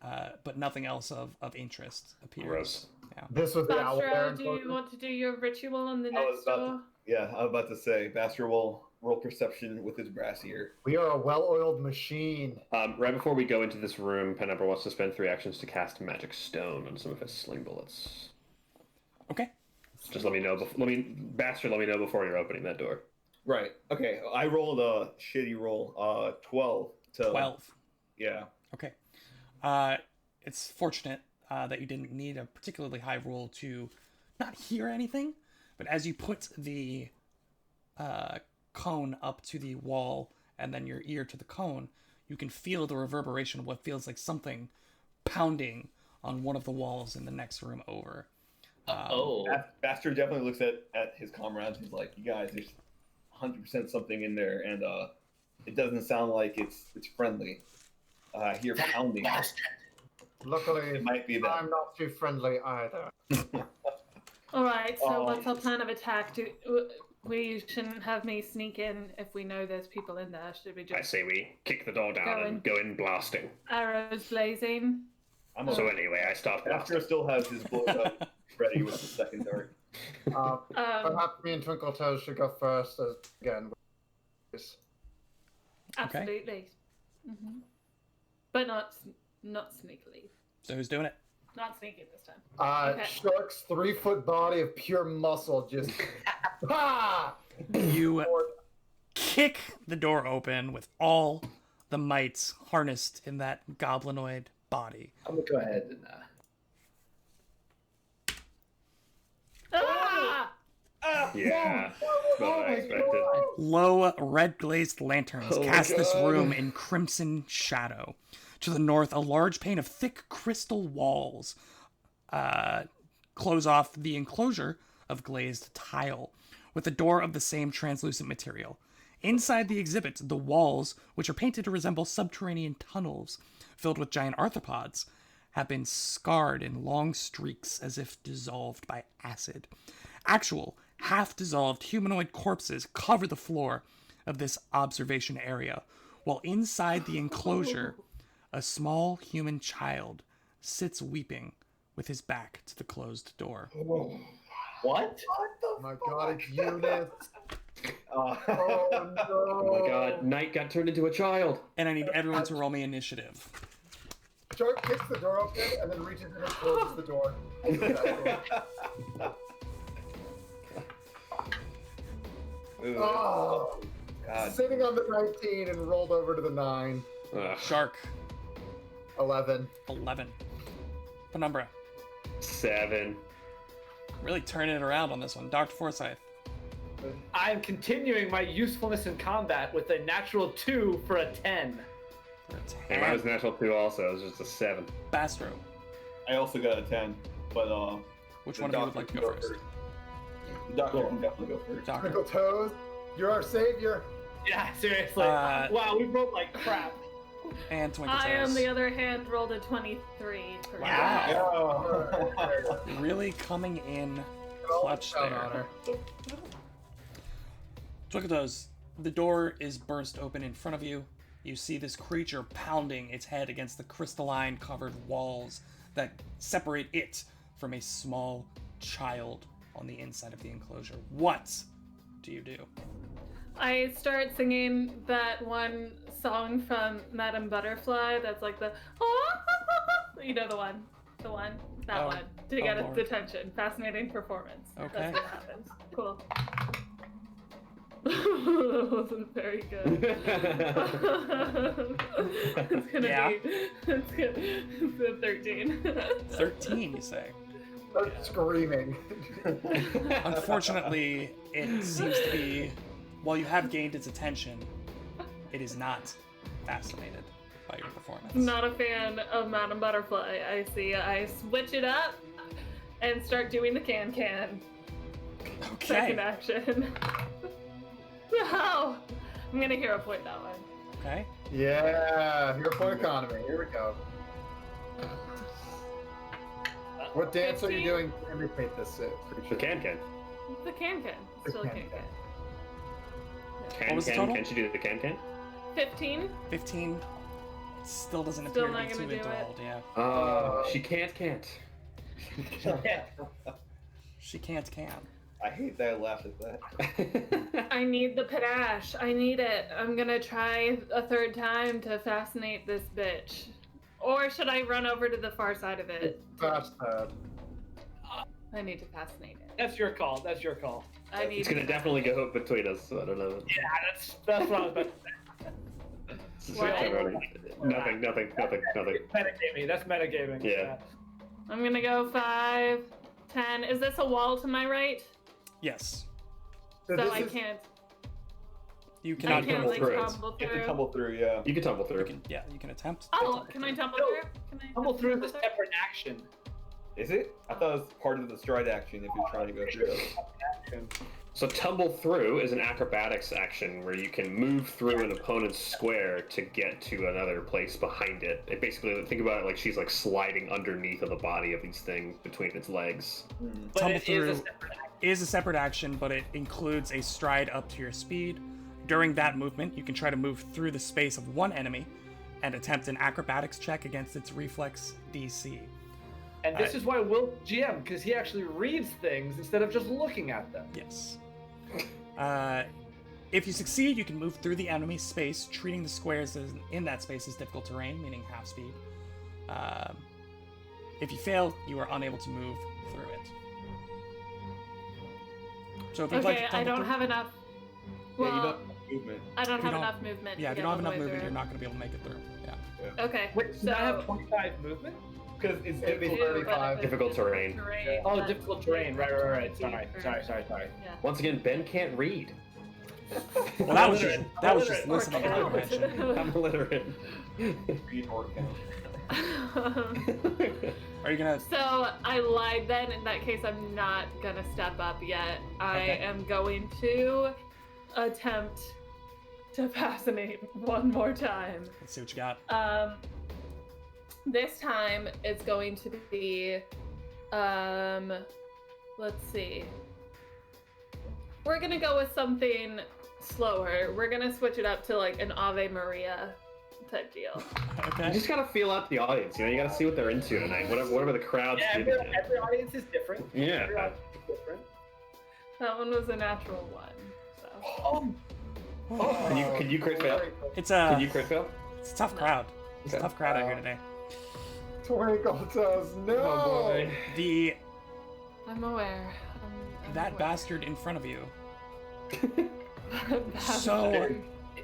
But nothing else of interest appears. Gross. Yeah. This was the owl bear. Bastro, do you want to do your ritual on the I was next about door? I was about to say, Baster will roll perception with his brass ear. We are a well-oiled machine. Right before we go into this room, Penumbra wants to spend 3 actions to cast Magic Stone on some of his sling bullets. Okay. Just let me know. Baster, let me know before you're opening that door. Right. Okay. I rolled a shitty roll. 12 to 12. Yeah. Okay. It's fortunate that you didn't need a particularly high roll to not hear anything, but as you put the cone up to the wall and then your ear to the cone, you can feel the reverberation of what feels like something pounding on one of the walls in the next room over. Baster definitely looks at his comrades. He's like, "You guys, there's 100% something in there, and it doesn't sound like it's friendly. I hear pounding. Luckily, It might be that. I'm not too friendly either. All right. So what's our plan of attack? We shouldn't have me sneak in if we know there's people in there. Should we I just say we kick the door down and go in blasting. arrows blazing? So anyway, I start blasting. Baster still has his blow gun ready with the second dart. Perhaps me and Twinkle Toes should go first again. Absolutely. Mm-hmm. But not sneakily. So who's doing it? Not sneaky this time. Okay. Shark's 3-foot body of pure muscle just. You kick the door open with all the might harnessed in that goblinoid body. I'm gonna go ahead and. Yeah, that's what I expected. Low, red-glazed lanterns cast this room in crimson shadow. To the north, a large pane of thick crystal walls close off the enclosure of glazed tile, with a door of the same translucent material. Inside the exhibit, the walls, which are painted to resemble subterranean tunnels filled with giant arthropods, have been scarred in long streaks as if dissolved by acid. Actual, half-dissolved humanoid corpses cover the floor of this observation area, while inside the enclosure, a small human child sits weeping with his back to the closed door. What? Oh my god, it's Eunice. Oh no. Oh my god, Knight got turned into a child. And I need everyone to roll me initiative. Shark kicks the door open and then reaches in and closes the door. Oh, God. sitting on the 19 and rolled over to the 9. Shark, 11. 11. Penumbra, 7. really turning it around on this one. Dr. Forsyth, I'm continuing my usefulness in combat with a natural 2 for a 10. for a Hey, mine 10. was natural 2 also. It was just a 7. Bastro, I also got a 10, but which the one of you would doctor like to can go first? The doctor can definitely go first. Doctor. Twinkle Toes, you're our savior. Yeah, seriously. Uh, Wow, we rolled like crap. And Twinkle I, on Toes. the other hand, rolled a 23 for Wow. Oh. Really coming in clutch Down there. on her. Twinkle Toes, The door is burst open in front of you. You see this creature pounding its head against the crystalline covered walls that separate it from a small child on the inside of the enclosure. What do you do? I start singing that one song from Madame Butterfly that's like the you know, the one that one to get its Lord. attention. Fascinating performance. Okay. That's what happens. Cool. That wasn't very good. It's gonna be it's a 13. 13, you say? Start screaming. Unfortunately, it seems to be, while you have gained its attention, it is not fascinated by your performance. Not a fan of Madame Butterfly. I see. I switch it up and start doing the can. Okay. Second action. No! I'm gonna hero point that one. Okay. Yeah, hero point economy. Here we go. What dance are you 15? doing to imitate this The creature? can. The can. Still a can. What was the Can. total? Can't you do the can? 15? 15 still doesn't Still appear not to be gonna too do it? enthralled, yeah. Oh, she can't. She can't. I hate that I laughed at that. I need the panache. I need it. I'm gonna try a third time to fascinate this bitch. Or should I run over to the far side of it? Fast I need to fascinate it. That's your call. I need It's gonna to definitely go between us. So I don't know. Yeah, that's what I was about to say. What? Nothing. Metagaming. That's metagaming. Yeah. I'm gonna go 5, 10. Is this a wall to my right? Yes. So So this I is- can't. You I cannot can't tumble like through it. tumble You have to through. tumble through, yeah. You can tumble through. You can attempt. to Oh, tumble can I through. tumble No. through? Can I Tumble through the through? separate action. Is it? I thought it was part of the stride action if you're trying to go through it. So tumble through is an acrobatics action where you can move through an opponent's square to get to another place behind it. It basically, think about it like she's like sliding underneath of the body of these things between its legs. But Tumble it is through a separate action. is a separate action, but it includes a stride up to your speed. During that movement, you can try to move through the space of one enemy and attempt an acrobatics check against its reflex DC. And this is why Will GM, because he actually reads things instead of just looking at them. Yes. If you succeed, you can move through the enemy space, treating the squares in that space as difficult terrain, meaning half speed. If you fail, you are unable to move through it. So if you'd like Okay, to I tumble don't through- have enough. Yeah, you Well, don't have movement. I don't If you have don't- enough movement. Yeah, to if you get don't have all the enough way movement, through. you're not going to be able to make it through. Yeah. Okay. Wait, so do I have 25 movement? Because it's It'd be difficult. 35. Difficult terrain. Oh, but- difficult terrain. Right. Sorry. Yeah. Once again, Ben can't read. Well, that was Illiterate. just listening Or comprehension. I'm illiterate. Read or count. Are you gonna? So I lied then. In that case, I'm not gonna step up yet. I Okay. am going to attempt to fascinate one more time. Let's see what you got. This time it's going to be, let's see. We're gonna go with something slower. We're gonna switch it up to like an Ave Maria type deal. You Okay. just gotta feel out the audience. You know, you gotta see what they're into tonight. Whatever the crowd's Yeah, giving every audience is different. you. Every Yeah. audience is different. That one was a natural one. So. Can you crit fail? It's Can a you crit fail? it's a tough crowd. It's a Okay. tough crowd out here today. Twinkle toes, no! Oh boy. The I'm aware. I'm that aware. bastard in front of you. Bastard. So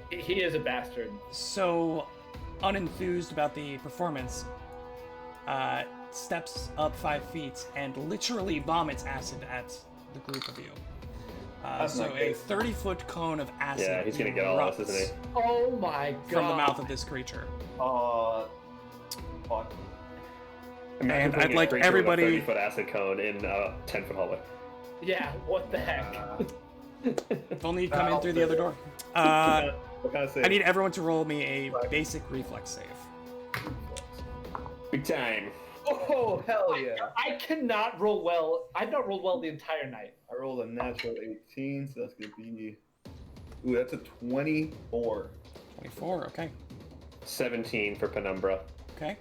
He is a bastard. so unenthused about the performance. Steps up 5 feet and literally vomits acid at the group of you. That's So not a good. 30-foot cone of acid Yeah, he's gonna get all erupts this, isn't Oh my god. from the mouth of this creature. Fuck. Imagine And putting I'd a like creature with everybody- a 30-foot acid cone in a 10-foot hallway. Yeah, what the heck? If only you'd come in through the other door. What kind of save? I need everyone to roll me a basic reflex save. Big time. Oh, hell yeah. I cannot roll well. I've not rolled well the entire night. I rolled a natural 18, so that's going to be Ooh, that's a 24. 24, okay. 17 for Penumbra. Okay.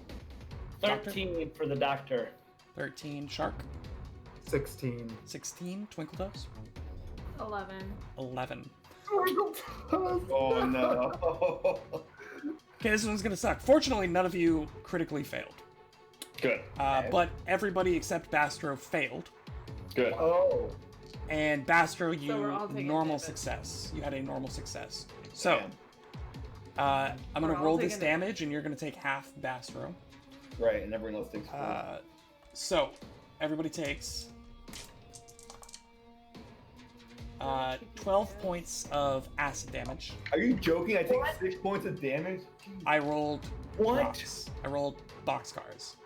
13 for the doctor. 13, Shark. 16. 16, Twinkle Toes. 11. 11. Oh no. Okay, this one's gonna suck. Fortunately, none of you critically failed. Good. But everybody except Bastro failed. Good. Oh. And Bastro, So we're all you taking normal damage. success. You had a normal success. So, Damn. I'm We're gonna all roll this taking damage, and you're gonna take half Bastro. Right, and everyone else takes 4. So, everybody takes 12 points of acid damage. Are you joking? I take 6 points of damage? I rolled What? rocks. I rolled boxcars.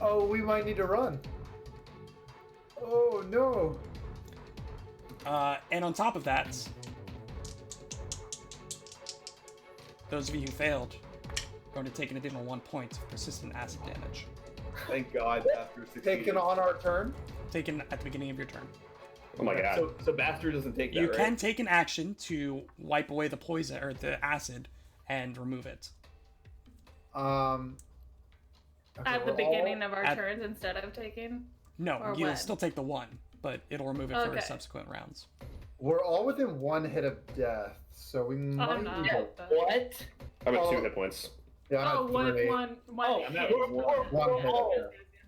Oh, we might need to run. Oh no. And on top of that, those of you who failed are going to take an additional 1 point of persistent acid damage. Thank God after 16. Taken on our turn. Taken at the beginning of your turn. Oh my god. So Bastard doesn't take that, You right? can take an action to wipe away the poison or the acid and remove it. Okay, At the we're all- beginning of our at- turns instead of taking. No, Or you'll when? still take the 1, but it'll remove it for Okay. subsequent rounds. We're all within 1 hit of death, so we might I'm not. need to. but- What? I'm at 2 Oh. hit points. Yeah, I'm Oh, at one, 3. one, Oh, I'm at hit. 1. One hit. all,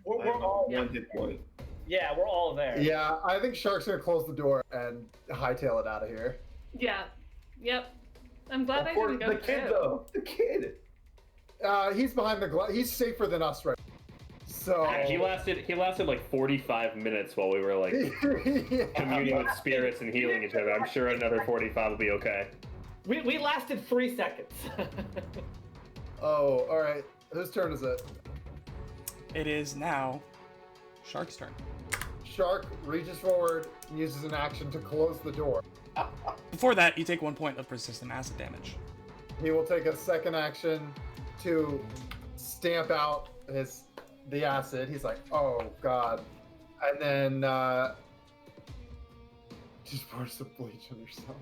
we're all, One hit point. yeah, we're all there. Yeah, I think Shark's gonna close the door and hightail it out of here. Yeah. Yep. I'm glad I Of course, didn't go the kid through. though. The kid. He's behind the glass. He's safer than us right now. So. He lasted like 45 minutes while we were like communing with spirits and healing each other. I'm sure another 45 will be okay. We lasted 3 seconds. Oh, alright. Whose turn is it? It is now Shark's turn. Shark reaches forward and uses an action to close the door. Before that, you take 1 point of persistent acid damage. He will take a second action to stamp out the acid. He's like, oh god. And then just pour some bleach on yourself.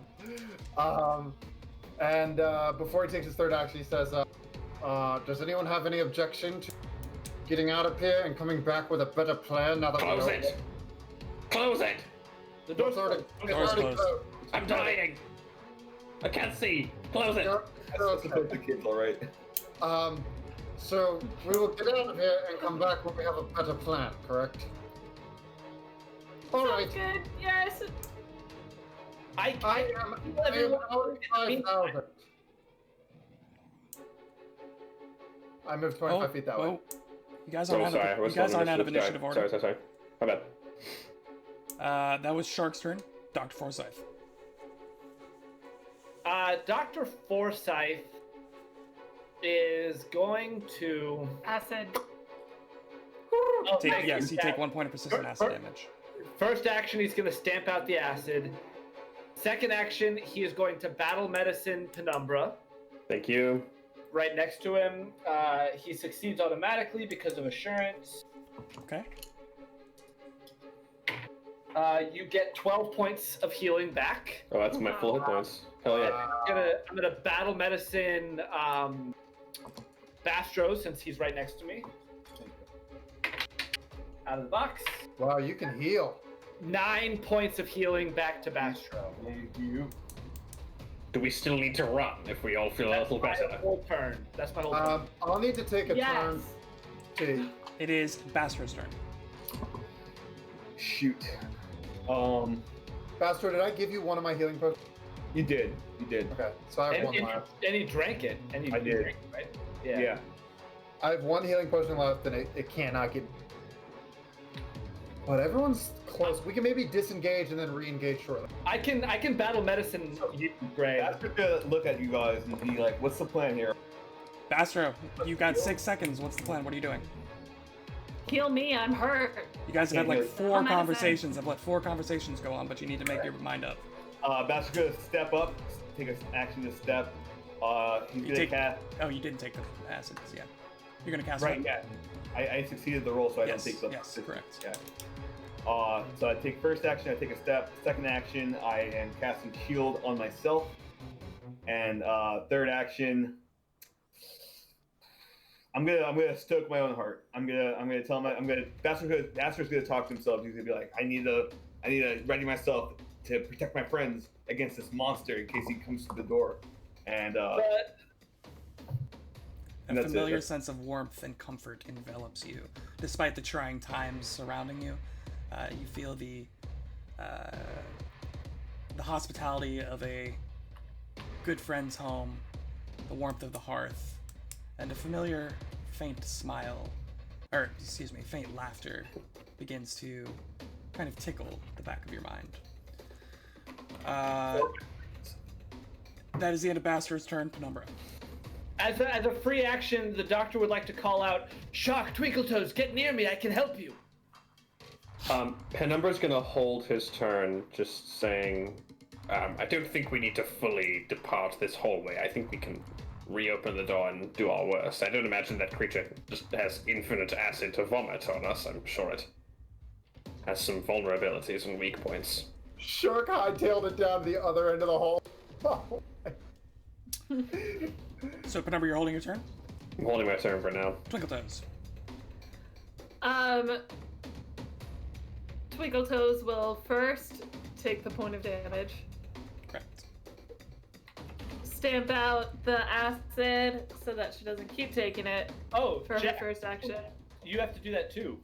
And before he takes his third action, he says, does anyone have any objection to getting out of here and coming back with a better plan now that Close we know it! Close it! The Door's door's already, it's Door's already closed. closed. I'm dying! I can't see! Close it! Okay. The kid's alright. So we will get out of here and come back when we have a better plan, correct? All right. Sounds good. Yes. I am out 5,000. I moved 25 feet that way. whoa. You guys Oh, aren't, sorry. out, of, you guys aren't out of initiative order. Sorry. My bad. That was Shark's turn. Dr. Forsyth. Dr. Forsyth is going to. Acid. Oh, Take, thank yes, you Yeah. take 1 point of persistent acid damage. First action, he's going to stamp out the acid. Second action, he is going to battle medicine Penumbra. Thank you. Right next to him, he succeeds automatically because of assurance. Okay. You get 12 points of healing back. Oh, that's my full hit points. Hell yeah. I'm gonna battle medicine Bastro since he's right next to me. Out of the box. Wow, you can heal. 9 points of healing back to Bastro. Do we still need to run if we all feel a little That's my better? whole turn. That's my whole turn. I'll need to take a Yes. turn to. It is Bastro's turn. Shoot. Bastard, did I give you one of my healing potions? You did. Okay, so I have one And left. he drank it. And you I did. drank it, right? Yeah. I have one healing potion left, and it cannot get. But everyone's close. We can maybe disengage and then re-engage shortly. I can battle medicine you, Greg. Bastard gonna look at you guys and be like, "What's the plan here?" Bastro, you got 6 seconds. What's the plan? What are you doing? Heal me. I'm hurt. You guys have had like Yeah, 4 I'm out of conversations. I've let 4 conversations go on, but you need to make your mind up. Bastard's gonna step up, take an action to step. He's You gonna take- cast. Oh, you didn't take the acid. Yeah. You're gonna cast Right, one? yeah. I succeeded the roll, so I Yes, don't take the. yes, correct. Yeah. So I take first action, I take a step. Second action, I am casting shield on myself. And third action, I'm gonna stoke my own heart. I'm gonna tell him Bastar's gonna talk to himself. He's gonna be like, I need to ready myself to protect my friends against this monster in case he comes to the door. And a that's familiar it. sense of warmth and comfort envelops you, despite the trying times surrounding you. You feel the hospitality of a good friend's home, the warmth of the hearth, and a familiar faint faint laughter begins to kind of tickle the back of your mind. That is the end of Bastar's turn. Penumbra. As a free action, the doctor would like to call out, Shock, Twinkletoes, get near me, I can help you. Penumbra's gonna hold his turn, just saying, I don't think we need to fully depart this hallway. I think we can reopen the door and do our worst. I don't imagine that creature just has infinite acid to vomit on us. I'm sure it has some vulnerabilities and weak points. Shark hightailed it down the other end of the hall. So, Penumbra, you're holding your turn? I'm holding my turn for now. Twinkletoes. Twinkletoes will first take the point of damage. Correct. Stamp out the acid so that she doesn't keep taking it Oh, for her first action. You have to do that too.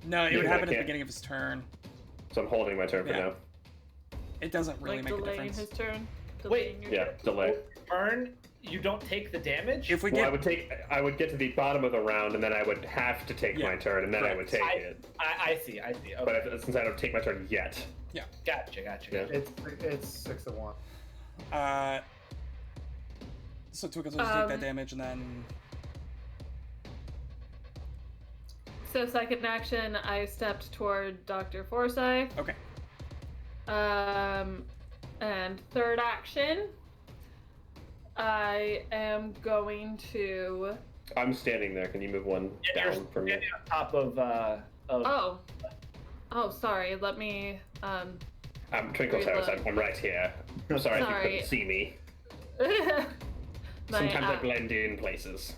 No, it Yeah, would I happen at the can't. beginning of his turn. So I'm holding my turn for Yeah. now. It doesn't really Like make a delaying difference. his turn. Wait, Delaying your Yeah, turn. delay. Turn, you don't take the damage? If we Well, get I would get to the bottom of the round, and then I would have to take Yeah, my turn, and then I would take I it. see. Okay. But since I don't take my turn yet, Gotcha. Yeah. It's 6 of 1. so Twinkletoes take that damage, and then So second action, I stepped toward Dr. Forsyth. okay. And third action, I am going to. I'm standing there. Can you move one Yeah, down you're from me? standing on top of Oh, sorry. Let me. I'm Twinkletoes. I'm right here. I'm sorry if you Sorry. couldn't see me. my Sometimes I blend in places.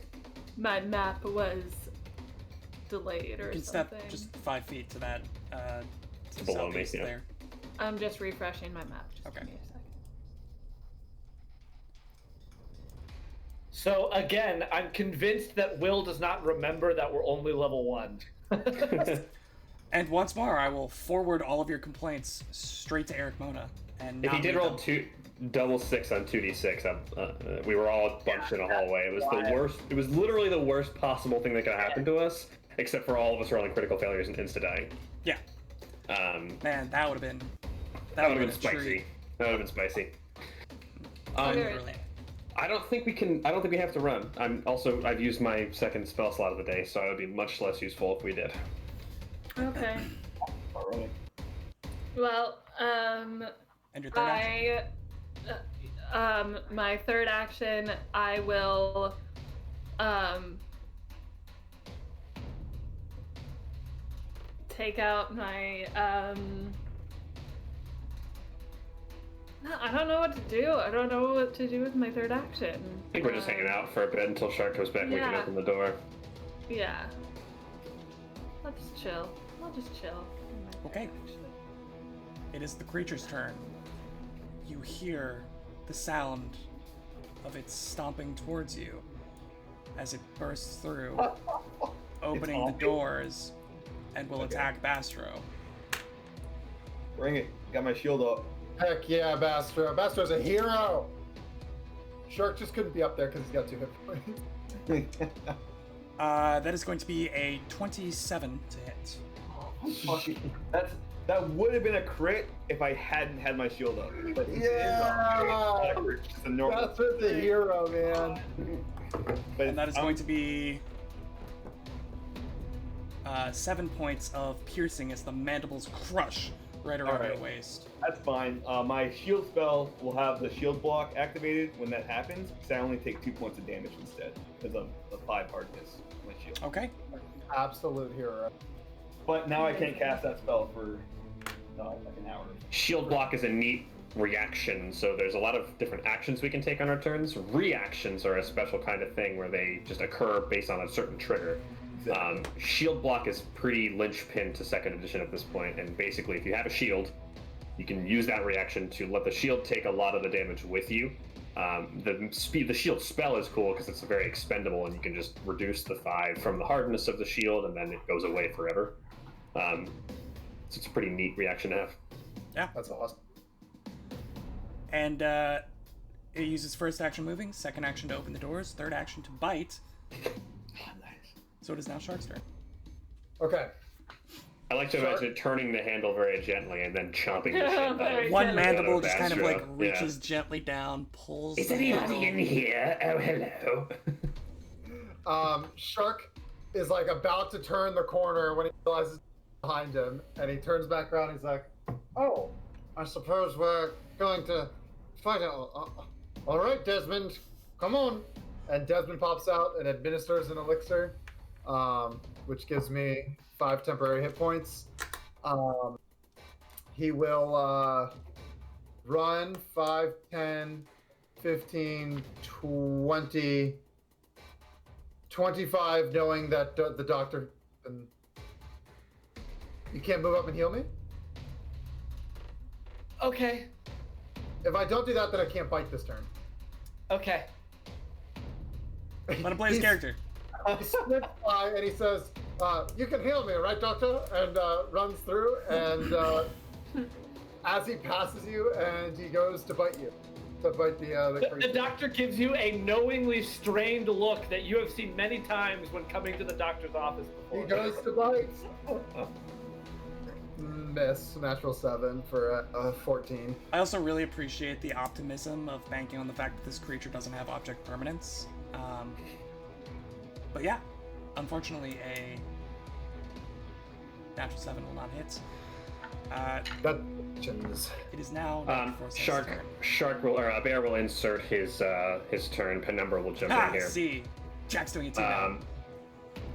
my map was delayed or You can something. step just 5 feet to that. To the Below me, southeast yeah. there. I'm just refreshing my map. Just Okay. give me a second. So again, I'm convinced that Will does not remember that we're only level 1. And once more, I will forward all of your complaints straight to Erik Mona. And If he not did read roll them. two double 6 on 2d6, we were all bunched in a hallway. It was the worst. It was literally the worst possible thing that could happen to us, except for all of us rolling critical failures and insta-dying. Yeah. Man, that would have been. That would have been a spicy. treat. That would have been spicy. Literally. I don't think we can. I don't think we have to run. I've used my second spell slot of the day, so it would be much less useful if we did. Okay. Alright. Well, And your third action? my third action, I will, take out my, no, I don't know what to do. I don't know what to do with my third action. I think we're just hanging out for a bit until Shark comes back. We can Yeah. open the door. Yeah. I'll just chill. on my third Okay. action. It is the creature's turn. You hear the sound of it stomping towards you as it bursts through, opening the doors, and will attack Bastro. Bring it. Got my shield up. Heck yeah, Bastro. Bastro's a hero! Shark just couldn't be up there because he's got 2 hit points. That is going to be a 27 to hit. That would have been a crit if I hadn't had my shield up. But Yeah! it's just a normal. Bastro's a hero, man. But And that is going to be 7 points of piercing as the mandibles crush right around your Alright. waist. That's fine. My shield spell will have the shield block activated when that happens, because I only take 2 points of damage instead, because of the 5 hardness of my shield. Okay. Absolute hero. But now I can't cast that spell for like an hour. Shield block is a neat reaction, so there's a lot of different actions we can take on our turns. Reactions are a special kind of thing where they just occur based on a certain trigger. Shield block is pretty linchpin to second edition at this point, and basically if you have a shield, you can use that reaction to let the shield take a lot of the damage with you. The shield spell is cool because it's very expendable, and you can just reduce the 5 from the hardness of the shield, and then it goes away forever. So it's a pretty neat reaction to have. Yeah, That's awesome. And it uses first action moving, second action to open the doors, third action to bite. Nice. So it is now Shark's turn. Okay. I like to imagine it turning the handle very gently and then chomping the shit out Very of One gently. mandible just kind of like Bastro. reaches gently down, pulls. Is the anybody handle. in here? Oh, hello. Shark is like about to turn the corner when he realizes behind him, and he turns back around. He's like, "Oh, I suppose we're going to fight it. All right, Desmond, come on." And Desmond pops out and administers an elixir, which gives me 5 temporary hit points. He will run 5, 10, 15, 20, 25, knowing that the doctor... You can't move up and heal me? Okay. If I don't do that, then I can't bite this turn. Okay. Let him play his He's- character. He slips by and he says, "You can heal me, right, Doctor?" And runs through, and as he passes you, and he goes to bite you, to bite the The creature. doctor gives you a knowingly strained look that you have seen many times when coming to the doctor's office He before. goes to bite. Miss, natural 7 for 14. I also really appreciate the optimism of banking on the fact that this creature doesn't have object permanence. But yeah, unfortunately, a natural 7 will not hit. That It is now Shark will, or Bear will insert his turn. Penumbra will jump in here. See, Jack's doing it too now.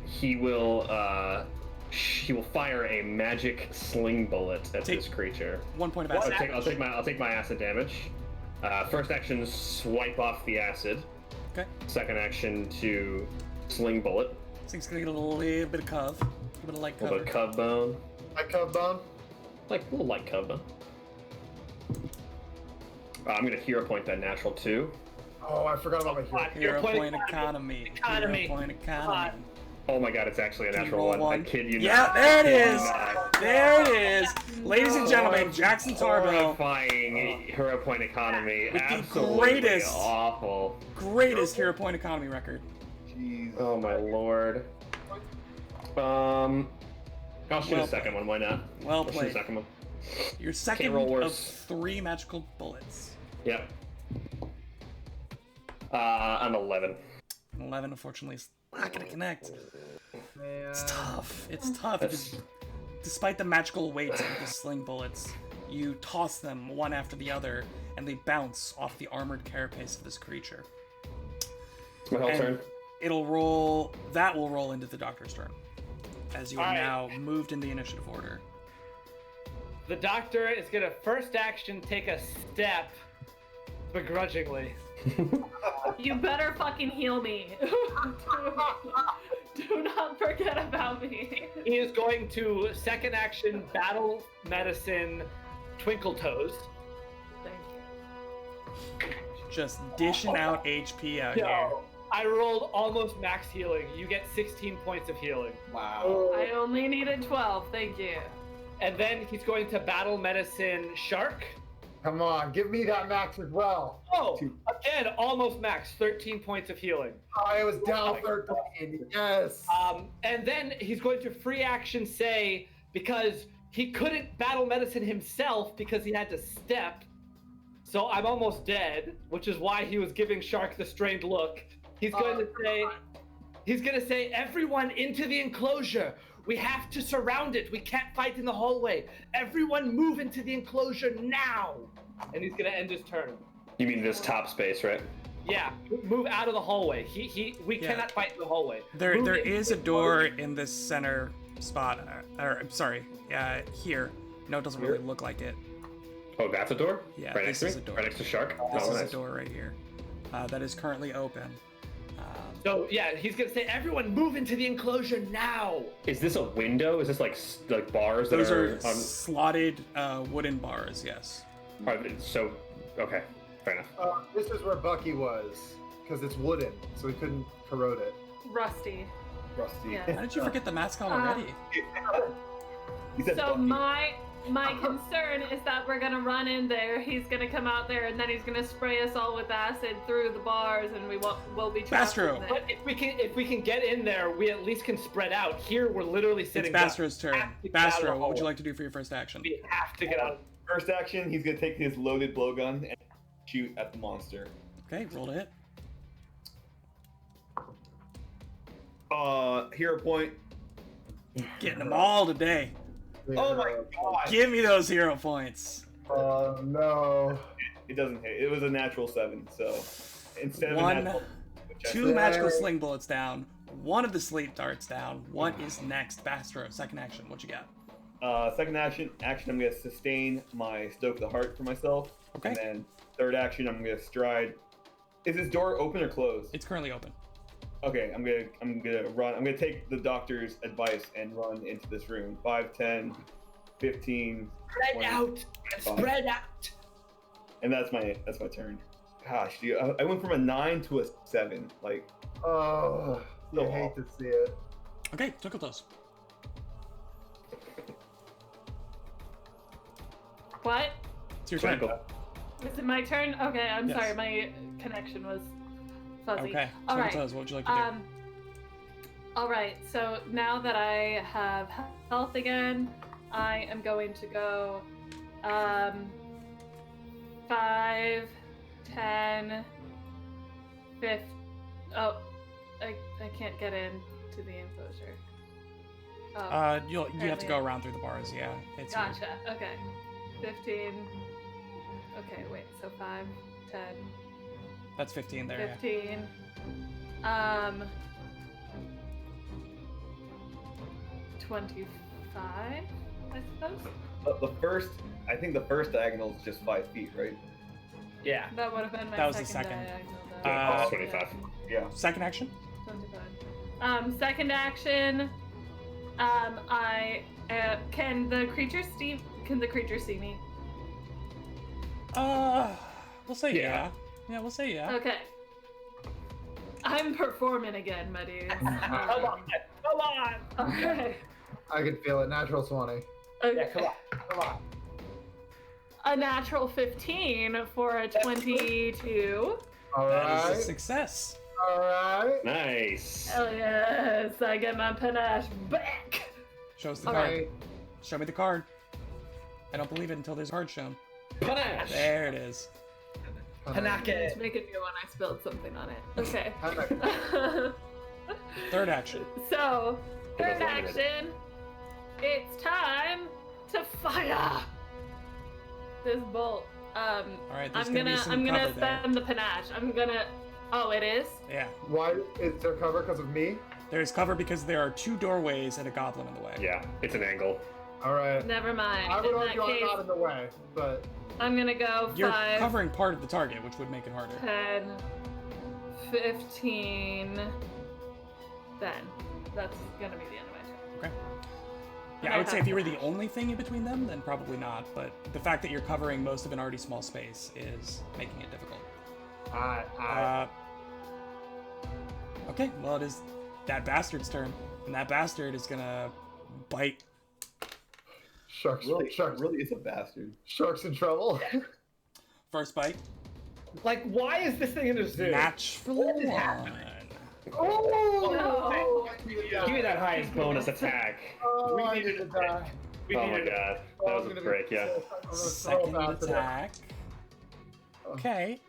He will fire a magic sling bullet at this creature. 1 point of acid. I'll take my acid damage. First action, swipe off the acid. Okay. Second action to sling bullet. This thing's gonna get a little bit of cov. A little bit of light A little bit cover. of cub bone. I cub bone. Like a little light cub bone. I'm gonna hero point that natural 2. Oh, I forgot about my hero. Hero point point economy. Hero point economy. Oh my god, it's actually a Can you natural roll 1. I kid you Yeah, not. there it I kid is. you not. There it is. Ladies and gentlemen, Jackson Tarbo, Horrifying hero point economy. With the Absolutely greatest- awful. greatest hero point economy record. Jeez. Oh my lord. I'll shoot Well a second one. Why not? Well I'll shoot a played. second one. Your second roll of worse. 3 magical bullets. Yep. I'm 11. 11, unfortunately, is not gonna connect. Man. It's tough. It's tough. That's- Because despite the magical weight of the sling bullets, you toss them one after the other, and they bounce off the armored carapace of this creature. It's my whole And turn. it'll roll. That will roll into the doctor's turn, as you are Alright. now moved in the initiative order. The doctor is gonna first action take a step, begrudgingly. You better fucking heal me. Do not forget about me. He is going to second action battle medicine Twinkle Toes. Thank you. Just dishing out HP out here. Yo, I rolled almost max healing. You get 16 points of healing. Wow. I only needed 12. Thank you. And then he's going to battle medicine Shark. Come on, give me that max as well. Oh, again, almost max, 13 points of healing. I was down 13. Yes. And then he's going to free action say, because he couldn't battle medicine himself because he had to step. So I'm almost dead, which is why he was giving Shark the strained look. He's going to say, everyone into the enclosure. We have to surround it. We can't fight in the hallway. Everyone move into the enclosure now. And he's going to end his turn. You mean this top space, right? Yeah, move out of the hallway. We Yeah. cannot fight in the hallway. There Move is into a the door enclosure. in this center spot, or I'm sorry, here, No, it doesn't really look like it. Oh, that's a door? Yeah, Right this next to is me? a door. Right next to Shark? This Oh, is nice. a door right here. That is currently open. So yeah, he's gonna say, "Everyone, move into the enclosure now!" Is this a window? Is this like bars that Those are are on? slotted wooden bars, yes. So, okay, fair enough. This is where Bucky was, because it's wooden, so we couldn't corrode it. Rusty. Rusty. Yeah. How did you forget the mascot already? He said So Bucky. my concern is that we're gonna run in there. He's gonna come out there, and then he's gonna spray us all with acid through the bars, and we'll be trapped Bastro. in there. But if we can get in there, we at least can spread out. Here, we're literally It's sitting. Bastro's down. turn. We have to get out of the Bastro, what would you hole. like to do for your first action? We have to get out. First action, he's gonna take his loaded blowgun and shoot at the monster. Okay, roll to hit. Hero point. Getting them all today. Oh my god! Give me those hero points. Oh no. It doesn't hit. It was a natural 7, so instead of a One, natural, which I two said- magical sling bullets down. One of the sleep darts down. What is next? Bastro, second action. What you got? Second action, I'm gonna sustain my Stoke the Heart for myself. Okay. And then third action, I'm gonna stride. Is this door open or closed? It's currently open. Okay, I'm gonna run. I'm gonna take the doctor's advice and run into this room. 5, 10, 15. Spread 20, out. Spread out. And that's my turn. Gosh, dude, I went from a 9 to a 7. Like, Oh, you So hate awful. to see it. Okay, took those. What? It's your turn. Twinkle. Is it my turn? Okay, I'm Yes. sorry, my connection was fuzzy. Okay, All right. what would you like to do? All right. So now that I have health again, I am going to go 5, 10, 5. Oh, I can't get into the enclosure. Oh, You have to go around through the bars, yeah. It's gotcha. Okay. 15. Okay, wait. So 5, 10, That's 15 there, 15. 25, I suppose. I think the first diagonal is just 5 feet, right? Yeah. That would have been my That was the second second. diagonal. Yeah, that's 25. Yeah. yeah. Second action? 25. Second action. Can the creature see me? We'll say Yeah. yeah. Yeah, we'll say yeah. Okay. I'm performing again, my dudes. Come on. Come on. Okay. I can feel it. Natural 20. Yeah, Okay. come on. Come on. A natural 15 for a 22. All That is a right. success. All right. Nice. Hell yes, I get my panache back. Show us the All card. right. Show me the card. I don't believe it until there's a card shown. Panache. There it is. Panake. It's making me when I spilled something on it. Okay. Third action. So, Give third us one minute. action. It's time to fire this bolt. Alright, there's I'm gonna be gonna some I'm gonna cover there. spend the panache. I'm gonna. Oh, it is. Yeah. Why is there cover because of me? There's cover because there are 2 doorways and a goblin in the way. Yeah, it's an angle. All right. Never mind. I would In that argue I'm case, not in the way, but I'm gonna go You're 5, covering part of the target, which would make it harder. 10, 15. Then that's gonna be the end of my turn. Okay. Yeah, I would say if you were the only thing in between them, then probably not. But the fact that you're covering most of an already small space is making it difficult. Okay, well, it is that bastard's turn. And that bastard is gonna bite. sharks, Really, sharks, really is a bastard. sharks in trouble. First bite. Like, why is this thing in the zoo? Natural What is 1. happening? Oh, Give me that highest bonus attack. Oh, I need to die. We Oh my needed it. god, Oh, that I'm was a gonna be break, yeah. pissed. I'm gonna throw Second back to them. attack. Okay.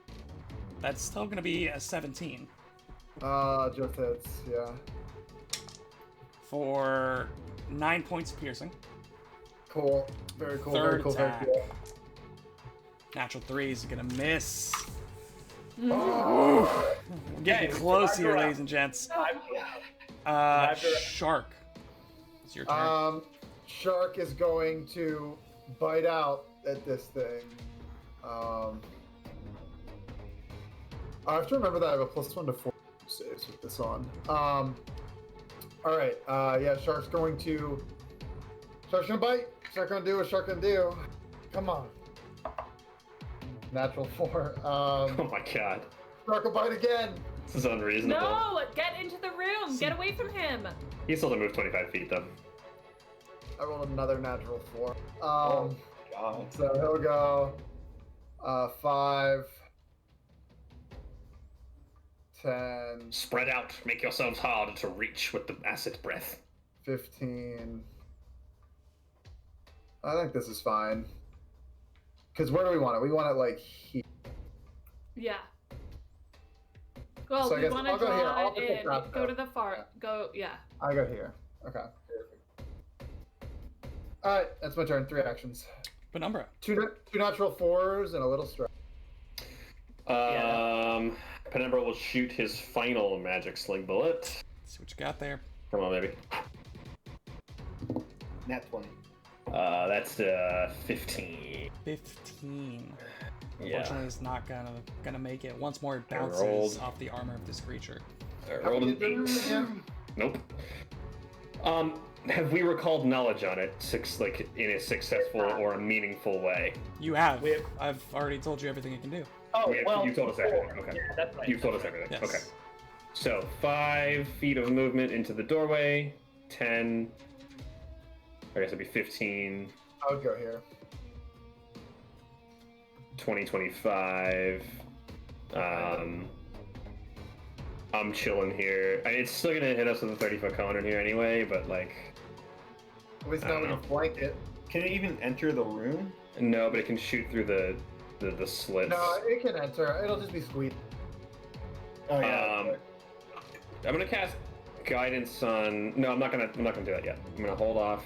That's still gonna be a 17. Just hits, yeah. For 9 points of piercing. Cool. Very cool, Third very cool, very attack. cool. Natural 3 is gonna miss. Oh, We're getting Okay, close here, survivor. ladies and gents. Survivor. Shark. It's your turn. Shark is going to bite out at this thing. I have to remember that I have a +1 to 4 saves with this on. All right. Yeah, Shark's gonna bite. Shark gonna do what Shark gonna do. Come on. Natural 4. Oh my god. Shark will bite again. This is unreasonable. No, get into the room. Get away from him. He's still to move 25 feet though. I rolled another natural 4. Oh god. So he'll go 5, 10, Spread out. Make yourselves hard to reach with the acid breath. 15. I think this is fine. Because where do we want it? We want it like here. Yeah. Well, So I we guess want to I'll go here. draw I'll it pick in. the top Go though. to the far. Go, yeah. I go here. Okay. Alright, that's my turn. 3 actions. Penumbra. 2 natural 4s and a little strike. Penumbra will shoot his final magic sling bullet. Let's see what you got there. Come on, baby. Nat 20. That's 15. 15. Yeah. Unfortunately, it's not gonna make it. Once more, it I bounces rolled. off the armor of this creature. I How rolled many an did it 8. again? Nope. Have we recalled knowledge on it, in a successful or a meaningful way? You have. We have- I've already told you everything it can do. Oh, Yeah, you told us everything. Okay. Yeah, that's right. You've told us everything. Yes. Okay. So 5 feet of movement into the doorway. 10. I guess it'd be 15. I would go here. 20, 25. I'm chilling here. It's still gonna hit us with a 30-foot cone in here anyway, but like, At least I now don't we can know. flank it. Can it even enter the room? no, but it can shoot through the slits. No, it can enter. It'll just be squeezed. Oh yeah. I'm gonna cast guidance on. No, I'm not gonna do that yet. I'm gonna hold off.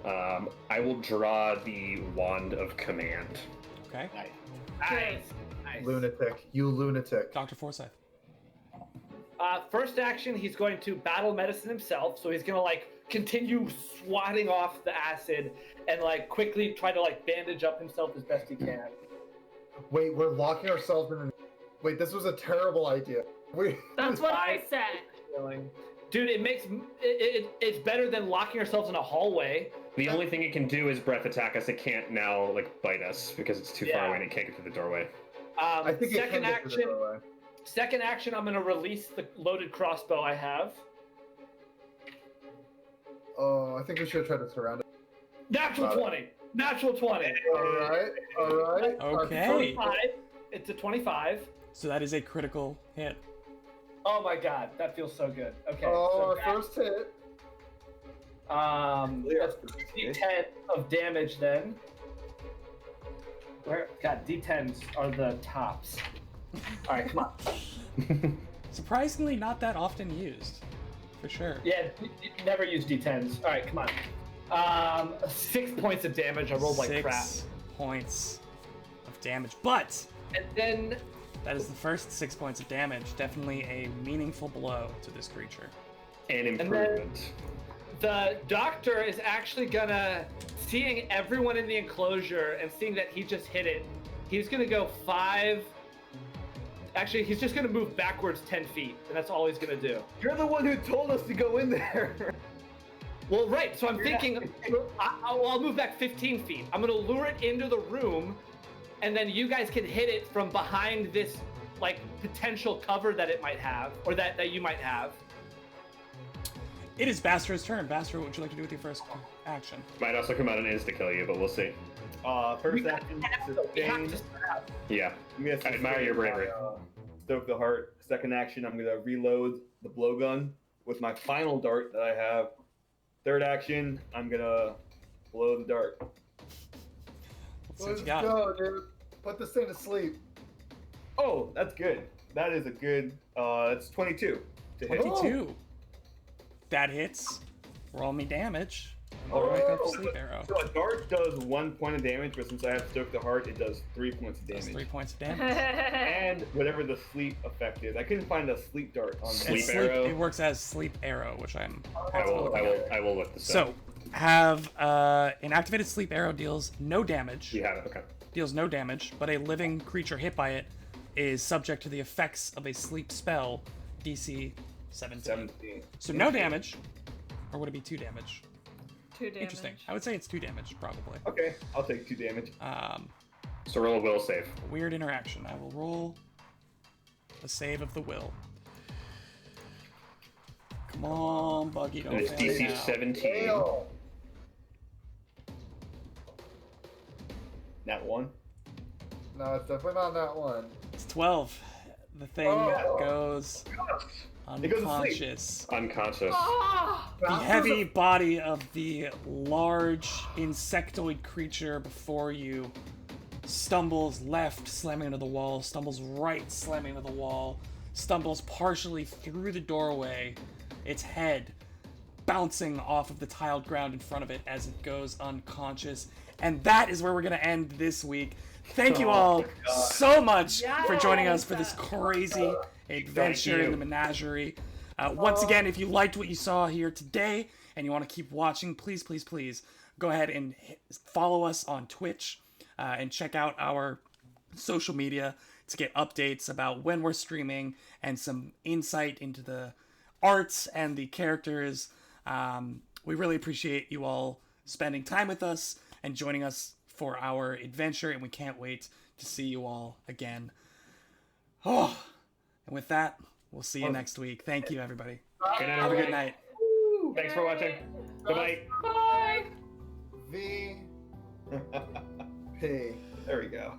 I will draw the wand of command. Okay. Nice. Nice. Nice. Lunatic. You lunatic. Dr. Forsyth. First action, he's going to battle medicine himself, so he's gonna like continue swatting off the acid and like quickly try to like bandage up himself as best he can. Wait, we're locking ourselves in. Wait, this was a terrible idea. That's what I said. Dude, it's better than locking ourselves in a hallway. The only thing it can do is breath attack us. It can't now like bite us because it's too far Yeah. away and it can't get through the doorway. I think it can second get through the action. doorway. Second action, I'm gonna release the loaded crossbow I have. Oh, I think we should try to surround it. Natural Got it. 20. Natural 20. Alright, alright. Okay. 25. It's a 25. So that is a critical hit. Oh my god, that feels so good. Okay. Oh, so our first hit. that's D10 of damage then. Where? God, D10s are the tops. All right, come on. Surprisingly, not that often used. For sure. Yeah, never use D10s. All right, come on. 6 points of damage. I rolled like 6 crap. points of damage. But And then that is the first 6 points of damage. Definitely a meaningful blow to this creature. An then- improvement. the doctor is actually gonna, seeing everyone in the enclosure and seeing that he just hit it, he's gonna go 5. Actually, he's just gonna move backwards 10 feet, and that's all he's gonna do. You're the one who told us to go in there. Well, right, so I'm thinking, I'll move back 15 feet. I'm gonna lure it into the room, and then you guys can hit it from behind this, like, potential cover that it might have, or that you might have. It is Bastro's turn. Bastro, what would you like to do with your first action? Might also come out and insta-kill you, but we'll see. First action, We have sustain. to start out. Yeah. I'm gonna I admire your bravery. Stoke the heart. Second action, I'm gonna reload the blowgun with my final dart that I have. Third action, I'm gonna blow the dart. Let's see what Let's you got. go, dude. Put this thing to sleep. Oh, that's good. That is a good. It's 22 to hit. 22. That hits. Roll me damage. Oh, Wake up sleep arrow. So a dart does 1 point of damage, but since I have Stoke the Heart, it does 3 points of That's damage. 3 points of damage. And whatever the sleep effect is. I couldn't find a sleep dart on It's Sleep arrow. It works as sleep arrow, which I'm. I will look this So, up. have an activated sleep arrow deals no damage. You have it. Okay. Deals no damage, but a living creature hit by it is subject to the effects of a sleep spell, DC 17. So no damage, or would it be 2 damage? 2 damage. Interesting. I would say it's 2 damage, probably. Okay, I'll take 2 damage. So roll a will save. Weird interaction. I will roll a save of the will. Come on, Buggy, don't And it's fail DC now. 17. Nat 1. No, it's definitely not that one. It's 12. The thing goes unconscious. Unconscious. The heavy body of the large insectoid creature before you stumbles left, slamming into the wall, stumbles right, slamming into the wall, stumbles partially through the doorway, its head bouncing off of the tiled ground in front of it as it goes unconscious. And that is where we're going to end this week. Thank you all so much for joining us for this crazy adventure in the Menagerie. Once again, if you liked what you saw here today and you want to keep watching, please, please, please go ahead and follow us on Twitch and check out our social media to get updates about when we're streaming and some insight into the arts and the characters. We really appreciate you all spending time with us and joining us for our adventure, and we can't wait to see you all again. Oh, and with that, we'll see you next week. Thank you, everybody. Good night, Have a good everybody. night. Thanks for watching. Goodbye. Bye. V. P. There we go.